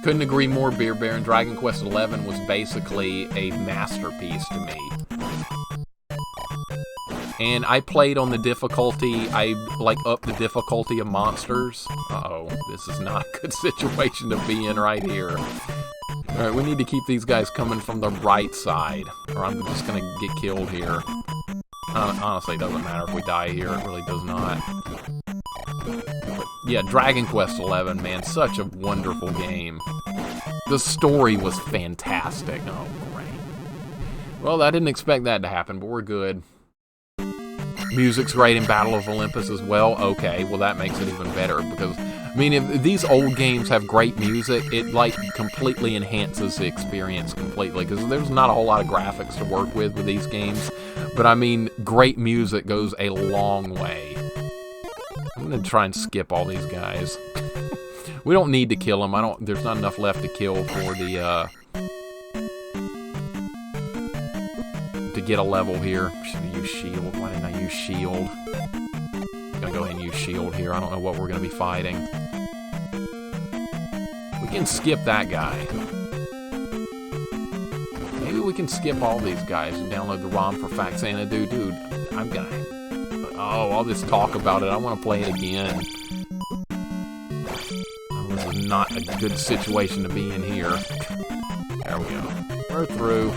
Couldn't agree more, Beer Baron. Dragon Quest XI was basically a masterpiece to me. And I played on the difficulty, I like upped the difficulty of monsters. Uh-oh, this is not a good situation to be in right here. Alright, we need to keep these guys coming from the right side, or I'm just gonna get killed here. Honestly, it doesn't matter if we die here, it really does not. But yeah, Dragon Quest XI, man, such a wonderful game. The story was fantastic. Oh, great. Well, I didn't expect that to happen, but we're good. Music's great in Battle of Olympus as well. Okay, well that makes it even better because, I mean, if these old games have great music, it like completely enhances the experience completely because there's not a whole lot of graphics to work with these games. But I mean, great music goes a long way. I'm gonna try and skip all these guys. We don't need to kill them. There's not enough left to kill for the to get a level here. Should have used shield. Why didn't I use shield? I'm gonna go ahead and use shield here. I don't know what we're gonna be fighting. We can skip that guy. Maybe we can skip all these guys and download the ROM for Fact Xanadu. Dude, I'm gonna... Oh, I'll just talk about it. I want to play it again. Oh, this is not a good situation to be in here. There we go. We're through.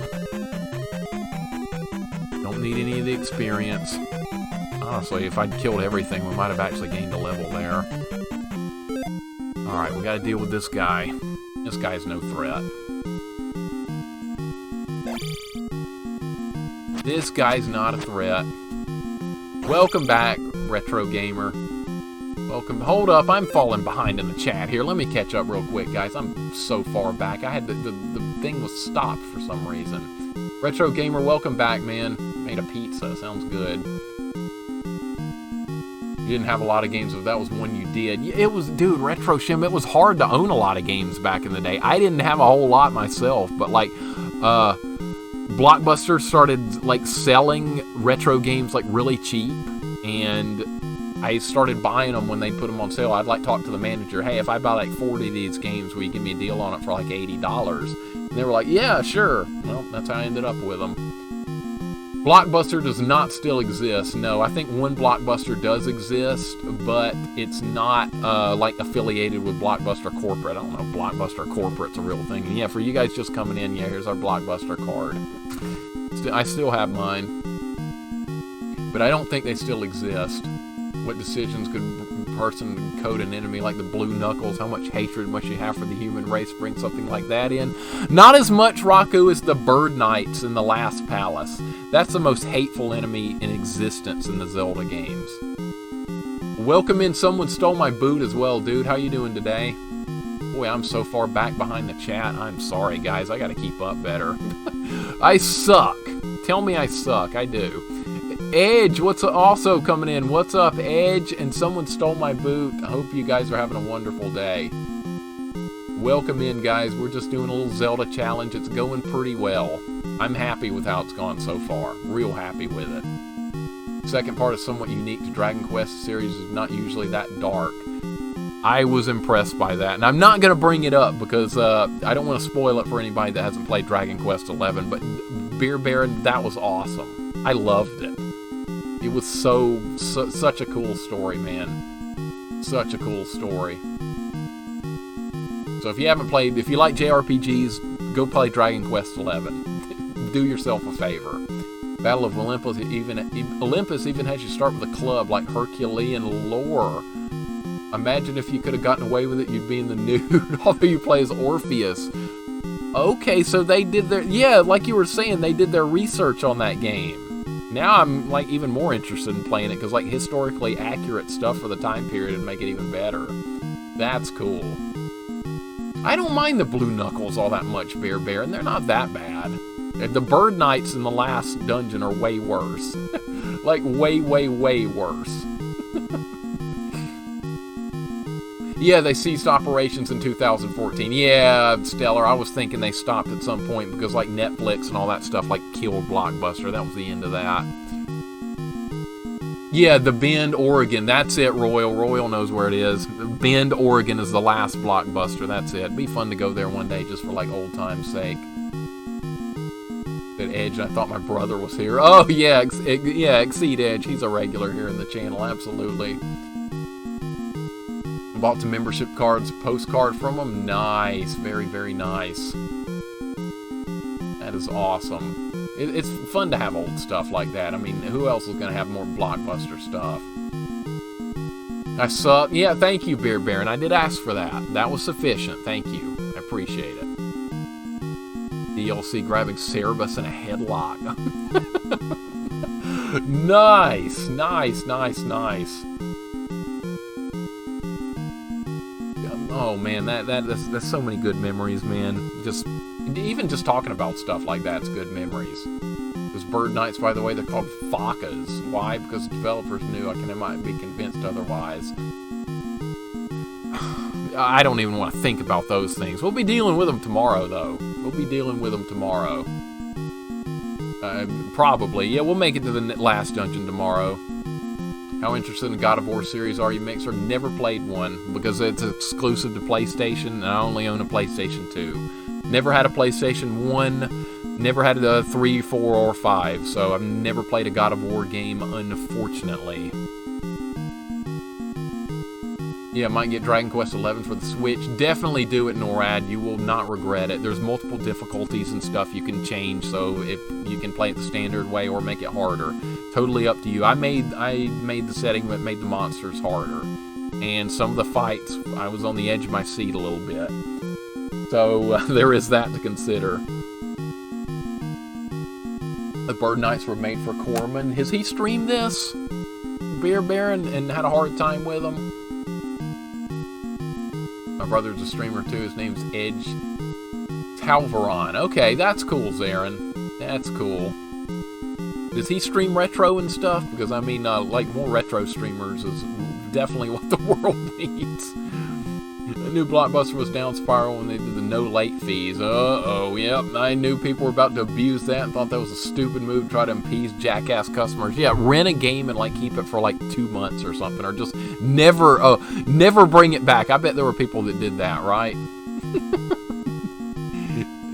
Don't need any of the experience. Honestly, if I'd killed everything, we might have actually gained a level there. Alright, we gotta deal with this guy. This guy's no threat. This guy's not a threat. Welcome back, Retro Gamer. Welcome. Hold up, I'm falling behind in the chat here. Let me catch up real quick, guys. I'm so far back. I had the thing was stopped for some reason. Retro Gamer, welcome back, man. Made a pizza. Sounds good. You didn't have a lot of games, but that was one you did. It was, dude, Retro Shim, it was hard to own a lot of games back in the day. I didn't have a whole lot myself, but like, Blockbuster started like selling retro games like really cheap, and I started buying them when they put them on sale. I'd like talk to the manager, hey, if I buy like 40 of these games, will you give me a deal on it for like $80? And they were like, yeah, sure. Well, that's how I ended up with them. Blockbuster does not still exist. No, I think one Blockbuster does exist, but it's not like affiliated with Blockbuster Corporate. I don't know if Blockbuster Corporate's a real thing. And yeah, for you guys just coming in, yeah, here's our Blockbuster card. I still have mine, but I don't think they still exist. What decisions could a person code an enemy like the Blue Knuckles? How much hatred must you have for the human race to bring something like that in? Not as much, Raku, as the Bird Knights in the Last Palace. That's the most hateful enemy in existence in the Zelda games. Welcome in. Someone stole my boot as well, dude. How you doing today? Boy, I'm so far back behind the chat. I'm sorry, guys. I gotta keep up better. I suck. Tell me I suck. I do. Edge, what's also coming in? What's up, Edge? And someone stole my boot. I hope you guys are having a wonderful day. Welcome in, guys. We're just doing a little Zelda challenge. It's going pretty well. I'm happy with how it's gone so far. Real happy with it. Second part is somewhat unique to Dragon Quest series. Is not usually that dark. I was impressed by that. And I'm not going to bring it up because I don't want to spoil it for anybody that hasn't played Dragon Quest XI. But Beer Baron, that was awesome. I loved it. It was such a cool story, man. Such a cool story. So if you haven't played, if you like JRPGs, go play Dragon Quest XI. Do yourself a favor. Battle of Olympus even has you start with a club like Herculean lore. Imagine if you could have gotten away with it, you'd be in the nude, although you play as Orpheus. Okay, so they did their, yeah, like you were saying, they did their research on that game. Now I'm, like, even more interested in playing it, because, like, historically accurate stuff for the time period would make it even better. That's cool. I don't mind the Blue Knuckles all that much, Bear Baron. They're not that bad. The Bird Knights in the last dungeon are way worse. Like, way, way, way worse. Yeah, they ceased operations in 2014. Yeah, Stellar, I was thinking they stopped at some point because, like, Netflix and all that stuff, like, killed Blockbuster. That was the end of that. Yeah, the Bend, Oregon. That's it, Royal. Royal knows where it is. Bend, Oregon is the last Blockbuster. That's it. It'd be fun to go there one day just for, like, old time's sake. That Edge, I thought my brother was here. Oh, yeah, Exceed Edge. He's a regular here in the channel, absolutely. Bought some membership cards, postcard from them. Nice. Very, very nice. That is awesome. It's fun to have old stuff like that. I mean, who else is going to have more Blockbuster stuff? I saw... Yeah, thank you, Beer Baron. I did ask for that. That was sufficient. Thank you. I appreciate it. DLC grabbing Cerebus in a headlock. Nice. Nice, nice, nice. Oh man, that's so many good memories, man. Even just talking about stuff like that's good memories. Those Bird Knights, by the way, they're called Fakas. Why? Because developers knew. I might be convinced otherwise. I don't even want to think about those things. We'll be dealing with them tomorrow, though. We'll be dealing with them tomorrow. Probably. Yeah, we'll make it to the last dungeon tomorrow. How interested in the God of War series are you, Mixer? Never played one, because it's exclusive to PlayStation, and I only own a PlayStation 2. Never had a PlayStation 1, never had a 3, 4, or 5, so I've never played a God of War game, unfortunately. Yeah, might get Dragon Quest XI for the Switch. Definitely do it, NORAD. You will not regret it. There's multiple difficulties and stuff you can change, so if you can play it the standard way or make it harder. Totally up to you. I made the setting that made the monsters harder. And some of the fights, I was on the edge of my seat a little bit. So, there is that to consider. The Bird Knights were made for Corman. Has he streamed this? Beer Baron, and had a hard time with them? My brother's a streamer too. His name's Edge Talvaron. Okay, that's cool, Zarin. That's cool. Does he stream retro and stuff? Because, I mean, like, more retro streamers is definitely what the world needs. The new Blockbuster was down spiral when they did the no late fees. Uh-oh, yep. I knew people were about to abuse that and thought that was a stupid move to try to appease jackass customers. Yeah, rent a game and, like, keep it for, like, 2 months or something. Or just never bring it back. I bet there were people that did that, right?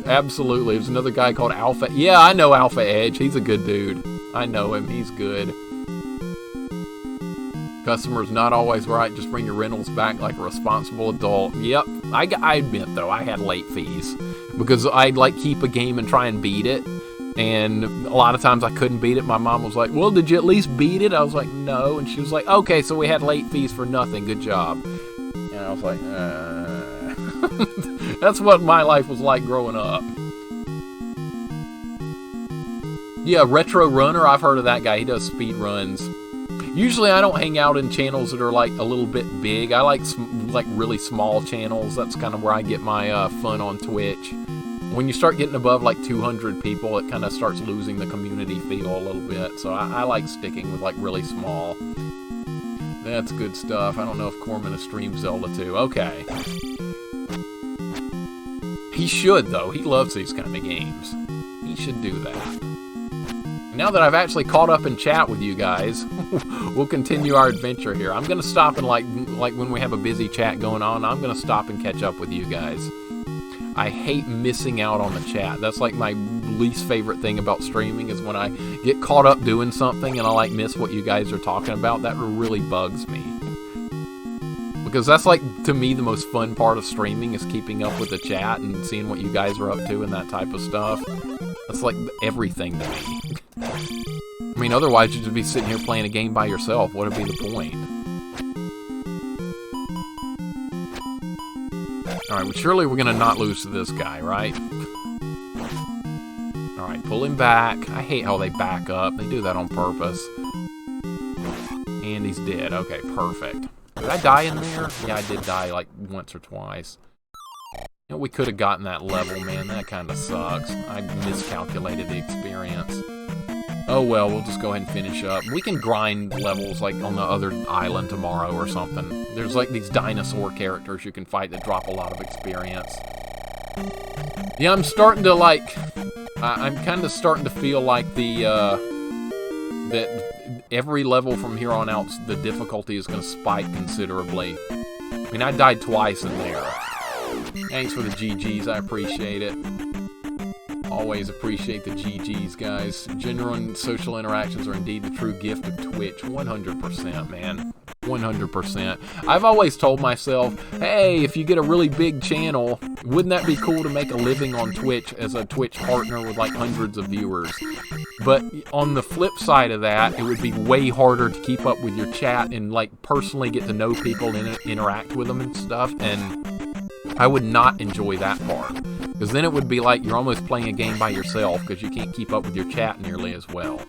Absolutely. There's another guy called Alpha. Yeah, I know Alpha Edge. He's a good dude. I know him. He's good. Customers not always right. Just bring your rentals back like a responsible adult. Yep. I admit, though, I had late fees. Because I'd, like, keep a game and try and beat it. And a lot of times I couldn't beat it. My mom was like, well, did you at least beat it? I was like, no. And she was like, okay, so we had late fees for nothing. Good job. And I was like, That's what my life was like growing up. Yeah, Retro Runner, I've heard of that guy. He does speed runs. Usually I don't hang out in channels that are like a little bit big. I like really small channels. That's kind of where I get my fun on Twitch. When you start getting above like 200 people, it kind of starts losing the community feel a little bit. So I like sticking with like really small. That's good stuff. I don't know if Corman has streamed Zelda too. Okay. He should, though. He loves these kind of games. He should do that. Now that I've actually caught up in chat with you guys, we'll continue our adventure here. I'm going to stop and like when we have a busy chat going on, I'm going to stop and catch up with you guys. I hate missing out on the chat. That's like my least favorite thing about streaming is when I get caught up doing something and I like miss what you guys are talking about. That really bugs me. Because that's like, to me, the most fun part of streaming is keeping up with the chat and seeing what you guys are up to and that type of stuff. That's like everything to me. I mean, otherwise you'd just be sitting here playing a game by yourself. What would be the point? Alright, well, surely we're going to not lose to this guy, right? Alright, pull him back. I hate how they back up. They do that on purpose. And he's dead. Okay, perfect. Did I die in there? Yeah, I did die like once or twice. You know, we could have gotten that level, man. That kind of sucks. I miscalculated the experience. Oh well, we'll just go ahead and finish up. We can grind levels like on the other island tomorrow or something. There's like these dinosaur characters you can fight that drop a lot of experience. Yeah, I'm starting to like... I'm kind of starting to feel like that every level from here on out, the difficulty is going to spike considerably. I mean, I died twice in there. Thanks for the GGs, I appreciate it. Always appreciate the GGs, guys. Genuine social interactions are indeed the true gift of Twitch. 100%, man. 100%. I've always told myself, hey, if you get a really big channel, wouldn't that be cool to make a living on Twitch as a Twitch partner with like hundreds of viewers? But on the flip side of that, it would be way harder to keep up with your chat and like personally get to know people and interact with them and stuff, and I would not enjoy that part. Because then it would be like you're almost playing a game by yourself because you can't keep up with your chat nearly as well.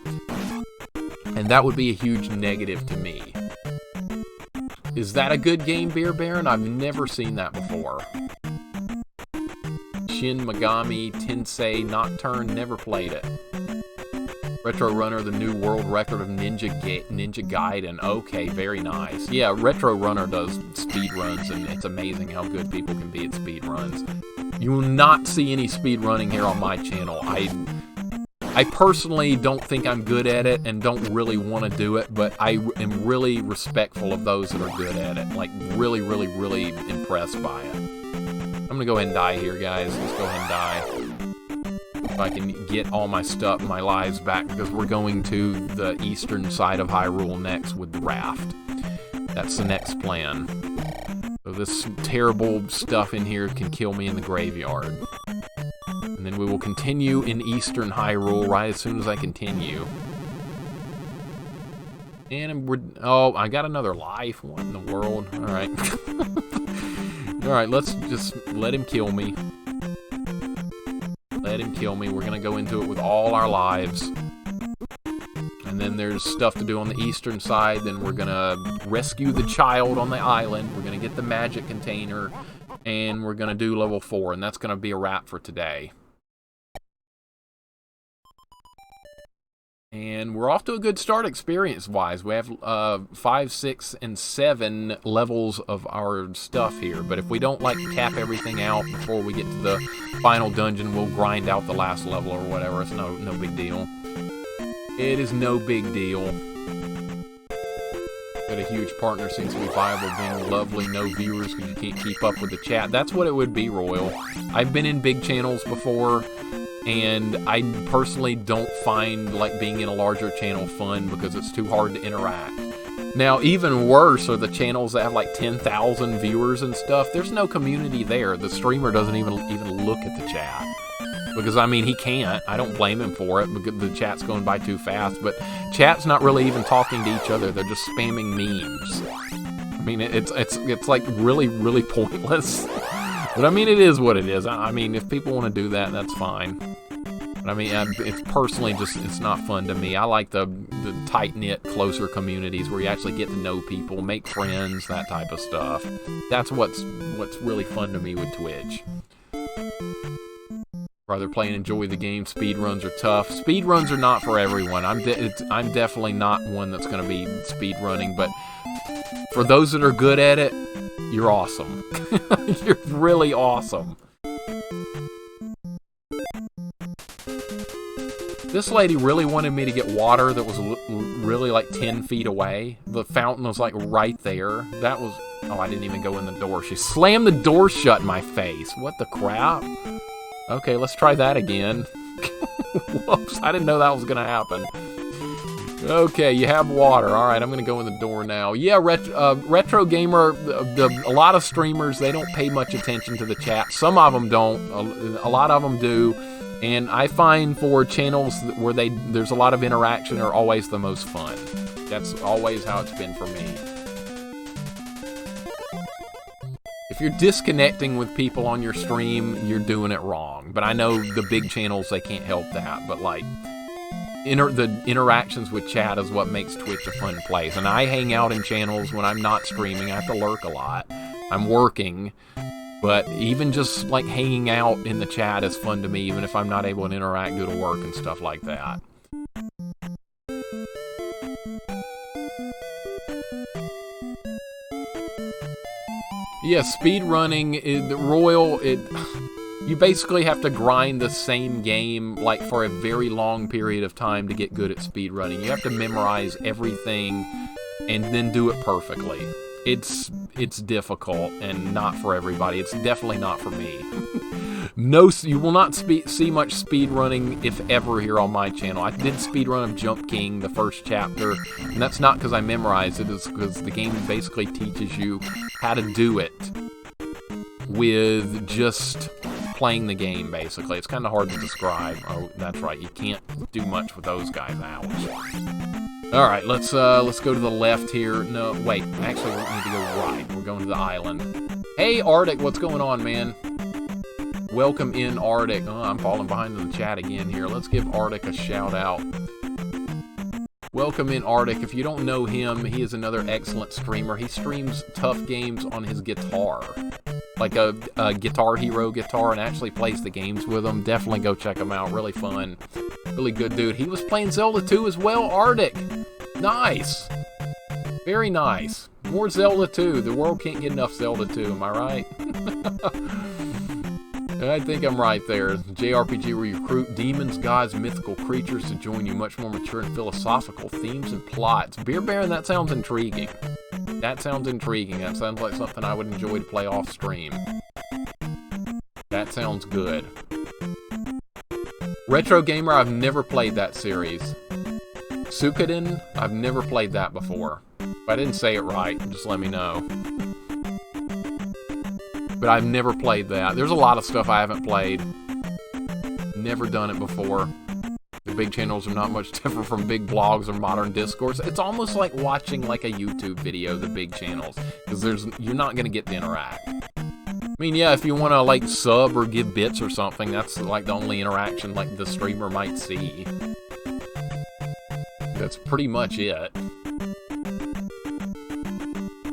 And that would be a huge negative to me. Is that a good game, Beer Baron? I've never seen that before. Shin Megami Tensei Nocturne, never played it. Retro Runner, the new world record of Ninja Gaiden. Okay, very nice. Yeah, Retro Runner does speedruns, and it's amazing how good people can be at speedruns. You will not see any speedrunning here on my channel. I personally don't think I'm good at it and don't really want to do it, but I am really respectful of those that are good at it. Like, really, really, really impressed by it. I'm going to go ahead and die here, guys. Let's go ahead and die. If I can get all my stuff, my lives back, because we're going to the eastern side of Hyrule next with the raft. That's the next plan. So this terrible stuff in here can kill me in the graveyard. And then we will continue in Eastern Hyrule right as soon as I continue. And we're... Oh, I got another life. What in the world? Alright. Alright, let's just let him kill me. Let him kill me. We're gonna go into it with all our lives. And then there's stuff to do on the eastern side. Then we're gonna rescue the child on the island. We're gonna get the magic container. And we're gonna do level 4. And that's gonna be a wrap for today. And we're off to a good start experience-wise. We have 5, 6, and 7 levels of our stuff here. But if we don't, like, cap everything out before we get to the final dungeon, we'll grind out the last level or whatever. It's no big deal. It is no big deal. Got a huge partner seems to be viable, being lovely, no viewers because you can't keep up with the chat. That's what it would be, Royal. I've been in big channels before, and I personally don't find like being in a larger channel fun because it's too hard to interact. Now, even worse are the channels that have like 10,000 viewers and stuff. There's no community there. The streamer doesn't even look at the chat. Because, I mean, he can't. I don't blame him for it because the chat's going by too fast. But chat's not really even talking to each other. They're just spamming memes. I mean, it's like really, really pointless. But, I mean, it is what it is. I mean, if people want to do that, that's fine. But I mean, it's personally just, it's not fun to me. I like the tight-knit, closer communities where you actually get to know people, make friends, that type of stuff. That's what's really fun to me with Twitch. Rather play and enjoy the game. Speedruns are tough. Speedruns are not for everyone. I'm definitely not one that's going to be speedrunning, but for those that are good at it, you're awesome. You're really awesome. This lady really wanted me to get water that was really like 10 feet away. The fountain was like right there. That was... Oh, I didn't even go in the door. She slammed the door shut in my face. What the crap? Okay, let's try that again. Whoops, I didn't know that was going to happen. Okay, you have water. All right, I'm going to go in the door now. Yeah, Retro Gamer, a lot of streamers, they don't pay much attention to the chat. Some of them don't. A lot of them do. And I find for channels where there's a lot of interaction are always the most fun. That's always how it's been for me. If you're disconnecting with people on your stream, you're doing it wrong. But I know the big channels, they can't help that. But like, the interactions with chat is what makes Twitch a fun place. And I hang out in channels when I'm not streaming. I have to lurk a lot. I'm working. But even just like hanging out in the chat is fun to me, even if I'm not able to interact due to work and stuff like that. Yeah, speedrunning, Royal, you basically have to grind the same game like for a very long period of time to get good at speedrunning. You have to memorize everything and then do it perfectly. It's difficult and not for everybody. It's definitely not for me. No, you will not see much speedrunning, if ever, here on my channel. I did speedrun of Jump King, the first chapter, and that's not because I memorized it. It's because the game basically teaches you how to do it with just playing the game, basically. It's kind of hard to describe. Oh, that's right. You can't do much with those guys. Ouch. All right, let's go to the left here. No, wait. Actually, we need to go right. We're going to the island. Hey, Arctic, what's going on, man? Welcome in, Arctic. Oh, I'm falling behind in the chat again here. Let's give Arctic a shout out. Welcome in, Arctic. If you don't know him, he is another excellent streamer. He streams tough games on his guitar, like a Guitar Hero guitar, and actually plays the games with them. Definitely go check him out. Really fun. Really good dude. He was playing Zelda 2 as well, Arctic. Nice. Very nice. More Zelda 2. The world can't get enough Zelda 2, am I right? I think I'm right there. JRPG where you recruit demons, gods, mythical creatures to join you. Much more mature and philosophical themes and plots. Beer Baron, that sounds intriguing. That sounds intriguing. That sounds like something I would enjoy to play off stream. That sounds good. Retro Gamer, I've never played that series. Suikoden, I've never played that before. If I didn't say it right, just let me know. But I've never played that. There's a lot of stuff I haven't played. Never done it before. The big channels are not much different from big blogs or modern discourse. It's almost like watching like a YouTube video, the big channels. Because you're not going to get to interact. I mean, yeah, if you want to like sub or give bits or something, that's like the only interaction like the streamer might see. That's pretty much it.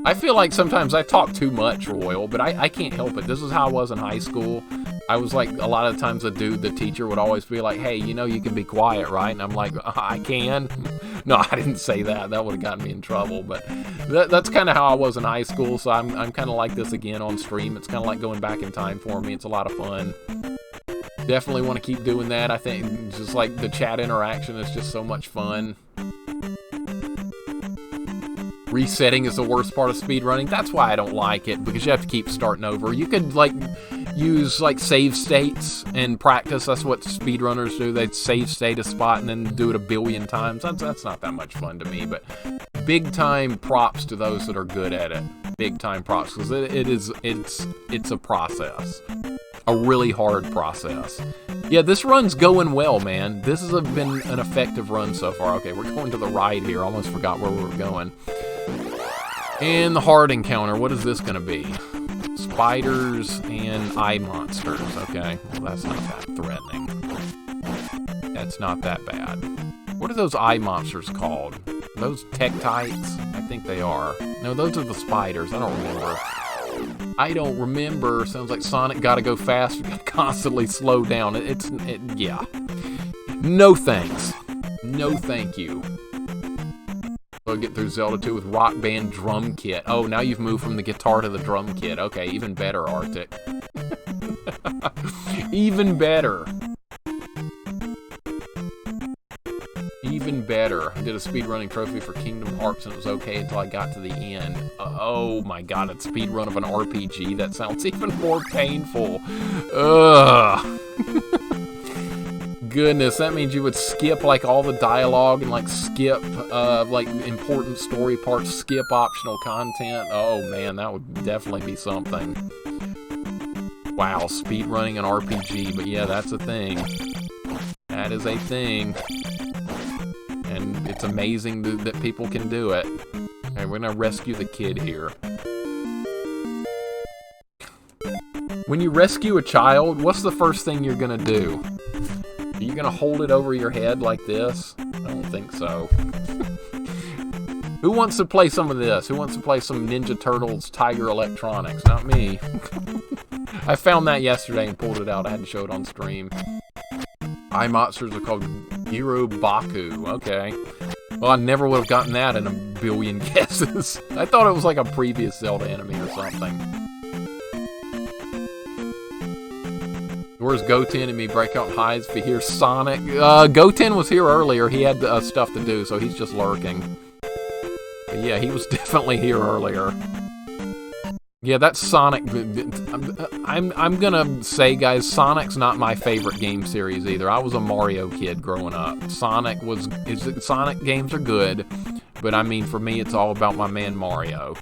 I feel like sometimes I talk too much, Royal, but I can't help it. This is how I was in high school. I was like, a lot of times the teacher would always be like, hey, you know you can be quiet, right? And I'm like, I can? No, I didn't say that. That would have gotten me in trouble. But that's kind of how I was in high school, so I'm kind of like this again on stream. It's kind of like going back in time for me. It's a lot of fun. Definitely want to keep doing that. I think just like the chat interaction is just so much fun. Resetting is the worst part of speedrunning. That's why I don't like it, because you have to keep starting over. You could like use like save states and practice. That's what speedrunners do. They save state a spot and then do it a billion times. That's not that much fun to me, but big time props to those that are good at it. Big time props, because it's a process. A really hard process. Yeah, this run's going well, man. This has been an effective run so far. Okay, we're going to the right here. Almost forgot where we were going. And the hard encounter, what is this going to be? Spiders and eye monsters. Okay, well, that's not that threatening. It's not that bad. What are those eye monsters called? Are those Tektites? I think they are. No, those are the spiders. I don't remember. I don't remember. Sounds like Sonic gotta go fast. Gotta constantly slow down. Yeah. No thanks. No thank you. We'll get through Zelda 2 with Rock Band drum kit. Oh, now you've moved from the guitar to the drum kit. Okay, even better, Arctic. Even better. Even better. I did a speedrunning trophy for Kingdom Hearts and it was okay until I got to the end. Oh my god, a speedrun of an RPG? That sounds even more painful. Ugh. Goodness, that means you would skip like all the dialogue and like skip like important story parts, skip optional content. Oh man, that would definitely be something. Wow, speedrunning an RPG, but yeah, that's a thing. That is a thing. And it's amazing that people can do it. Okay, we're gonna rescue the kid here. When you rescue a child, what's the first thing you're gonna do? Are you gonna hold it over your head like this? I don't think so. Who wants to play some of this? Who wants to play some Ninja Turtles Tiger Electronics? Not me. I found that yesterday and pulled it out. I had to show it on stream. Eye monsters are called Giro Baku. Okay. Well, I never would have gotten that in a billion guesses. I thought it was like a previous Zelda enemy or something. Where's Goten and me break out hides if he hears Sonic? Goten was here earlier. He had stuff to do, so he's just lurking. But yeah, he was definitely here earlier. Yeah, that's Sonic. I'm gonna say, guys, Sonic's not my favorite game series either. I was a Mario kid growing up. Sonic games are good, but I mean, for me, it's all about my man Mario.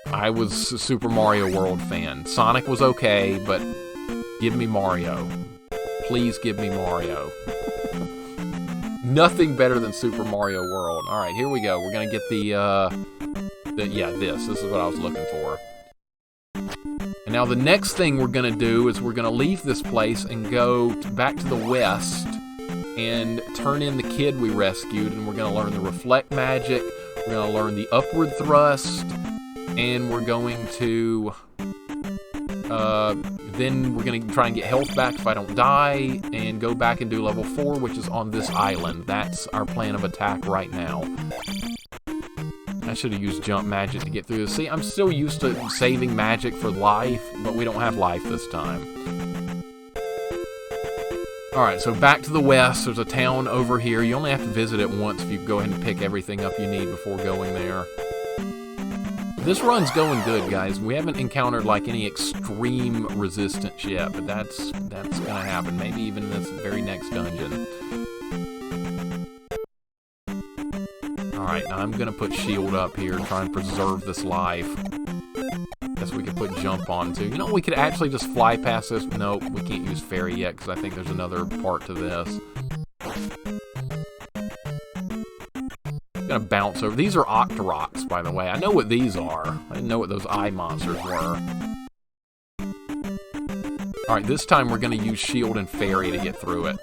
I was a Super Mario World fan. Sonic was okay, but give me Mario. Please give me Mario. Nothing better than Super Mario World. Alright, here we go. We're gonna get this is what I was looking for. And now the next thing we're gonna do is we're gonna leave this place and go back to the west and turn in the kid we rescued, and we're gonna learn the reflect magic, we're gonna learn the upward thrust, and we're going to then we're going to try and get health back if I don't die, and go back and do level 4, which is on this island. That's our plan of attack right now. I should have used jump magic to get through this. See, I'm still used to saving magic for life, but we don't have life this time. Alright, so back to the west. There's a town over here. You only have to visit it once if you go ahead and pick everything up you need before going there. This run's going good, guys. We haven't encountered like any extreme resistance yet, but that's gonna happen. Maybe even in this very next dungeon. Alright, now I'm gonna put shield up here and try and preserve this life. Guess we could put jump on too. You know, we could actually just fly past this. Nope, we can't use fairy yet because I think there's another part to this. Gonna bounce over. These are Octoroks, by the way. I know what these are. I didn't know what those eye monsters were. Alright, this time we're gonna use shield and fairy to get through it.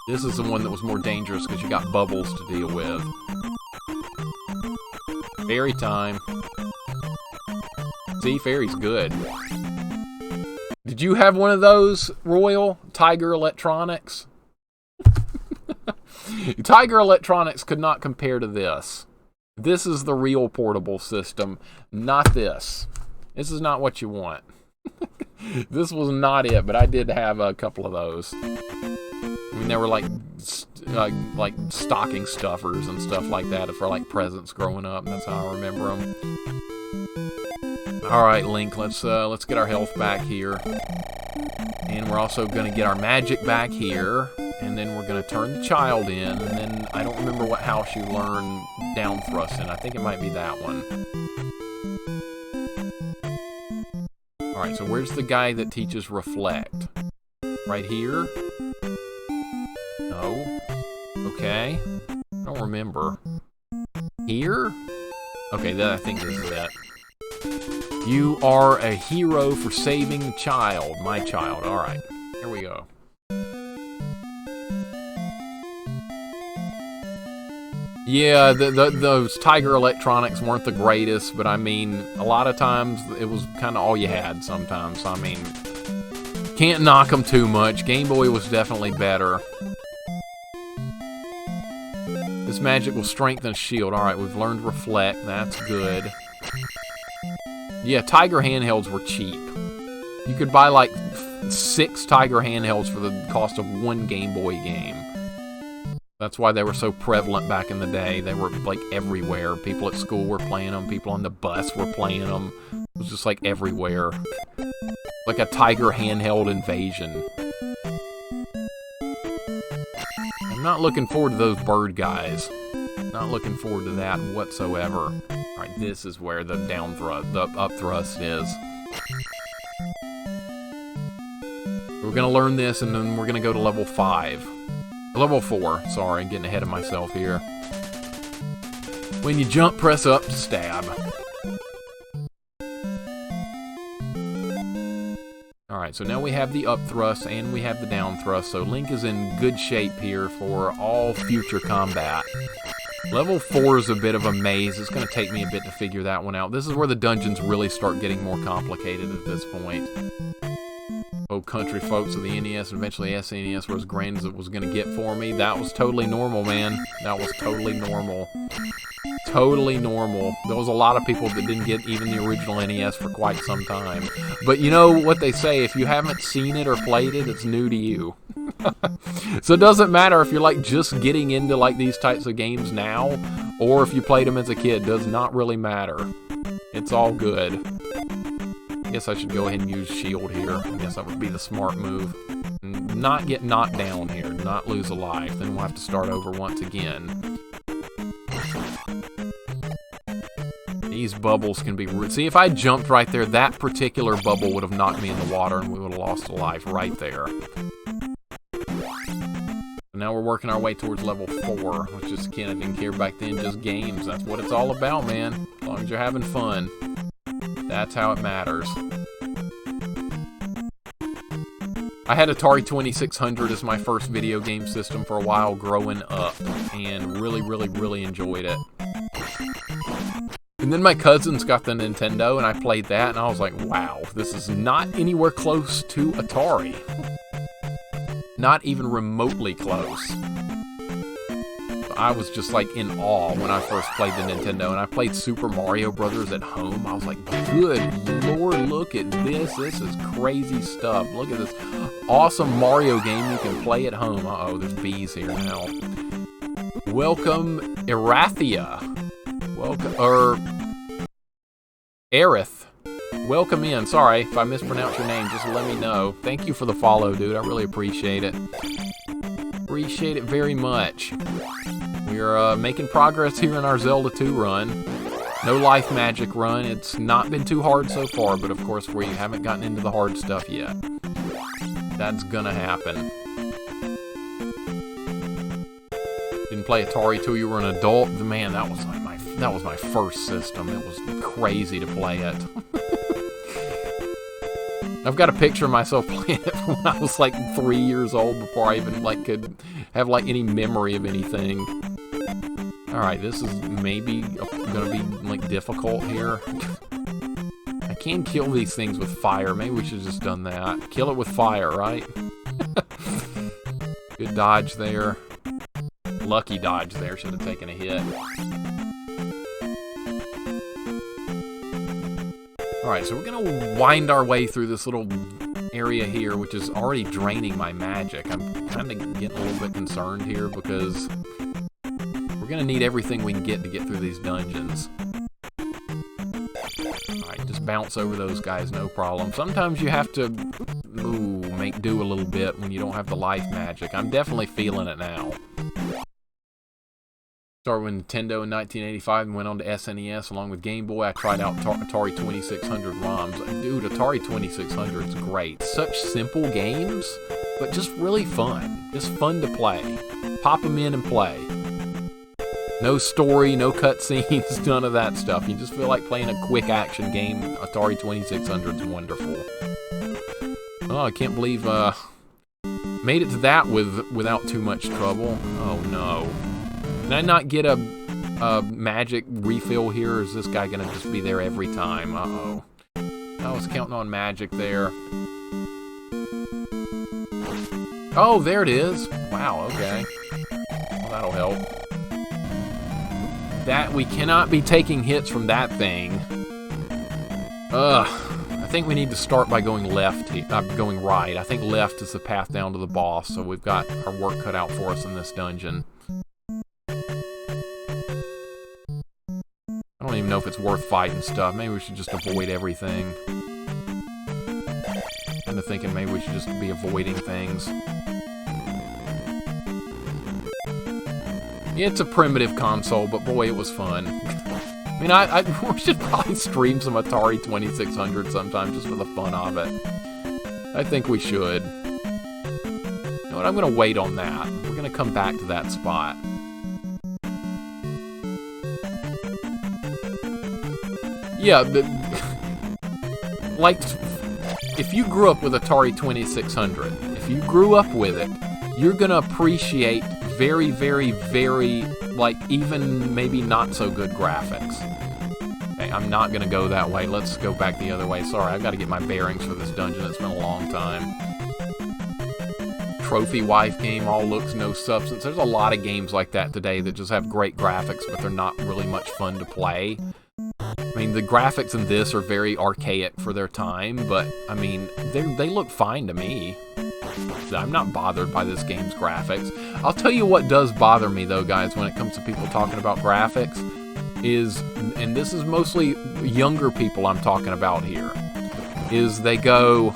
This is the one that was more dangerous because you got bubbles to deal with. Fairy time. See, fairy's good. Did you have one of those, Royal? Tiger Electronics? Tiger Electronics could not compare to this. This is the real portable system, not this. This is not what you want. This was not it, but I did have a couple of those. I mean, they were like stocking stuffers and stuff like that for like presents growing up. That's how I remember them. All right, Link, let's get our health back here, and we're also going to get our magic back here. And then we're going to turn the child in, and then I don't remember what house you learn down thrust in. I think it might be that one. Alright, so where's the guy that teaches reflect? Right here? No. Okay. I don't remember. Here? Okay, I think this is it. You are a hero for saving the child. My child. Alright. Here we go. Yeah, those Tiger Electronics weren't the greatest, but I mean, a lot of times it was kind of all you had sometimes. I mean, can't knock them too much. Game Boy was definitely better. This magic will strengthen shield. Alright, we've learned Reflect. That's good. Yeah, Tiger handhelds were cheap. You could buy like 6 Tiger handhelds for the cost of 1 Game Boy game. That's why they were so prevalent back in the day. They were like everywhere. People at school were playing them. People on the bus were playing them. It was just like everywhere. Like a Tiger handheld invasion. I'm not looking forward to those bird guys. Not looking forward to that whatsoever. Alright, this is where the down thrust, the up thrust is. We're gonna learn this and then we're gonna go to level 5. Level 4, sorry, getting ahead of myself here. When you jump, press up to stab. Alright, so now we have the up thrust and we have the down thrust, so Link is in good shape here for all future combat. Level 4 is a bit of a maze. It's going to take me a bit to figure that one out. This is where the dungeons really start getting more complicated at this point. Oh, country folks of the NES and eventually SNES were as grand as it was going to get for me. That was totally normal, man. That was totally normal. Totally normal. There was a lot of people that didn't get even the original NES for quite some time. But you know what they say, if you haven't seen it or played it, it's new to you. So it doesn't matter if you're like just getting into like these types of games now, or if you played them as a kid, does not really matter. It's all good. I guess I should go ahead and use shield here. I guess that would be the smart move. Not get knocked down here, not lose a life. Then we'll have to start over once again. These bubbles can be... See, if I jumped right there, that particular bubble would have knocked me in the water and we would have lost a life right there. Now we're working our way towards level 4, which is, again, I didn't care back then, just games. That's what it's all about, man. As long as you're having fun. That's how it matters. I had Atari 2600 as my first video game system for a while growing up, and really enjoyed it. And then my cousins got the Nintendo, and I played that, and I was like, wow, this is not anywhere close to Atari. Not even remotely close. I was just like in awe when I first played the Nintendo, and I played Super Mario Brothers at home. I was like, good lord, look at this. This is crazy stuff. Look at this awesome Mario game you can play at home. Uh-oh, there's bees here now. Welcome, Erathia. Welcome, Aerith. Welcome in. Sorry if I mispronounce your name. Just let me know. Thank you for the follow, dude. I really appreciate it. Appreciate it very much. We're making progress here in our Zelda 2 run. No life magic run. It's not been too hard so far, but of course we haven't gotten into the hard stuff yet. That's gonna happen. Didn't play Atari till you were an adult. Man, that was my first system. It was crazy to play it. I've got a picture of myself playing it when I was like 3 years old before I even like could have like any memory of anything. Alright, this is maybe gonna be like difficult here. I can kill these things with fire. Maybe we should have just done that. Kill it with fire, right? Good dodge there. Lucky dodge there. Should have taken a hit. Alright, so we're going to wind our way through this little area here, which is already draining my magic. I'm kind of getting a little bit concerned here because we're going to need everything we can get to get through these dungeons. Alright, just bounce over those guys, no problem. Sometimes you have to make do a little bit when you don't have the life magic. I'm definitely feeling it now. Started with Nintendo in 1985 and went on to SNES along with Game Boy. I tried out Atari 2600 ROMs. Dude, Atari 2600 is great. Such simple games, but just really fun. Just fun to play. Pop them in and play. No story, no cutscenes, none of that stuff. You just feel like playing a quick action game. Atari 2600 is wonderful. Oh, I can't believe made it to that without too much trouble. Oh no. Did I not get a magic refill here, or is this guy gonna just be there every time? Uh-oh. I was counting on magic there. Oh, there it is. Wow, okay. Well, that'll help. That, we cannot be taking hits from that thing. Ugh. I think we need to start by going left, going right. I think left is the path down to the boss, so we've got our work cut out for us in this dungeon. I don't even know if it's worth fighting stuff. Maybe we should just avoid everything. Kind of thinking maybe we should just be avoiding things. Yeah, it's a primitive console, but boy, it was fun. I mean, we should probably stream some Atari 2600 sometime just for the fun of it. I think we should. You know what, I'm going to wait on that. We're going to come back to that spot. Yeah, like, if you grew up with Atari 2600, if you grew up with it, you're going to appreciate very, very, very, like, even maybe not so good graphics. Okay, I'm not going to go that way. Let's go back the other way. Sorry, I've got to get my bearings for this dungeon. It's been a long time. Trophy wife game, all looks, no substance. There's a lot of games like that today that just have great graphics, but they're not really much fun to play. I mean, the graphics in this are very archaic for their time, but, I mean, they look fine to me. I'm not bothered by this game's graphics. I'll tell you what does bother me, though, guys, when it comes to people talking about graphics, is, and this is mostly younger people I'm talking about here, is they go,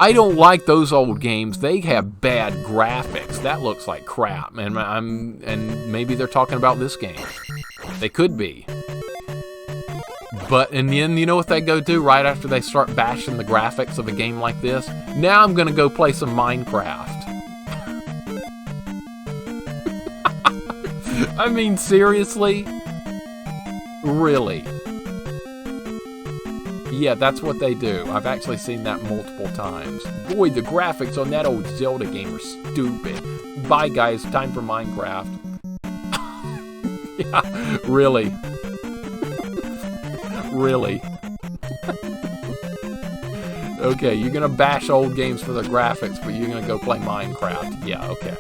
I don't like those old games. They have bad graphics. That looks like crap. And maybe they're talking about this game. They could be. But in the end, you know what they go do right after they start bashing the graphics of a game like this? Now I'm going to go play some Minecraft. I mean, seriously? Really? Yeah, that's what they do. I've actually seen that multiple times. Boy, the graphics on that old Zelda game are stupid. Bye, guys. Time for Minecraft. Yeah, really. Really? Okay, you're gonna bash old games for the graphics, but you're gonna go play Minecraft. Yeah, okay.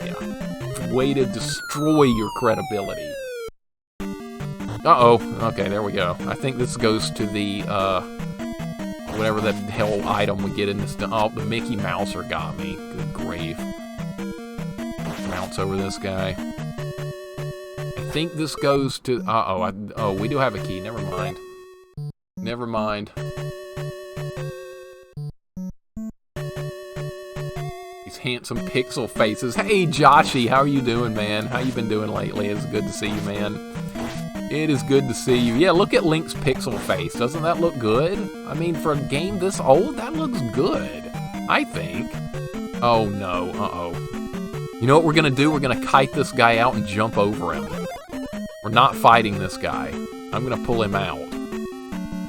Yeah. Way to destroy your credibility. Uh-oh. Okay, there we go. I think this goes to the, whatever the hell item we get in this... Oh, the Mickey Mouser got me. Good grief. Bounce over this guy. I think this goes to... Uh-oh. Oh, we do have a key. Never mind. Never mind. These handsome pixel faces. Hey, Joshy, how are you doing, man? How you been doing lately? It's good to see you, man. It is good to see you. Yeah, look at Link's pixel face. Doesn't that look good? I mean, for a game this old, that looks good. I think. Oh, no. Uh-oh. You know what we're gonna do? We're gonna kite this guy out and jump over him. We're not fighting this guy. I'm gonna pull him out.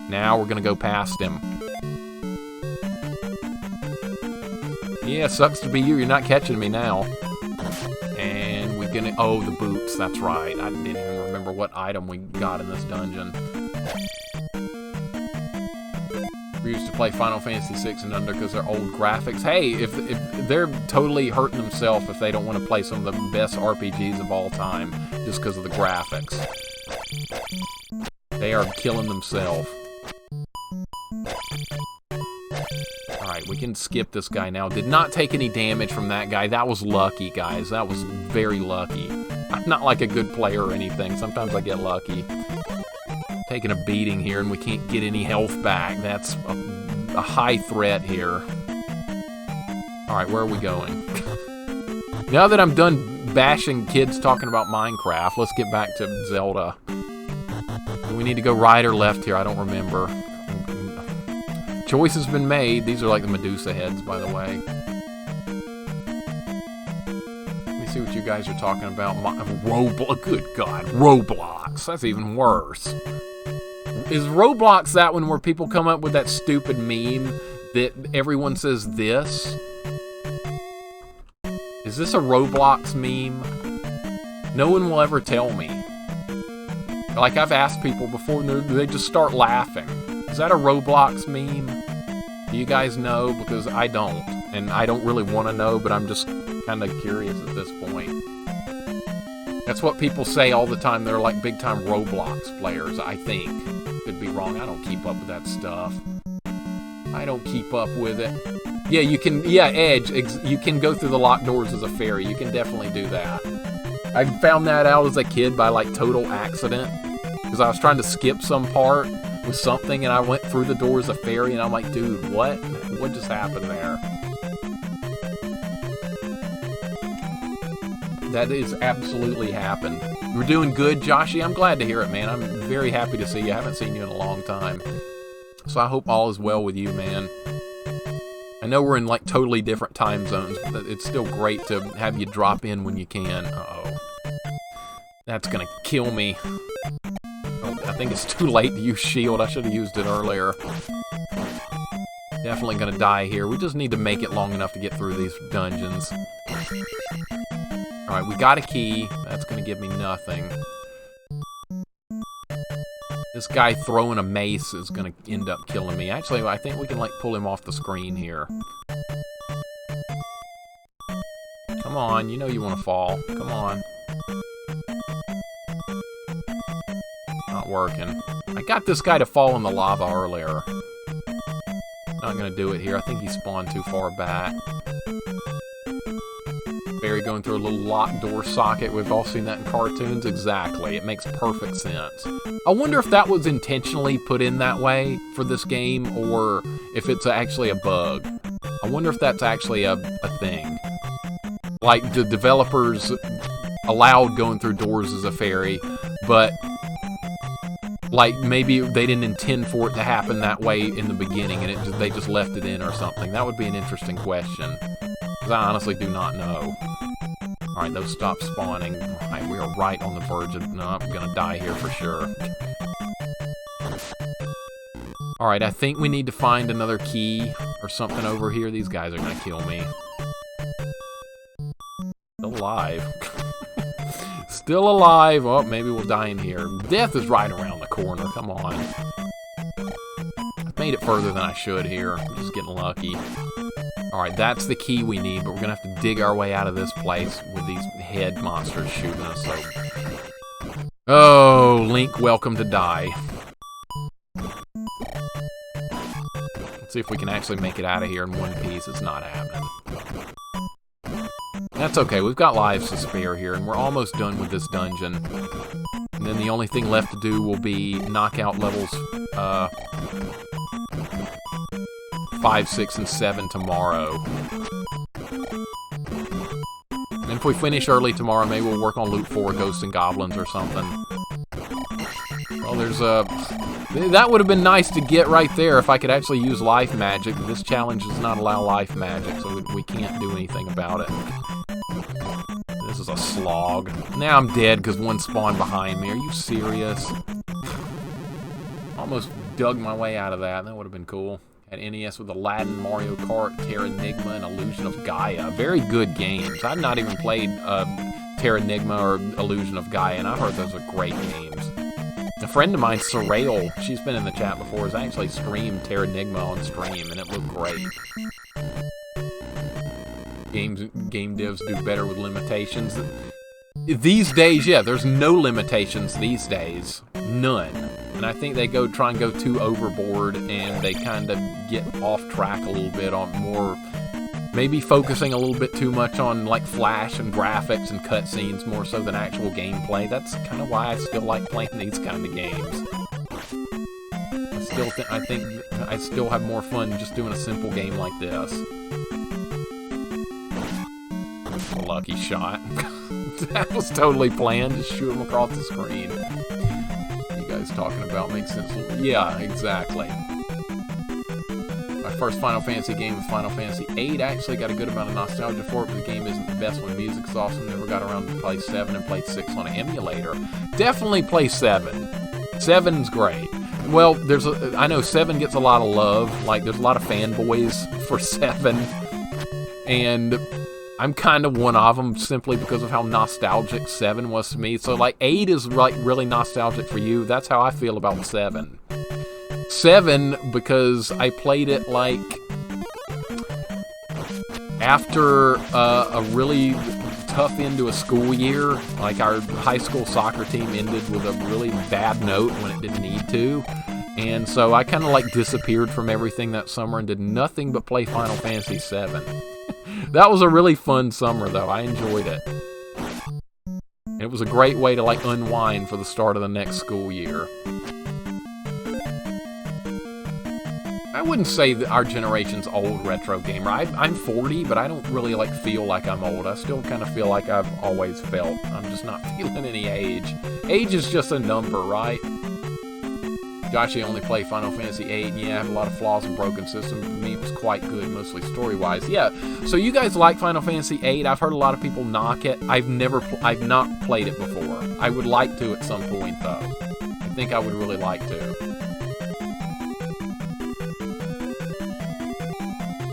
Now we're gonna go past him. Yeah, sucks to be you. You're not catching me now. And we're gonna... Oh, the boots. That's right. I didn't even remember what item we got in this dungeon. We used to play Final Fantasy VI and under because they're old graphics. Hey, if they're totally hurting themselves if they don't want to play some of the best RPGs of all time just because of the graphics. They are killing themselves. Alright, we can skip this guy now. Did not take any damage from that guy. That was lucky, guys. That was very lucky. I'm not like a good player or anything. Sometimes I get lucky. Taking a beating here and we can't get any health back. That's a high threat here. Alright, where are we going? Now that I'm done bashing kids talking about Minecraft, let's get back to Zelda. Do we need to go right or left here? I don't remember. Choice has been made. These are like the Medusa heads, by the way. Let me see what you guys are talking about. Roblox. Good God. Roblox. That's even worse. Is Roblox that one where people come up with that stupid meme that everyone says this? Is this a Roblox meme? No one will ever tell me. Like, I've asked people before, and they just start laughing. Is that a Roblox meme? Do you guys know? Because I don't. And I don't really want to know, but I'm just kind of curious at this point. That's what people say all the time. They're like big-time Roblox players, I think. Could be wrong. I don't keep up with that stuff. I don't keep up with it. Yeah, you can... Yeah, Edge. You can go through the locked doors as a fairy. You can definitely do that. I found that out as a kid by, like, total accident. Because I was trying to skip some part with something, and I went through the door as a fairy, and I'm like, dude, what? What just happened there? That has absolutely happened. You're doing good, Joshy. I'm glad to hear it, man. I'm very happy to see you. I haven't seen you in a long time. So I hope all is well with you, man. I know we're in, like, totally different time zones, but it's still great to have you drop in when you can. Uh-oh. That's gonna kill me. Oh, I think it's too late to use shield. I should have used it earlier. Definitely gonna die here. We just need to make it long enough to get through these dungeons. Alright, we got a key. That's gonna give me nothing. This guy throwing a mace is gonna end up killing me. Actually, I think we can, like, pull him off the screen here. Come on, you know you want to fall. Come on. Not working. I got this guy to fall in the lava earlier. Not gonna do it here. I think he spawned too far back. Barry going through a little locked door socket. We've all seen that in cartoons. Exactly. It makes perfect sense. I wonder if that was intentionally put in that way for this game, or if it's actually a bug. I wonder if that's actually a thing. Like, the developers allowed going through doors as a fairy, but, like, maybe they didn't intend for it to happen that way in the beginning, and they just left it in or something. That would be an interesting question. Because I honestly do not know. Alright, those stop spawning. Right, we are right on the verge of... No, I'm gonna die here for sure. Alright, I think we need to find another key or something over here. These guys are gonna kill me. Still alive. Still alive. Oh, maybe we'll die in here. Death is right around the corner. Come on. I've made it further than I should here. I'm just getting lucky. Alright, that's the key we need, but we're gonna have to dig our way out of this place with these head monsters shooting us. So. Oh, Link, welcome to die. Let's see if we can actually make it out of here in one piece. It's not happening. That's okay, we've got lives to spare here, and we're almost done with this dungeon. And then the only thing left to do will be knock out levels 5, 6, and 7 tomorrow. And if we finish early tomorrow, maybe we'll work on Loot 4, Ghosts and Goblins or something. Well, there's a... That would have been nice to get right there if I could actually use life magic. This challenge does not allow life magic, so we can't do anything about it. This is a slog. Now I'm dead because one spawned behind me. Are you serious? Almost dug my way out of that. That would have been cool. At NES with Aladdin, Mario Kart, Terranigma, and Illusion of Gaia. Very good games. I've not even played Terranigma or Illusion of Gaia, and I've heard those are great games. A friend of mine, Sorrel, she's been in the chat before, has actually streamed Terranigma on stream, and it looked great. Game devs do better with limitations. These days, yeah, there's no limitations these days. None. And I think they try and go too overboard, and they kind of get off track a little bit on more, maybe focusing a little bit too much on like flash and graphics and cutscenes more so than actual gameplay. That's kind of why I still like playing these kind of games. I think I still have more fun just doing a simple game like this. A lucky shot. That was totally planned. Just shoot him across the screen. You guys talking about makes sense. Yeah, exactly. My first Final Fantasy game was Final Fantasy VIII. I actually got a good amount of nostalgia for it, but the game isn't the best when music's awesome. Never got around to play 7 and played 6 on an emulator. Definitely play 7. 7's great. Well, I know 7 gets a lot of love. Like, there's a lot of fanboys for 7. And I'm kind of one of them simply because of how nostalgic 7 was to me. So, like, 8 is, like, really nostalgic for you. That's how I feel about 7. 7, because I played it, like, after a really tough end to a school year. Like, our high school soccer team ended with a really bad note when it didn't need to. And so I kind of, like, disappeared from everything that summer and did nothing but play Final Fantasy VII. That was a really fun summer, though. I enjoyed it. It was a great way to, like, unwind for the start of the next school year. I wouldn't say that our generation's old retro gamer. I'm 40, but I don't really, like, feel like I'm old. I still kind of feel like I've always felt. I'm just not feeling any age. Age is just a number, right? Josh, you only play Final Fantasy VIII, and yeah, I have a lot of flaws and broken system. For me, it was quite good, mostly story-wise. Yeah, so you guys like Final Fantasy VIII. I've heard a lot of people knock it. I've not played it before. I would like to at some point, though. I think I would really like to.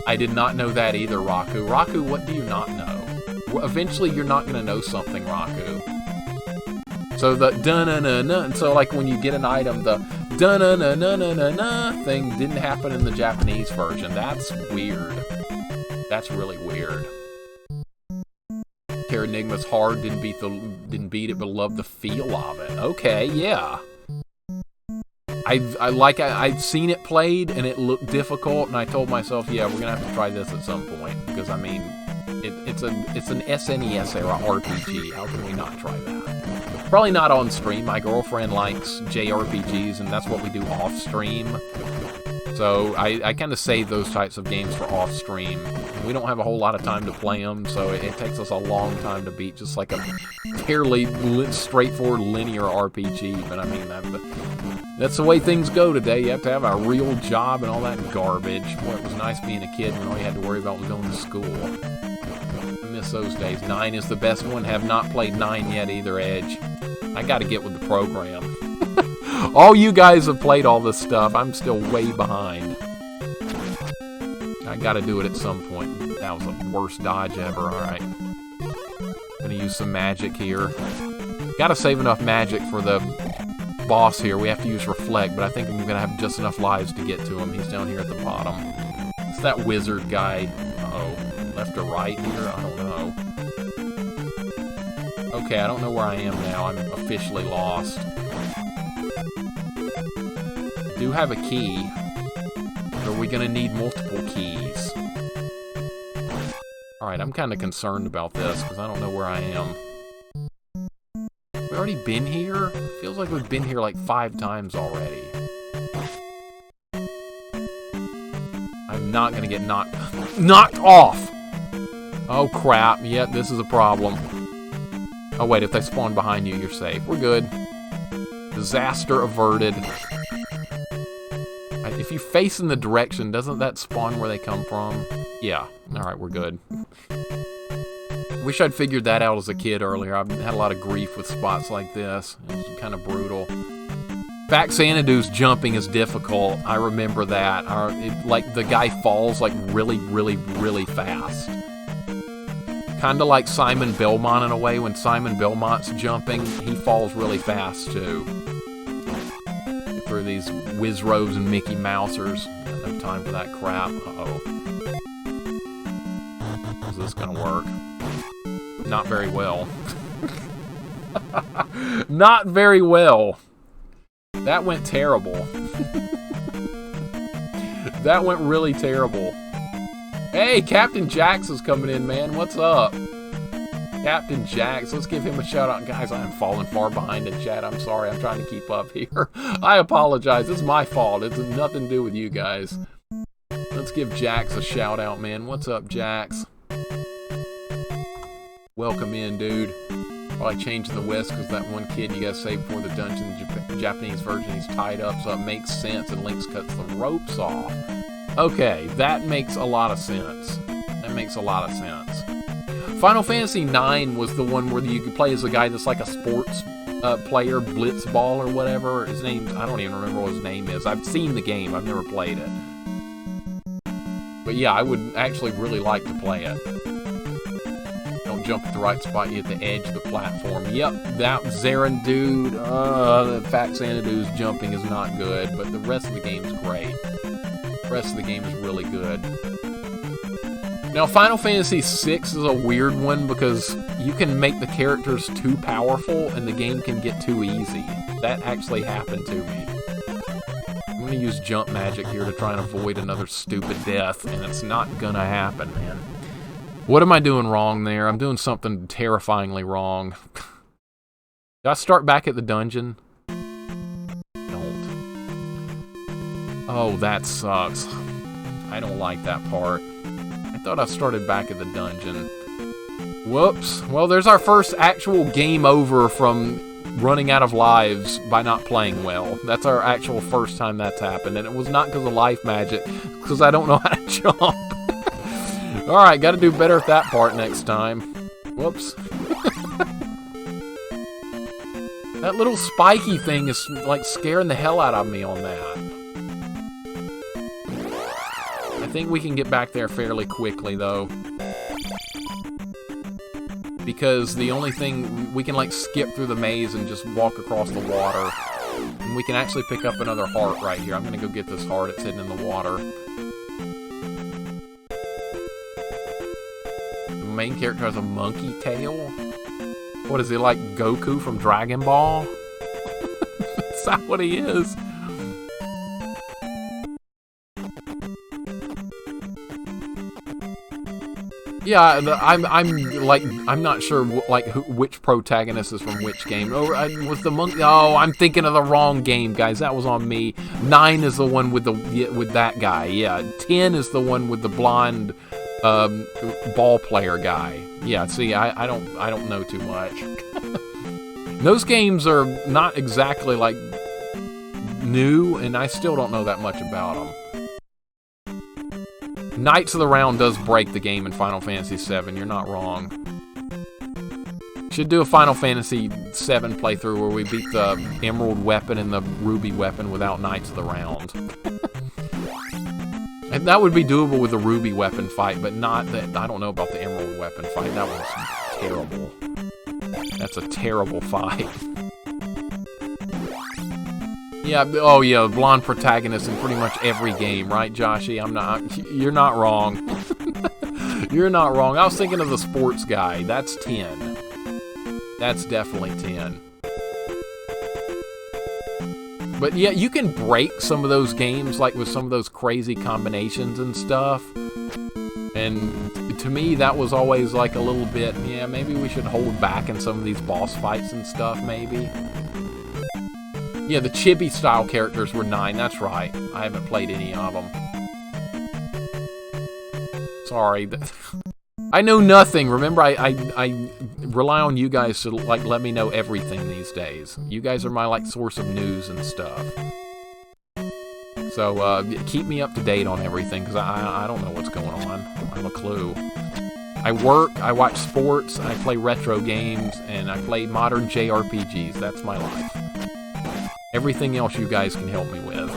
I did not know that either, Raku. Raku, what do you not know? Well, eventually, you're not going to know something, Raku. So the da-na-na-na, and so like when you get an item, the da-na-na-na-na-na thing didn't happen in the Japanese version. That's weird. That's really weird. Terra Enigma's hard, didn't beat it, but loved the feel of it. Okay, yeah. I'd seen it played and it looked difficult, and I told myself, yeah, we're gonna have to try this at some point because I mean, it's an SNES era RPG. How can we not try that? Probably not on stream. My girlfriend likes JRPGs, and that's what we do off stream. So I kind of save those types of games for off stream. We don't have a whole lot of time to play them, so it takes us a long time to beat just like a fairly straightforward linear RPG. But I mean, that's the way things go today. You have to have a real job and all that garbage. Boy, it was nice being a kid when all you had to worry about was going to school. I miss those days. 9 is the best one. Have not played 9 yet either, Edge. I gotta get with the program. All you guys have played all this stuff. I'm still way behind. I gotta do it at some point. That was the worst dodge ever. Alright. Gonna use some magic here. Gotta save enough magic for the boss here. We have to use Reflect, but I think I'm gonna have just enough lives to get to him. He's down here at the bottom. It's that wizard guy. Uh-oh. Left or right here? I don't know. Okay, I don't know where I am now. I'm officially lost. I do have a key. But are we gonna need multiple keys? Alright, I'm kind of concerned about this, because I don't know where I am. We've already been here? Feels like we've been here like 5 times already. I'm not gonna get knocked off! Oh crap, yep, this is a problem. Oh wait, if they spawn behind you, you're safe. We're good. Disaster averted. If you face in the direction, doesn't that spawn where they come from? Yeah. Alright, we're good. Wish I'd figured that out as a kid earlier. I've had a lot of grief with spots like this. It was kind of brutal. Fact Xanadu's jumping is difficult. I remember that. Like, the guy falls, like, really, really, really fast. Kind of like Simon Belmont in a way. When Simon Belmont's jumping, he falls really fast, too. For these Wizros and Mickey Mousers. I don't have time for that crap. Uh-oh. Is this gonna work? Not very well. Not very well. That went terrible. That went really terrible. Hey, Captain Jax is coming in, man. What's up? Captain Jax. Let's give him a shout out. Guys, I am falling far behind in chat. I'm sorry. I'm trying to keep up here. I apologize. It's my fault. It's nothing to do with you guys. Let's give Jax a shout out, man. What's up, Jax? Welcome in, dude. Probably changing the West because that one kid you gotta save before the dungeon, the Japanese version, he's tied up, so it makes sense, and Lynx cuts the ropes off. Okay, that makes a lot of sense. That makes a lot of sense. Final Fantasy IX was the one where you could play as a guy that's like a sports player, Blitzball or whatever. His name, I don't even remember what his name is. I've seen the game, I've never played it. But yeah, I would actually really like to play it. jump at the right spot, you hit the edge of the platform. Yep, that Zarin dude, the Fat Xanadu's jumping is not good, but the rest of the game's great. The rest of the game is really good. Now, Final Fantasy VI is a weird one because you can make the characters too powerful and the game can get too easy. That actually happened to me. I'm going to use jump magic here to try and avoid another stupid death, and it's not going to happen, man. What am I doing wrong there? I'm doing something terrifyingly wrong. Did I start back at the dungeon? Don't. Oh, that sucks. I don't like that part. I thought I started back at the dungeon. Whoops. Well, there's our first actual game over from running out of lives by not playing well. That's our actual first time that's happened, and it was not because of life magic, because I don't know how to jump. Alright, gotta do better at that part next time. Whoops. That little spiky thing is like scaring the hell out of me on that. I think we can get back there fairly quickly, though. Because the only thing, we can like skip through the maze and just walk across the water. And we can actually pick up another heart right here. I'm gonna go get this heart, it's hidden in the water. The main character has a monkey tail? What is he, like Goku from Dragon Ball? Is that what he is? Yeah, I'm not sure which protagonist is from which game. Was the monkey? Oh, I'm thinking of the wrong game, guys. That was on me. 9 is the one with that guy. Yeah, 10 is the one with the blonde ball player guy. Yeah, see, I don't know too much. Those games are not exactly like new, and I still don't know that much about them. Knights of the Round does break the game in Final Fantasy VII, you're not wrong. Should do a Final Fantasy VII playthrough where we beat the Emerald weapon and the Ruby weapon without Knights of the Round. And that would be doable with the Ruby weapon fight, but not that. I don't know about the Emerald weapon fight, that was terrible. That's a terrible fight. Yeah, oh yeah, blonde protagonist in pretty much every game, right, Joshy? You're not wrong. You're not wrong. I was thinking of the sports guy. That's 10. That's definitely 10. But yeah, you can break some of those games, like with some of those crazy combinations and stuff. And to me, that was always like a little bit, yeah, maybe we should hold back in some of these boss fights and stuff, maybe. Yeah, the chibi-style characters were 9, that's right. I haven't played any of them. Sorry. I know nothing. Remember, I rely on you guys to, like, let me know everything these days. You guys are my, like, source of news and stuff. So, keep me up to date on everything, because I don't know what's going on. I don't have a clue. I work, I watch sports, I play retro games, and I play modern JRPGs. That's my life. Everything else you guys can help me with.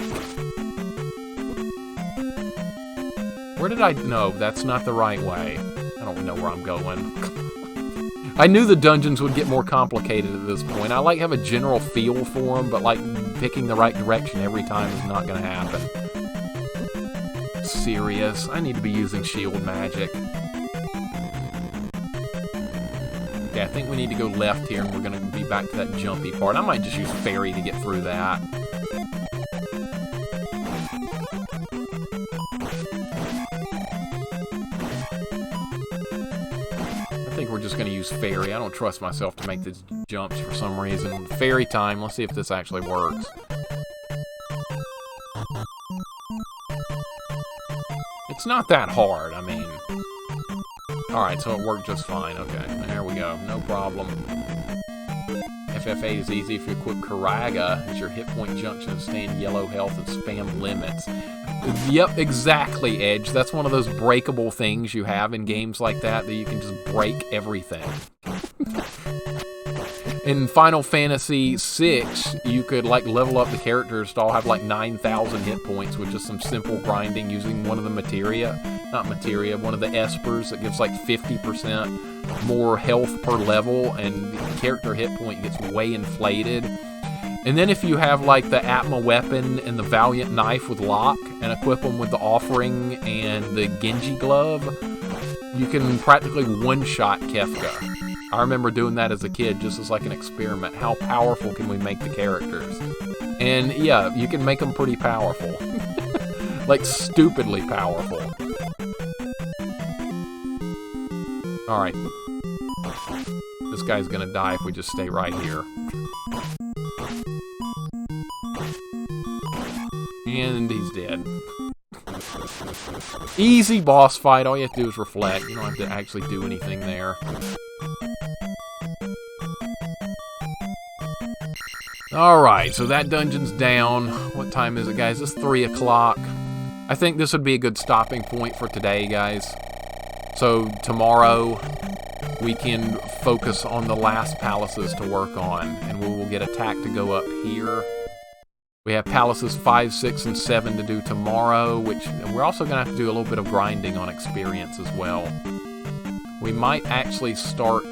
Where did I... No, that's not the right way. I don't know where I'm going. I knew the dungeons would get more complicated at this point. I like have a general feel for them, but like picking the right direction every time is not going to happen. Serious. I need to be using shield magic. Okay, I think we need to go left here, and we're going to be back to that jumpy part. I might just use fairy to get through that. I think we're just going to use fairy. I don't trust myself to make these jumps for some reason. Fairy time. Let's see if this actually works. It's not that hard, I mean... Alright, so it worked just fine. Okay, there we go. No problem. FFA is easy if you equip Karaga as your hit point junction and stay in yellow health and spam limits. Yep, exactly, Edge. That's one of those breakable things you have in games like that you can just break everything. In Final Fantasy VI, you could like level up the characters to all have like 9,000 hit points with just some simple grinding using one of the materia. Not materia, one of the espers that gives like 50% more health per level, and the character hit point gets way inflated. And then if you have like the Atma weapon and the Valiant knife with lock, and equip them with the offering and the Genji glove, you can practically one-shot Kefka. I remember doing that as a kid, just as like an experiment. How powerful can we make the characters? And yeah, you can make them pretty powerful. Like, stupidly powerful. Alright. This guy's gonna die if we just stay right here. And he's dead. Easy boss fight. All you have to do is reflect. You don't have to actually do anything there. Alright, so that dungeon's down. What time is it, guys? It's 3 o'clock. I think this would be a good stopping point for today, guys. So tomorrow, we can focus on the last palaces to work on, and we will get attack to go up here. We have palaces 5, 6, and 7 to do tomorrow, which we're also going to have to do a little bit of grinding on experience as well. We might actually start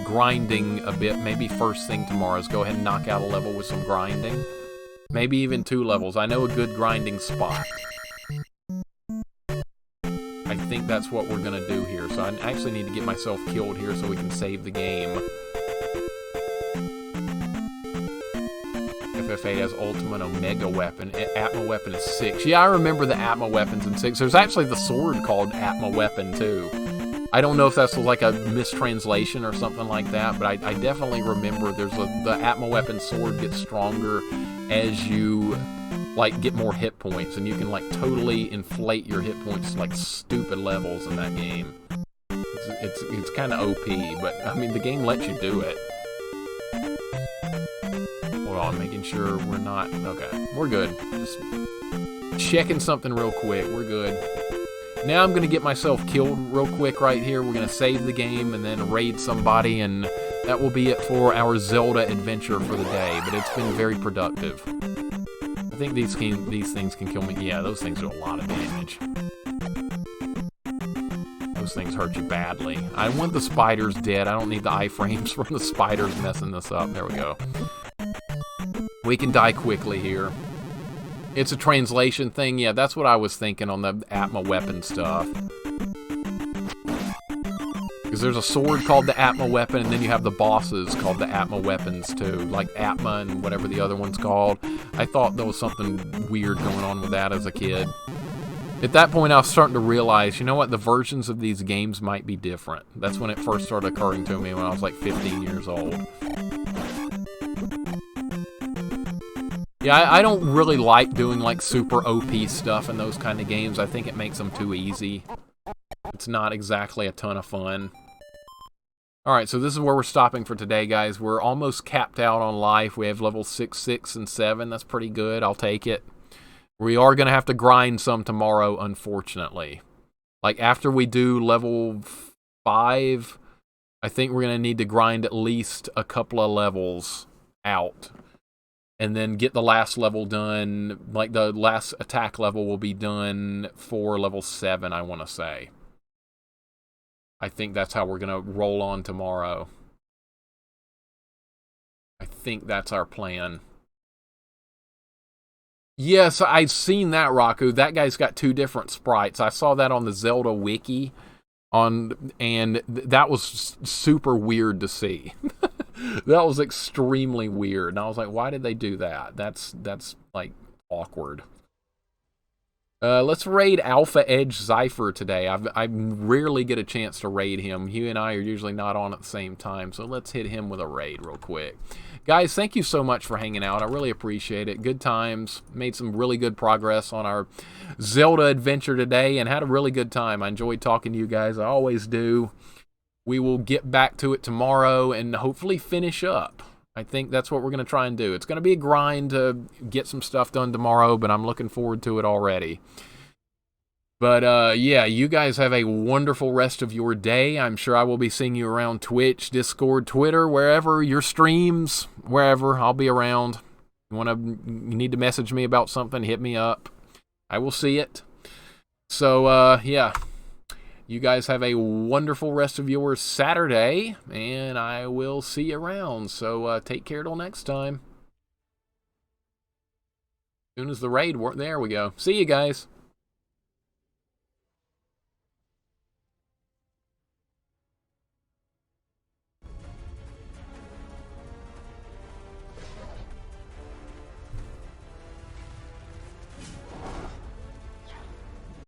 grinding a bit, maybe first thing tomorrow is go ahead and knock out a level with some grinding. Maybe even 2 levels. I know a good grinding spot. I think that's what we're going to do here. So I actually need to get myself killed here so we can save the game. FF8 has Ultimate Omega weapon. Atma weapon is 6. Yeah, I remember the Atma weapons in 6. There's actually the sword called Atma weapon too. I don't know if that's like a mistranslation or something like that, but I definitely remember the Atma weapon sword gets stronger as you like get more hit points, and you can like totally inflate your hit points to like stupid levels in that game. It's kind of OP, but I mean the game lets you do it. Hold on, making sure we're not okay. We're good. Just checking something real quick. We're good. Now I'm going to get myself killed real quick right here. We're going to save the game and then raid somebody, and that will be it for our Zelda adventure for the day. But it's been very productive. I think these things can kill me. Yeah, those things do a lot of damage. Those things hurt you badly. I want the spiders dead. I don't need the iframes from the spiders messing this up. There we go. We can die quickly here. It's a translation thing. Yeah, that's what I was thinking on the Atma weapon stuff. Because there's a sword called the Atma weapon, and then you have the bosses called the Atma weapons too. Like Atma and whatever the other one's called. I thought there was something weird going on with that as a kid. At that point, I was starting to realize, you know what, the versions of these games might be different. That's when it first started occurring to me when I was like 15 years old. Yeah, I don't really like doing like super OP stuff in those kind of games. I think it makes them too easy. It's not exactly a ton of fun. Alright, so this is where we're stopping for today, guys. We're almost capped out on life. We have levels 6, 6, and 7. That's pretty good. I'll take it. We are going to have to grind some tomorrow, unfortunately. Like, after we do level 5, I think we're going to need to grind at least a couple of levels out. And then get the last level done. Like, the last attack level will be done for level 7, I want to say. I think that's how we're going to roll on tomorrow. I think that's our plan. Yes, I've seen that, Raku. That guy's got 2 different sprites. I saw that on the Zelda wiki. And that was super weird to see. That was extremely weird. And I was like, why did they do that? That's like, awkward. Let's raid Alpha Edge Zypher today. I rarely get a chance to raid him. He and I are usually not on at the same time, so let's hit him with a raid real quick. Guys, thank you so much for hanging out. I really appreciate it. Good times. Made some really good progress on our Zelda adventure today and had a really good time. I enjoyed talking to you guys. I always do. We will get back to it tomorrow and hopefully finish up. I think that's what we're going to try and do. It's going to be a grind to get some stuff done tomorrow, but I'm looking forward to it already. But, yeah, you guys have a wonderful rest of your day. I'm sure I will be seeing you around Twitch, Discord, Twitter, wherever, your streams, wherever. I'll be around. You need to message me about something, hit me up. I will see it. So, yeah. You guys have a wonderful rest of your Saturday, and I will see you around. So take care till next time. As soon as the raid, there we go. See you guys.